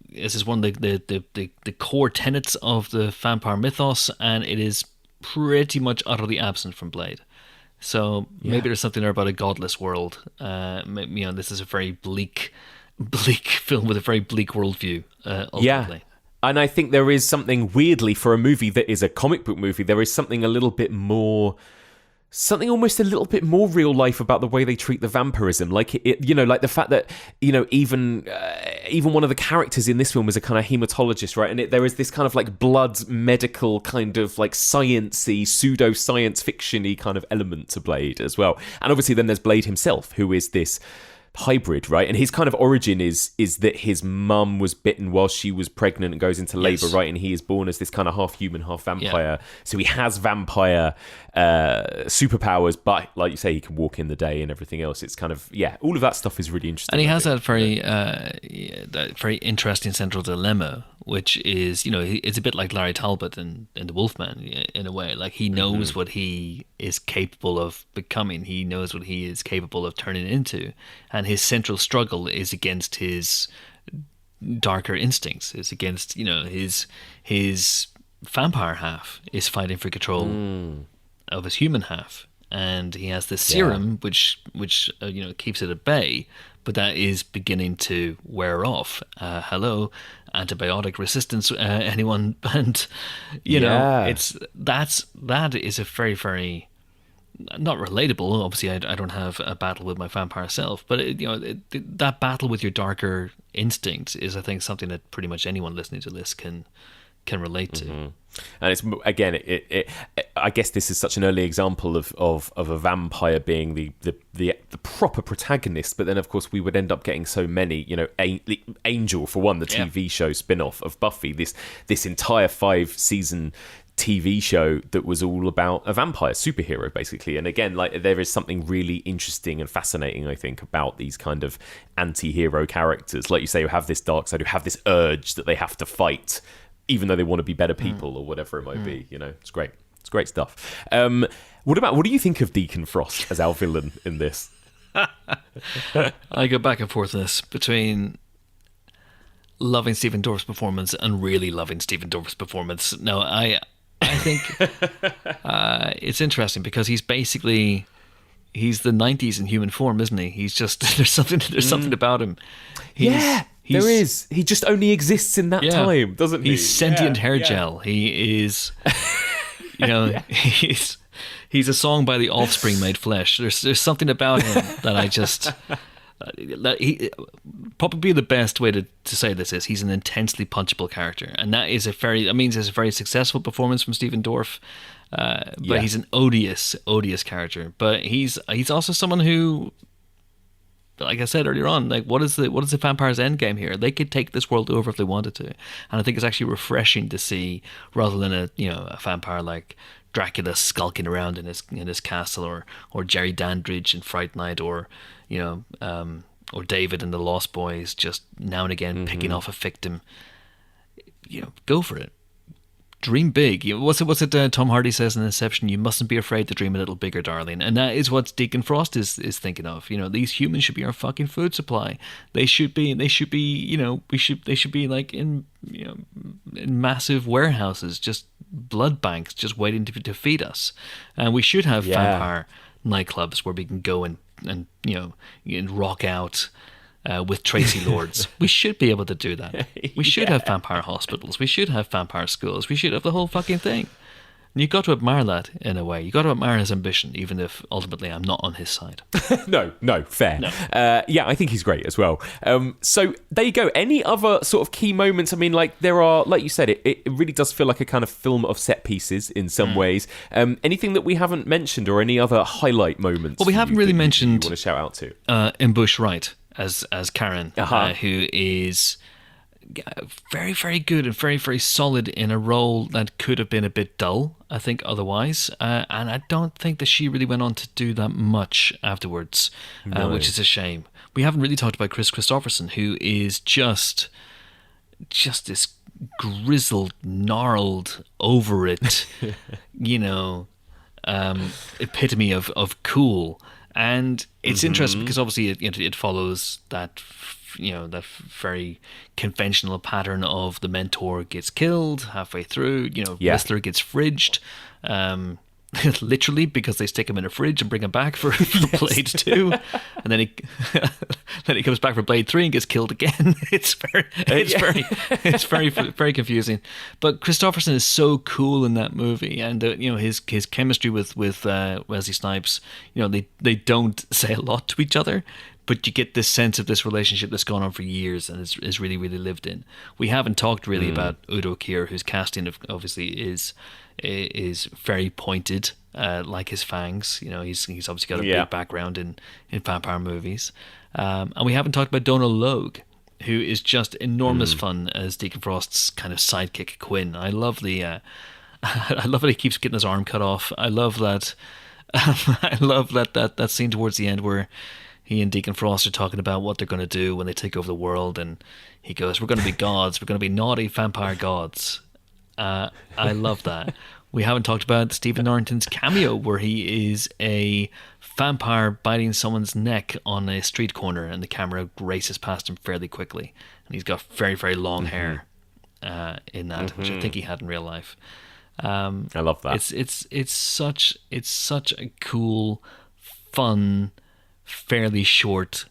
This is one of the core tenets of the vampire mythos, and it is pretty much utterly absent from Blade. So maybe there's something there about a godless world. This is a very bleak film with a very bleak worldview. Ultimately. And I think there is something, weirdly, for a movie that is a comic book movie, there is something almost a little bit more real life about the way they treat the vampirism. Like like the fact that even one of the characters in this film is a kind of hematologist, right? And there is this kind of like blood medical kind of like sciencey, pseudo science fictiony kind of element to Blade as well. And obviously then there's Blade himself, who is this hybrid, right? And his kind of origin is that his mum was bitten while she was pregnant and goes into labor, right? And he is born as this kind of half human, half vampire. So he has vampire superpowers, but like you say, he can walk in the day and everything else. It's kind of all of that stuff is really interesting. And he has that very interesting central dilemma, which is it's a bit like Larry Talbot in The Wolfman in a way. Like he knows what he is capable of becoming. He knows what he is capable of turning into, and his central struggle is against his darker instincts. It's against his vampire half is fighting for control of his human half, and he has this serum which keeps it at bay, but that is beginning to wear off. Hello, antibiotic resistance, anyone? And that is a very, very not relatable. Obviously, I don't have a battle with my vampire self, but that battle with your darker instincts is, I think, something that pretty much anyone listening to this can relate to. And it's again, I guess this is such an early example of a vampire being the proper protagonist, but then of course we would end up getting so many, Angel for one, the TV show spin-off of Buffy, this entire 5-season TV show that was all about a vampire superhero, basically. And again, like, there is something really interesting and fascinating, I think, about these kind of anti-hero characters, like you say, who have this dark side, who have this urge that they have to fight even though they want to be better people or whatever it might be. It's great stuff. What do you think of Deacon Frost as our villain in this? I go back and forth this between loving Stephen Dorff's performance and really loving Stephen Dorff's performance. No, I think it's interesting because he's the 90s in human form, isn't he? He's just there's something about him. There is. He just only exists in that time, doesn't he? He's sentient hair gel. He is, he's a song by The Offspring made flesh. There's something about him that I just. Probably the best way to say this is he's an intensely punchable character, and it's a very successful performance from Stephen Dorff. But he's an odious character. But he's also someone who, like I said earlier on, like what is the vampire's end game here? They could take this world over if they wanted to, and I think it's actually refreshing to see, rather than a vampire like Dracula skulking around in his castle, or Jerry Dandridge in Fright Night, or David in The Lost Boys, just now and again picking off a victim. Go for it. Dream big. What's it Tom Hardy says in Inception? You mustn't be afraid to dream a little bigger, darling. And that is what Deacon Frost is thinking of. These humans should be our fucking food supply. They should be like in massive warehouses, just blood banks, just waiting to feed us. And we should have vampire nightclubs where we can go and rock out with Tracy Lords. We should be able to do that. We should have vampire hospitals. We should have vampire schools. We should have the whole fucking thing. And you've got to admire that in a way. You've got to admire his ambition, even if ultimately I'm not on his side. No, fair. No. I think he's great as well. So there you go. Any other sort of key moments? I mean, like, there are, like you said, it really does feel like a kind of film of set pieces in some ways. Anything that we haven't mentioned, or any other highlight moments? Well, we haven't really mentioned you want to shout out to Imbush Wright as Karen, who is very, very good and very, very solid in a role that could have been a bit dull, I think, otherwise. And I don't think that she really went on to do that much afterwards, which is a shame. We haven't really talked about Chris Christopherson, who is just this grizzled, gnarled, over it, epitome of cool. And it's interesting because obviously it follows that that very conventional pattern of the mentor gets killed halfway through. Whistler gets fridged, literally, because they stick him in a fridge and bring him back for Blade 2, and then he comes back for Blade 3 and gets killed again. It's very confusing. But Christopherson is so cool in that movie, and his chemistry with Wesley Snipes. They don't say a lot to each other, but you get this sense of this relationship that's gone on for years and is really, really lived in. We haven't talked really about Udo Kier, whose casting obviously is very pointed, like his fangs. He's obviously got a big background in vampire movies. And we haven't talked about Donal Logue, who is just enormous fun as Deacon Frost's kind of sidekick Quinn. I love I love that he keeps getting his arm cut off. I love that. I love that scene towards the end where he and Deacon Frost are talking about what they're going to do when they take over the world, and he goes, "We're going to be gods. We're going to be naughty vampire gods." I love that. We haven't talked about Stephen Norrington's cameo, where he is a vampire biting someone's neck on a street corner, and the camera races past him fairly quickly, and he's got very, very long hair. in that, which I think he had in real life. I love that. It's such a cool, fun, fairly short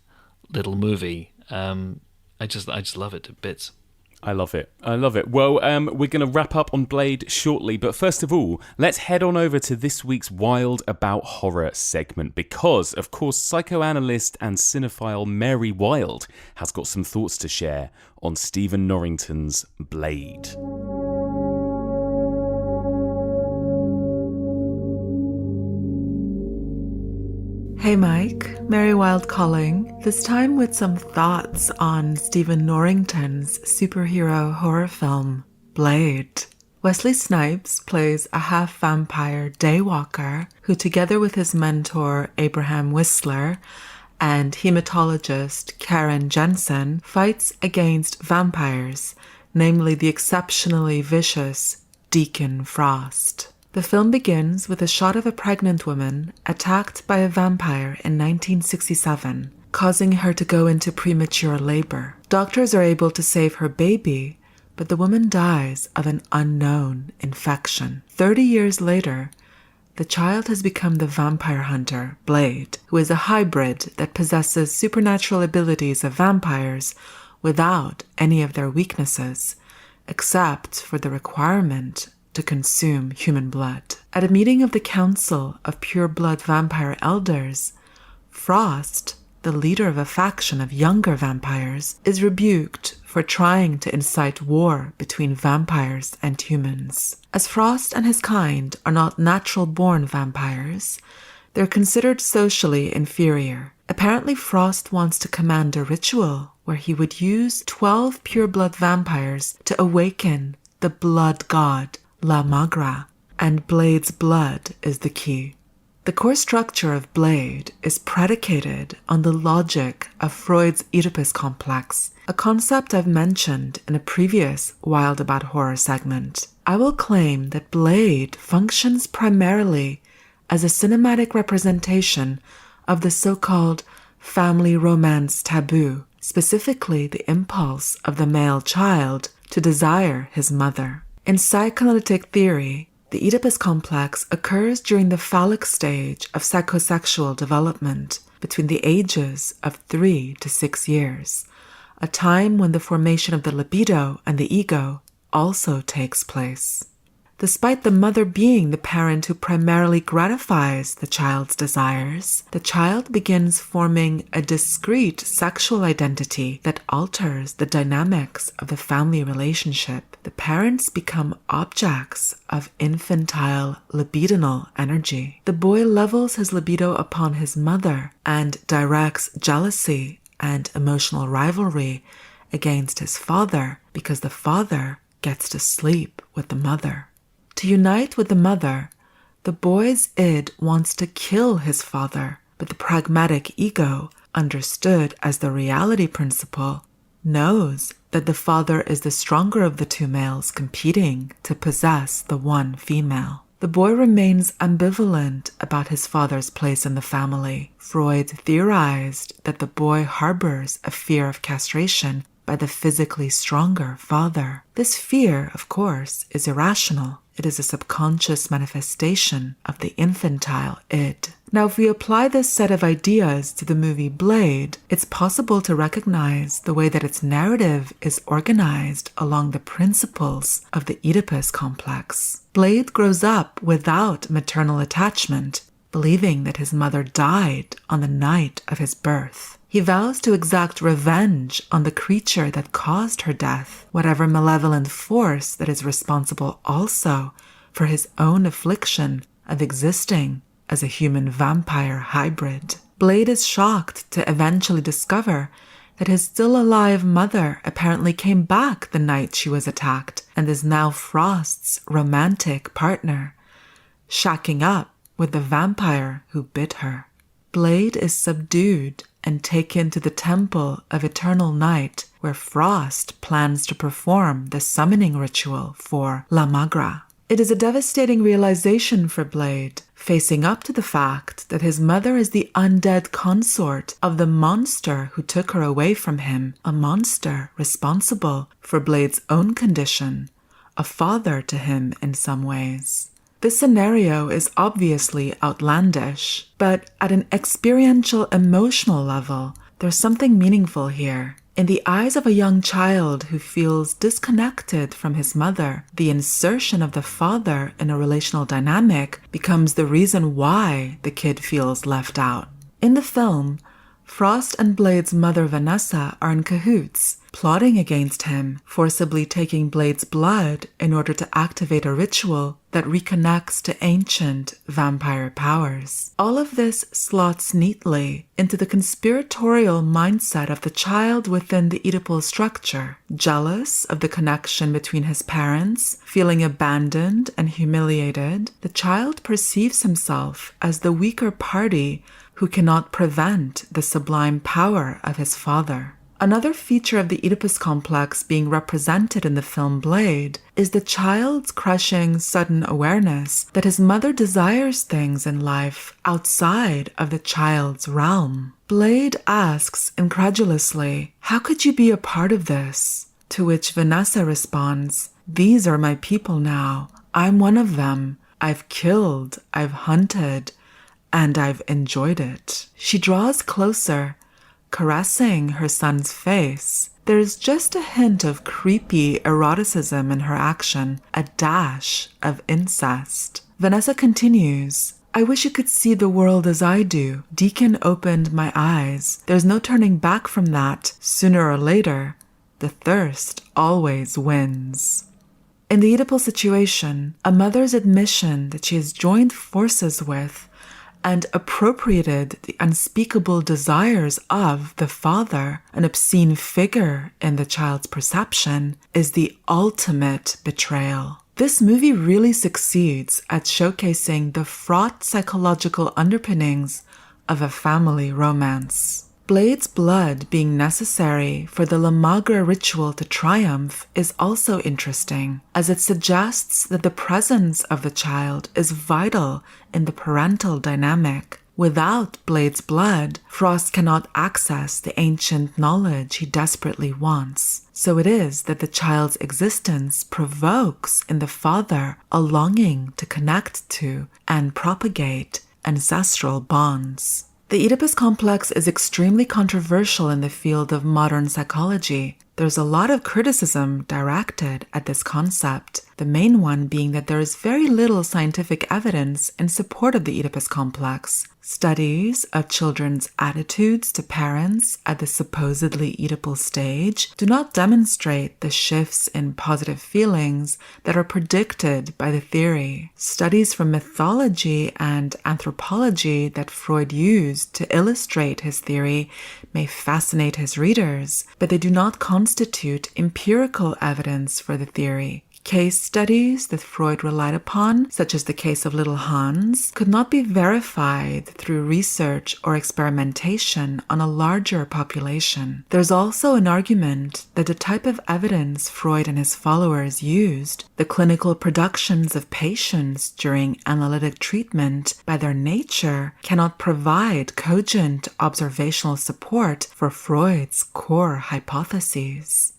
little movie. I just love it to bits. I love it. Well, we're going to wrap up on Blade shortly, but first of all, let's head on over to this week's Wild About Horror segment, because, of course, psychoanalyst and cinephile Mary Wilde has got some thoughts to share on Stephen Norrington's Blade. Hey Mike, Mary Wilde calling, this time with some thoughts on Stephen Norrington's superhero horror film, Blade. Wesley Snipes plays a half-vampire daywalker who, together with his mentor Abraham Whistler and hematologist Karen Jensen, fights against vampires, namely the exceptionally vicious Deacon Frost. The film begins with a shot of a pregnant woman attacked by a vampire in 1967, causing her to go into premature labor. Doctors are able to save her baby, but the woman dies of an unknown infection. 30 years later, the child has become the vampire hunter, Blade, who is a hybrid that possesses supernatural abilities of vampires without any of their weaknesses, except for the requirement to consume human blood. At a meeting of the Council of Pure Blood Vampire Elders, Frost, the leader of a faction of younger vampires, is rebuked for trying to incite war between vampires and humans. As Frost and his kind are not natural-born vampires, they're considered socially inferior. Apparently, Frost wants to command a ritual where he would use 12 pure-blood vampires to awaken the blood god, La Magra, and Blade's blood is the key. The core structure of Blade is predicated on the logic of Freud's Oedipus complex, a concept I've mentioned in a previous Wild About Horror segment. I will claim that Blade functions primarily as a cinematic representation of the so-called family romance taboo, specifically the impulse of the male child to desire his mother. In psychoanalytic theory, the Oedipus complex occurs during the phallic stage of psychosexual development between the ages of 3 to 6 years, a time when the formation of the libido and the ego also takes place. Despite the mother being the parent who primarily gratifies the child's desires, the child begins forming a discrete sexual identity that alters the dynamics of the family relationship. The parents become objects of infantile libidinal energy. The boy levels his libido upon his mother and directs jealousy and emotional rivalry against his father because the father gets to sleep with the mother. To unite with the mother, the boy's id wants to kill his father, but the pragmatic ego, understood as the reality principle, knows that the father is the stronger of the two males competing to possess the one female. The boy remains ambivalent about his father's place in the family. Freud theorized that the boy harbors a fear of castration by the physically stronger father. This fear, of course, is irrational. It is a subconscious manifestation of the infantile id. Now, if we apply this set of ideas to the movie Blade, it's possible to recognize the way that its narrative is organized along the principles of the Oedipus complex. Blade grows up without maternal attachment, believing that his mother died on the night of his birth. He vows to exact revenge on the creature that caused her death, whatever malevolent force that is responsible also for his own affliction of existing as a human vampire hybrid. Blade is shocked to eventually discover that his still-alive mother apparently came back the night she was attacked and is now Frost's romantic partner, shacking up with the vampire who bit her. Blade is subdued and taken to the Temple of Eternal Night, where Frost plans to perform the summoning ritual for La Magra. It is a devastating realization for Blade. facing up to the fact that his mother is the undead consort of the monster who took her away from him, a monster responsible for Blade's own condition, a father to him in some ways. This scenario is obviously outlandish, but at an experiential emotional level, there's something meaningful here. In the eyes of a young child who feels disconnected from his mother, the insertion of the father in a relational dynamic becomes the reason why the kid feels left out. In the film, Frost and Blade's mother Vanessa are in cahoots, plotting against him, forcibly taking Blade's blood in order to activate a ritual that reconnects to ancient vampire powers. All of this slots neatly into the conspiratorial mindset of the child within the Oedipal structure. Jealous of the connection between his parents, feeling abandoned and humiliated, the child perceives himself as the weaker party who cannot prevent the sublime power of his father. Another feature of the Oedipus complex being represented in the film Blade is the child's crushing sudden awareness that his mother desires things in life outside of the child's realm. Blade asks incredulously, "How could you be a part of this?" To which Vanessa responds, "These are my people now. I'm one of them. I've killed, I've hunted, and I've enjoyed it." She draws closer, caressing her son's face. There's just a hint of creepy eroticism in her action, a dash of incest. Vanessa continues, "I wish you could see the world as I do. Deacon opened my eyes. There's no turning back from that. Sooner or later, the thirst always wins." In the Oedipal situation, a mother's admission that she has joined forces with and appropriated the unspeakable desires of the father, an obscene figure in the child's perception, is the ultimate betrayal. This movie really succeeds at showcasing the fraught psychological underpinnings of a family romance. Blade's blood being necessary for the Lamagra ritual to triumph is also interesting, as it suggests that the presence of the child is vital in the parental dynamic. Without Blade's blood, Frost cannot access the ancient knowledge he desperately wants. So it is that the child's existence provokes in the father a longing to connect to and propagate ancestral bonds. The Oedipus complex is extremely controversial in the field of modern psychology. There's a lot of criticism directed at this concept, the main one being that there is very little scientific evidence in support of the Oedipus complex. Studies of children's attitudes to parents at the supposedly Oedipal stage do not demonstrate the shifts in positive feelings that are predicted by the theory. Studies from mythology and anthropology that Freud used to illustrate his theory may fascinate his readers, but they do not constitute empirical evidence for the theory. Case studies that Freud relied upon, such as the case of little Hans, could not be verified through research or experimentation on a larger population. There's also an argument that the type of evidence Freud and his followers used, the clinical productions of patients during analytic treatment, by their nature, cannot provide cogent observational support for Freud's core hypotheses.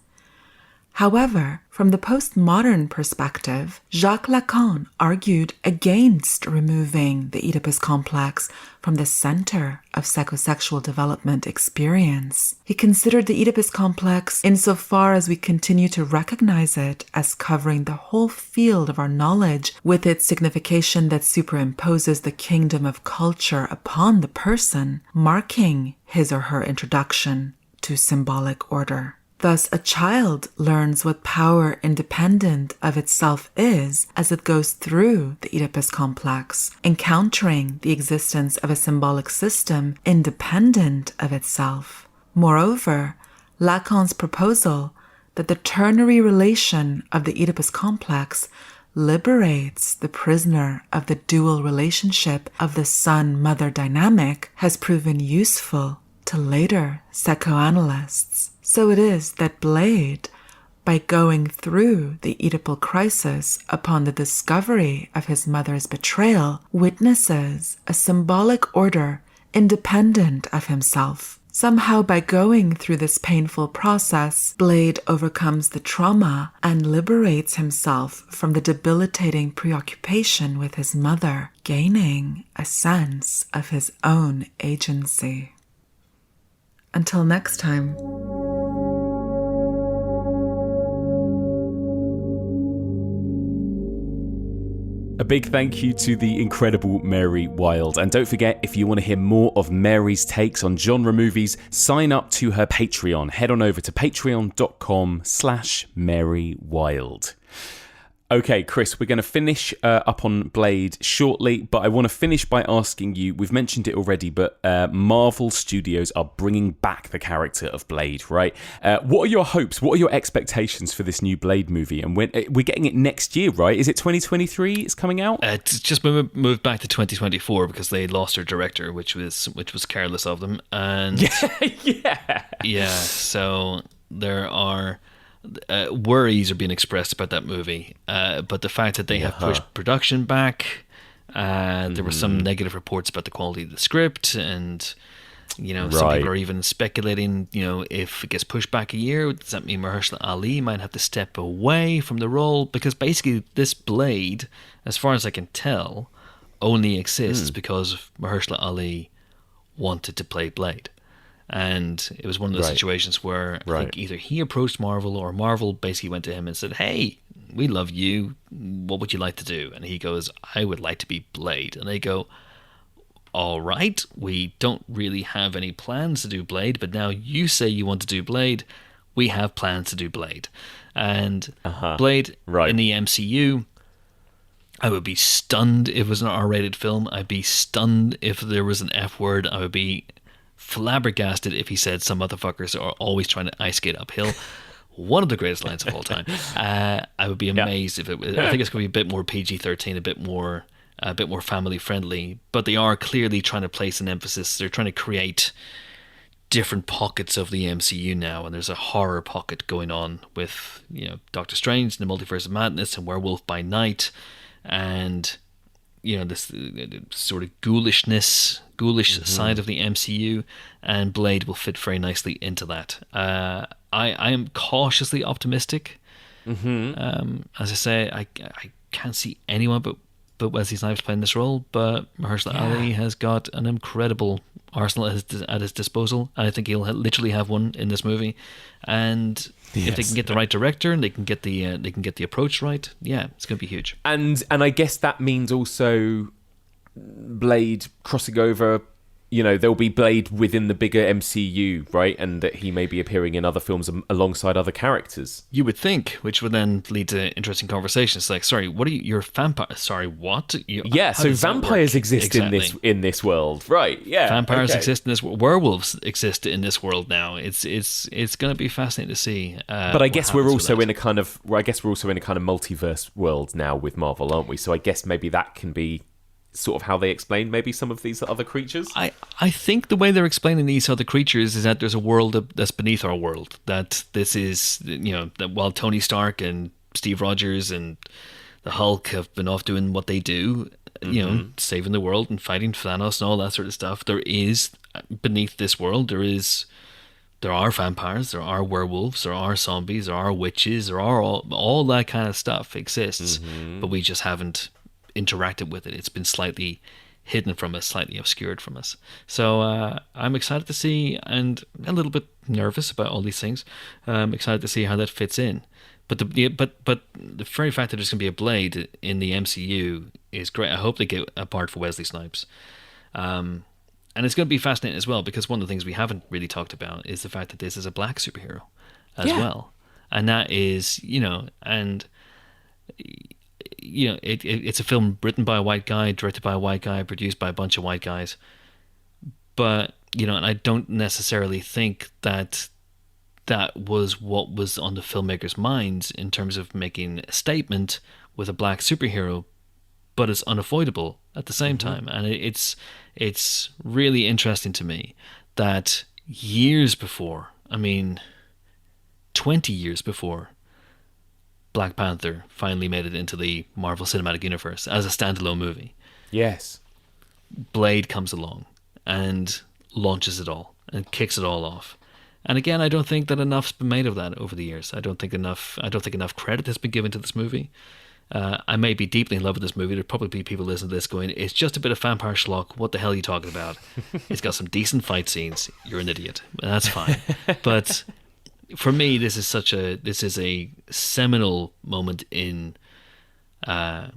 However, from the postmodern perspective, Jacques Lacan argued against removing the Oedipus complex from the center of psychosexual development experience. He considered the Oedipus complex, insofar as we continue to recognize it as covering the whole field of our knowledge with its signification that superimposes the kingdom of culture upon the person, marking his or her introduction to symbolic order. Thus, a child learns what power independent of itself is as it goes through the Oedipus complex, encountering the existence of a symbolic system independent of itself. Moreover, Lacan's proposal that the ternary relation of the Oedipus complex liberates the prisoner of the dual relationship of the son-mother dynamic has proven useful to later psychoanalysts. So it is that Blade, by going through the Oedipal crisis upon the discovery of his mother's betrayal, witnesses a symbolic order independent of himself. Somehow, by going through this painful process, Blade overcomes the trauma and liberates himself from the debilitating preoccupation with his mother, gaining a sense of his own agency. Until next time. A big thank you to the incredible Mary Wilde. And don't forget, if you want to hear more of Mary's takes on genre movies, sign up to her Patreon. Head on over to patreon.com/Mary Wilde. Okay, Chris, we're going to finish up on Blade shortly, but I want to finish by asking you, we've mentioned it already, but Marvel Studios are bringing back the character of Blade, right? What are your hopes? What are your expectations for this new Blade movie? And when we're getting it next year, right? Is it 2023 it's coming out? It's just moved back to 2024 because they lost their director, which was careless of them. And yeah, so there are... worries are being expressed about that movie, but the fact that they have pushed production back, there were some negative reports about the quality of the script, and some people are even speculating, if it gets pushed back a year, does that mean Mahershala Ali might have to step away from the role? Because basically this Blade, as far as I can tell, only exists because Mahershala Ali wanted to play Blade. And it was one of those situations where I think either he approached Marvel or Marvel basically went to him and said, hey, we love you. What would you like to do? And he goes, I would like to be Blade. And they go, all right, we don't really have any plans to do Blade, but now you say you want to do Blade. We have plans to do Blade. And Blade in the MCU, I would be stunned if it was an R-rated film. I'd be stunned if there was an F word. I would be flabbergasted if he said some motherfuckers are always trying to ice skate uphill. One of the greatest lines of all time. I would be amazed if it was. I think it's going to be a bit more PG-13, a bit more family friendly. But they are clearly trying to place an emphasis. They're trying to create different pockets of the MCU now, and there's a horror pocket going on with Doctor Strange and the Multiverse of Madness and Werewolf by Night, and this sort of ghoulish side of the MCU, and Blade will fit very nicely into that. I am cautiously optimistic. As I say, I can't see anyone but Wesley Snipes playing this role, but Mahershala Ali has got an incredible arsenal at his disposal, and I think he'll literally have one in this movie. And if they can get the right director and they can get the approach right, it's going to be huge. And I guess that means also Blade crossing over. There'll be Blade within the bigger MCU, right? And that he may be appearing in other films alongside other characters. You would think, which would then lead to interesting conversations. Like, sorry, what are you? You're a vampire. Sorry, what? So vampires exist in this world, right? Yeah, vampires exist in this world. Werewolves exist in this world now. It's going to be fascinating to see. But I guess we're also in a kind of multiverse world now with Marvel, aren't we? So I guess maybe that can be sort of how they explain maybe some of these other creatures. I think the way they're explaining these other creatures is that there's a world that's beneath our world, that this is, that while Tony Stark and Steve Rogers and the Hulk have been off doing what they do, saving the world and fighting Thanos and all that sort of stuff, there is beneath this world, there are vampires, there are werewolves, there are zombies, there are witches, there are all that kind of stuff exists, but we just haven't interacted with it. It's been slightly hidden from us, slightly obscured from us. So I'm excited to see, and a little bit nervous about all these things. I'm excited to see how that fits in. But the very fact that there's going to be a Blade in the MCU is great. I hope they get a part for Wesley Snipes. And it's going to be fascinating as well, because one of the things we haven't really talked about is the fact that this is a black superhero as well. And that is, it's a film written by a white guy, directed by a white guy, produced by a bunch of white guys. But, and I don't necessarily think that was what was on the filmmakers' minds in terms of making a statement with a black superhero, but it's unavoidable at the same time. And it's really interesting to me that years before, 20 years before Black Panther finally made it into the Marvel Cinematic Universe as a standalone movie. Yes. Blade comes along and launches it all and kicks it all off. And again, I don't think that enough's been made of that over the years. I don't think enough credit has been given to this movie. I may be deeply in love with this movie. There'll probably be people listening to this going, it's just a bit of vampire schlock. What the hell are you talking about? It's got some decent fight scenes. You're an idiot. And that's fine. But for me, this is a seminal moment in comic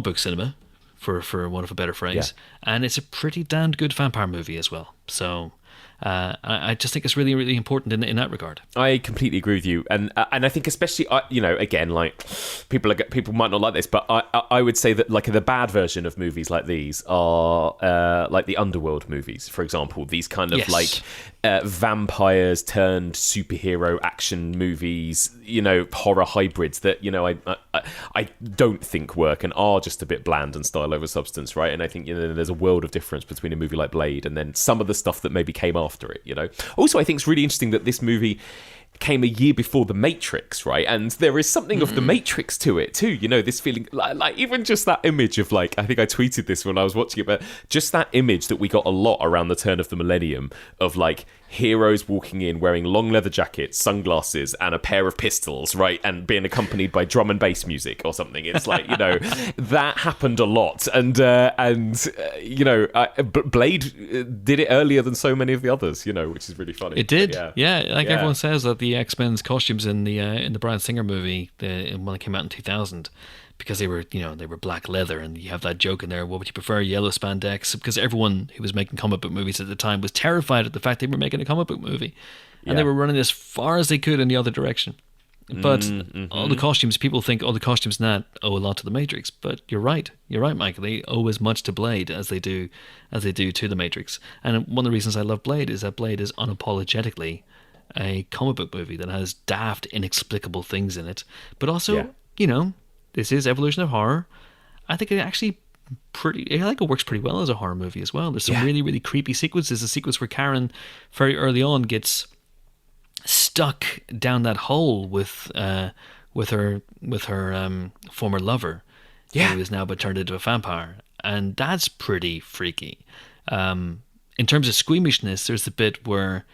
book cinema, for want of a better phrase. Yeah. And it's a pretty damned good vampire movie as well. So I just think it's really, really important in that regard. I completely agree with you, and I think especially, again, like people might not like this, but I would say that like the bad version of movies like these are like the Underworld movies, for example. These kind of like vampires turned superhero action movies, horror hybrids that I don't think work and are just a bit bland and style over substance, right? And I think there's a world of difference between a movie like Blade and then some of the stuff that maybe came after it. Also, I think it's really interesting that this movie came a year before The Matrix, right? And there is something of The Matrix to it too, this feeling like even just that image of like, I think I tweeted this when I was watching it, but just that image that we got a lot around the turn of the millennium of like heroes walking in wearing long leather jackets, sunglasses, and a pair of pistols, right? And being accompanied by drum and bass music or something. It's like, that happened a lot. And Blade did it earlier than so many of the others, which is really funny. It did. Everyone says that the X-Men's costumes in the Bryan Singer movie, when it came out in 2000, because they were black leather, and you have that joke in there, what would you prefer, yellow spandex? Because everyone who was making comic book movies at the time was terrified at the fact they were making a comic book movie, and they were running as far as they could in the other direction. But all the costumes, people think all the costumes now owe a lot to The Matrix, but you're right, Mike. They owe as much to Blade as they do to The Matrix. And one of the reasons I love Blade is that Blade is unapologetically a comic book movie that has daft, inexplicable things in it, but also, this is evolution of horror. I think it actually it works pretty well as a horror movie as well. There's some really, really creepy sequences. A sequence where Karen very early on gets stuck down that hole with her former lover, who is now but turned into a vampire, and that's pretty freaky. In terms of squeamishness, there's the bit where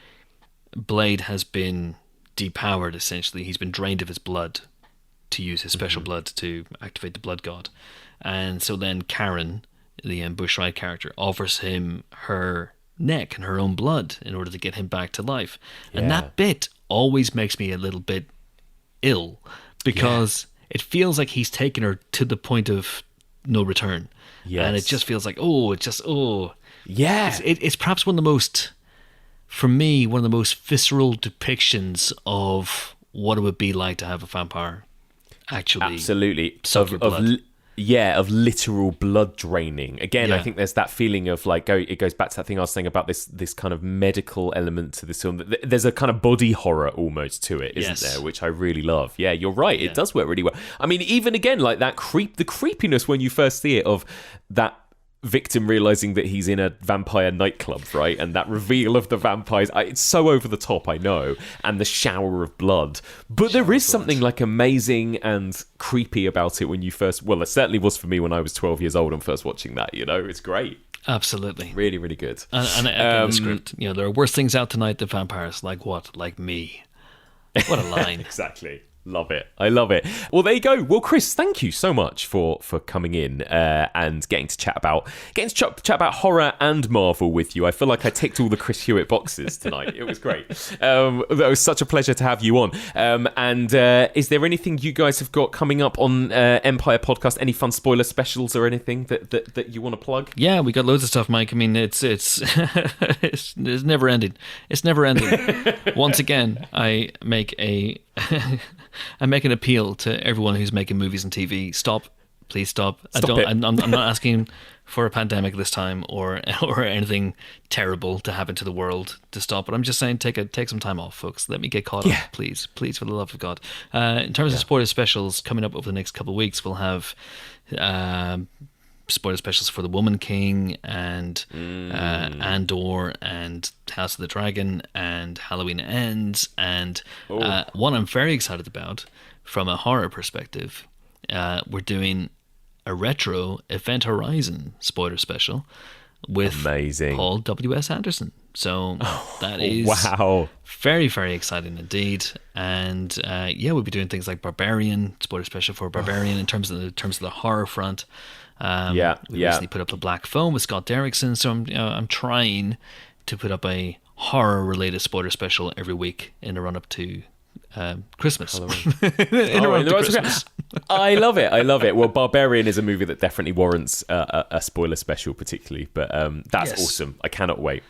Blade has been depowered. Essentially, he's been drained of his blood to use his special blood to activate the blood god. And so then Karen, the Bush Wright character, offers him her neck and her own blood in order to get him back to life. And that bit always makes me a little bit ill, because it feels like he's taken her to the point of no return. And it just feels like, it's perhaps one of the most, for me, one of the most visceral depictions of what it would be like to have a vampire actually suck your blood. Of literal blood draining. Again, I think there's that feeling of like, it goes back to that thing I was saying about this kind of medical element to this film. There's a kind of body horror almost to it, isn't there? Which I really love. Yeah, you're right. It does work really well. I mean, even again, like that the creepiness when you first see it of that victim realizing that he's in a vampire nightclub, right? And that reveal of the vampires, it's so over the top, I know, and the shower of blood, but there is something like amazing and creepy about it when you first, well, it certainly was for me when I was 12 years old and first watching that. It's great. Absolutely. Really, really good. And the script, there are worse things out tonight than vampires. Like what? Like me. What a line. Exactly. Love it. I love it. Well, there you go. Well, Chris, thank you so much for coming in and getting to chat about horror and Marvel with you. I feel like I ticked all the Chris Hewitt boxes tonight. It was great. That was such a pleasure to have you on. And is there anything you guys have got coming up on Empire Podcast? Any fun spoiler specials or anything that you want to plug? Yeah, we got loads of stuff, Mike. I mean, it's never ending. It's never ending. Once again, I make an appeal to everyone who's making movies and TV. Stop. Please stop. I'm not asking for a pandemic this time or anything terrible to happen to the world to stop, but I'm just saying take some time off, folks. Let me get caught up, please, for the love of God. In terms of spoiler specials coming up over the next couple of weeks, we'll have spoiler specials for The Woman King and Andor and House of the Dragon and Halloween Ends, and one I'm very excited about from a horror perspective, we're doing a retro Event Horizon spoiler special with Amazing. Paul W.S. Anderson. So that is wow, very, very exciting indeed. And we'll be doing things like Barbarian, spoiler special for Barbarian in terms of the horror front. We recently put up the Black Phone with Scott Derrickson, so I'm trying to put up a horror-related spoiler special every week in the run-up to Christmas. Christmas. I love it. Well, Barbarian is a movie that definitely warrants a spoiler special, particularly. But that's awesome. I cannot wait.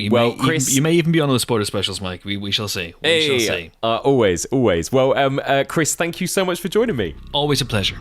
Well, Chris, you may even be on those spoiler specials, Mike. We shall see. We shall see. Always. Well, Chris, thank you so much for joining me. Always a pleasure.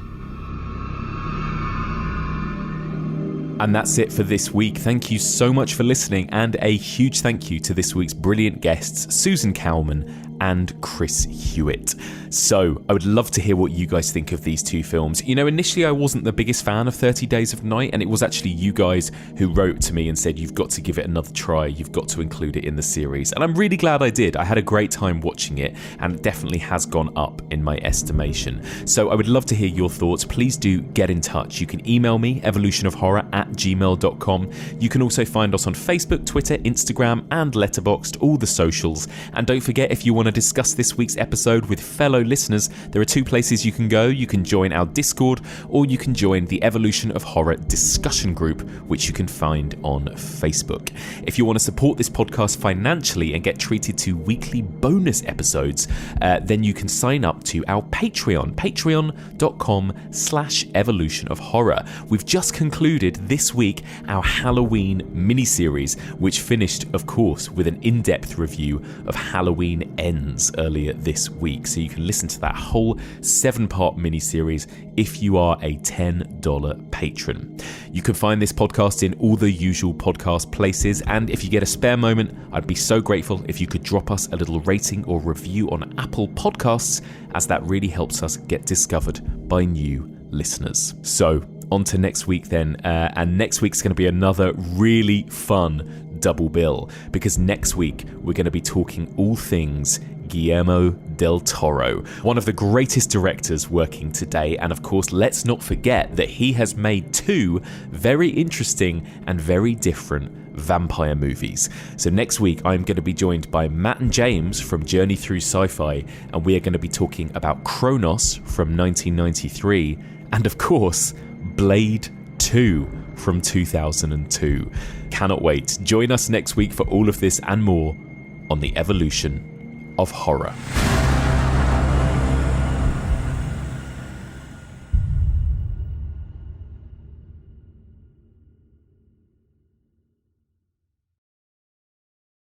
And that's it for this week. Thank you so much for listening, and a huge thank you to this week's brilliant guests, Susan Calman and Chris Hewitt. So, I would love to hear what you guys think of these two films. You know, initially I wasn't the biggest fan of 30 Days of Night, and it was actually you guys who wrote to me and said, you've got to give it another try, you've got to include it in the series. And I'm really glad I did. I had a great time watching it, and it definitely has gone up in my estimation. So I would love to hear your thoughts. Please do get in touch. You can email me, evolutionofhorror@gmail.com. You can also find us on Facebook, Twitter, Instagram, and Letterboxd, all the socials. And don't forget, if you want to discuss this week's episode with fellow listeners, there are two places you can go. You can join our Discord, or you can join the Evolution of Horror discussion group, which you can find on Facebook. If you want to support this podcast financially and get treated to weekly bonus episodes, then you can sign up to our Patreon, patreon.com/Evolution of Horror. We've just concluded this week our Halloween miniseries, which finished, of course, with an in-depth review of Halloween Ends earlier this week. So you can listen to that whole 7-part miniseries if you are a $10 patron. You can find this podcast in all the usual podcast places, and if you get a spare moment, I'd be so grateful if you could drop us a little rating or review on Apple Podcasts, as that really helps us get discovered by new listeners. So on to next week then, and next week's going to be another really fun double bill, because next week we're going to be talking all things Guillermo del Toro, one of the greatest directors working today. And of course, let's not forget that he has made 2 very interesting and very different vampire movies. So next week I'm going to be joined by Matt and James from Journey Through Sci-Fi, and we are going to be talking about Kronos from 1993, and of course Blade 2 from 2002. Cannot wait. Join us next week for all of this and more on the Evolution of Horror.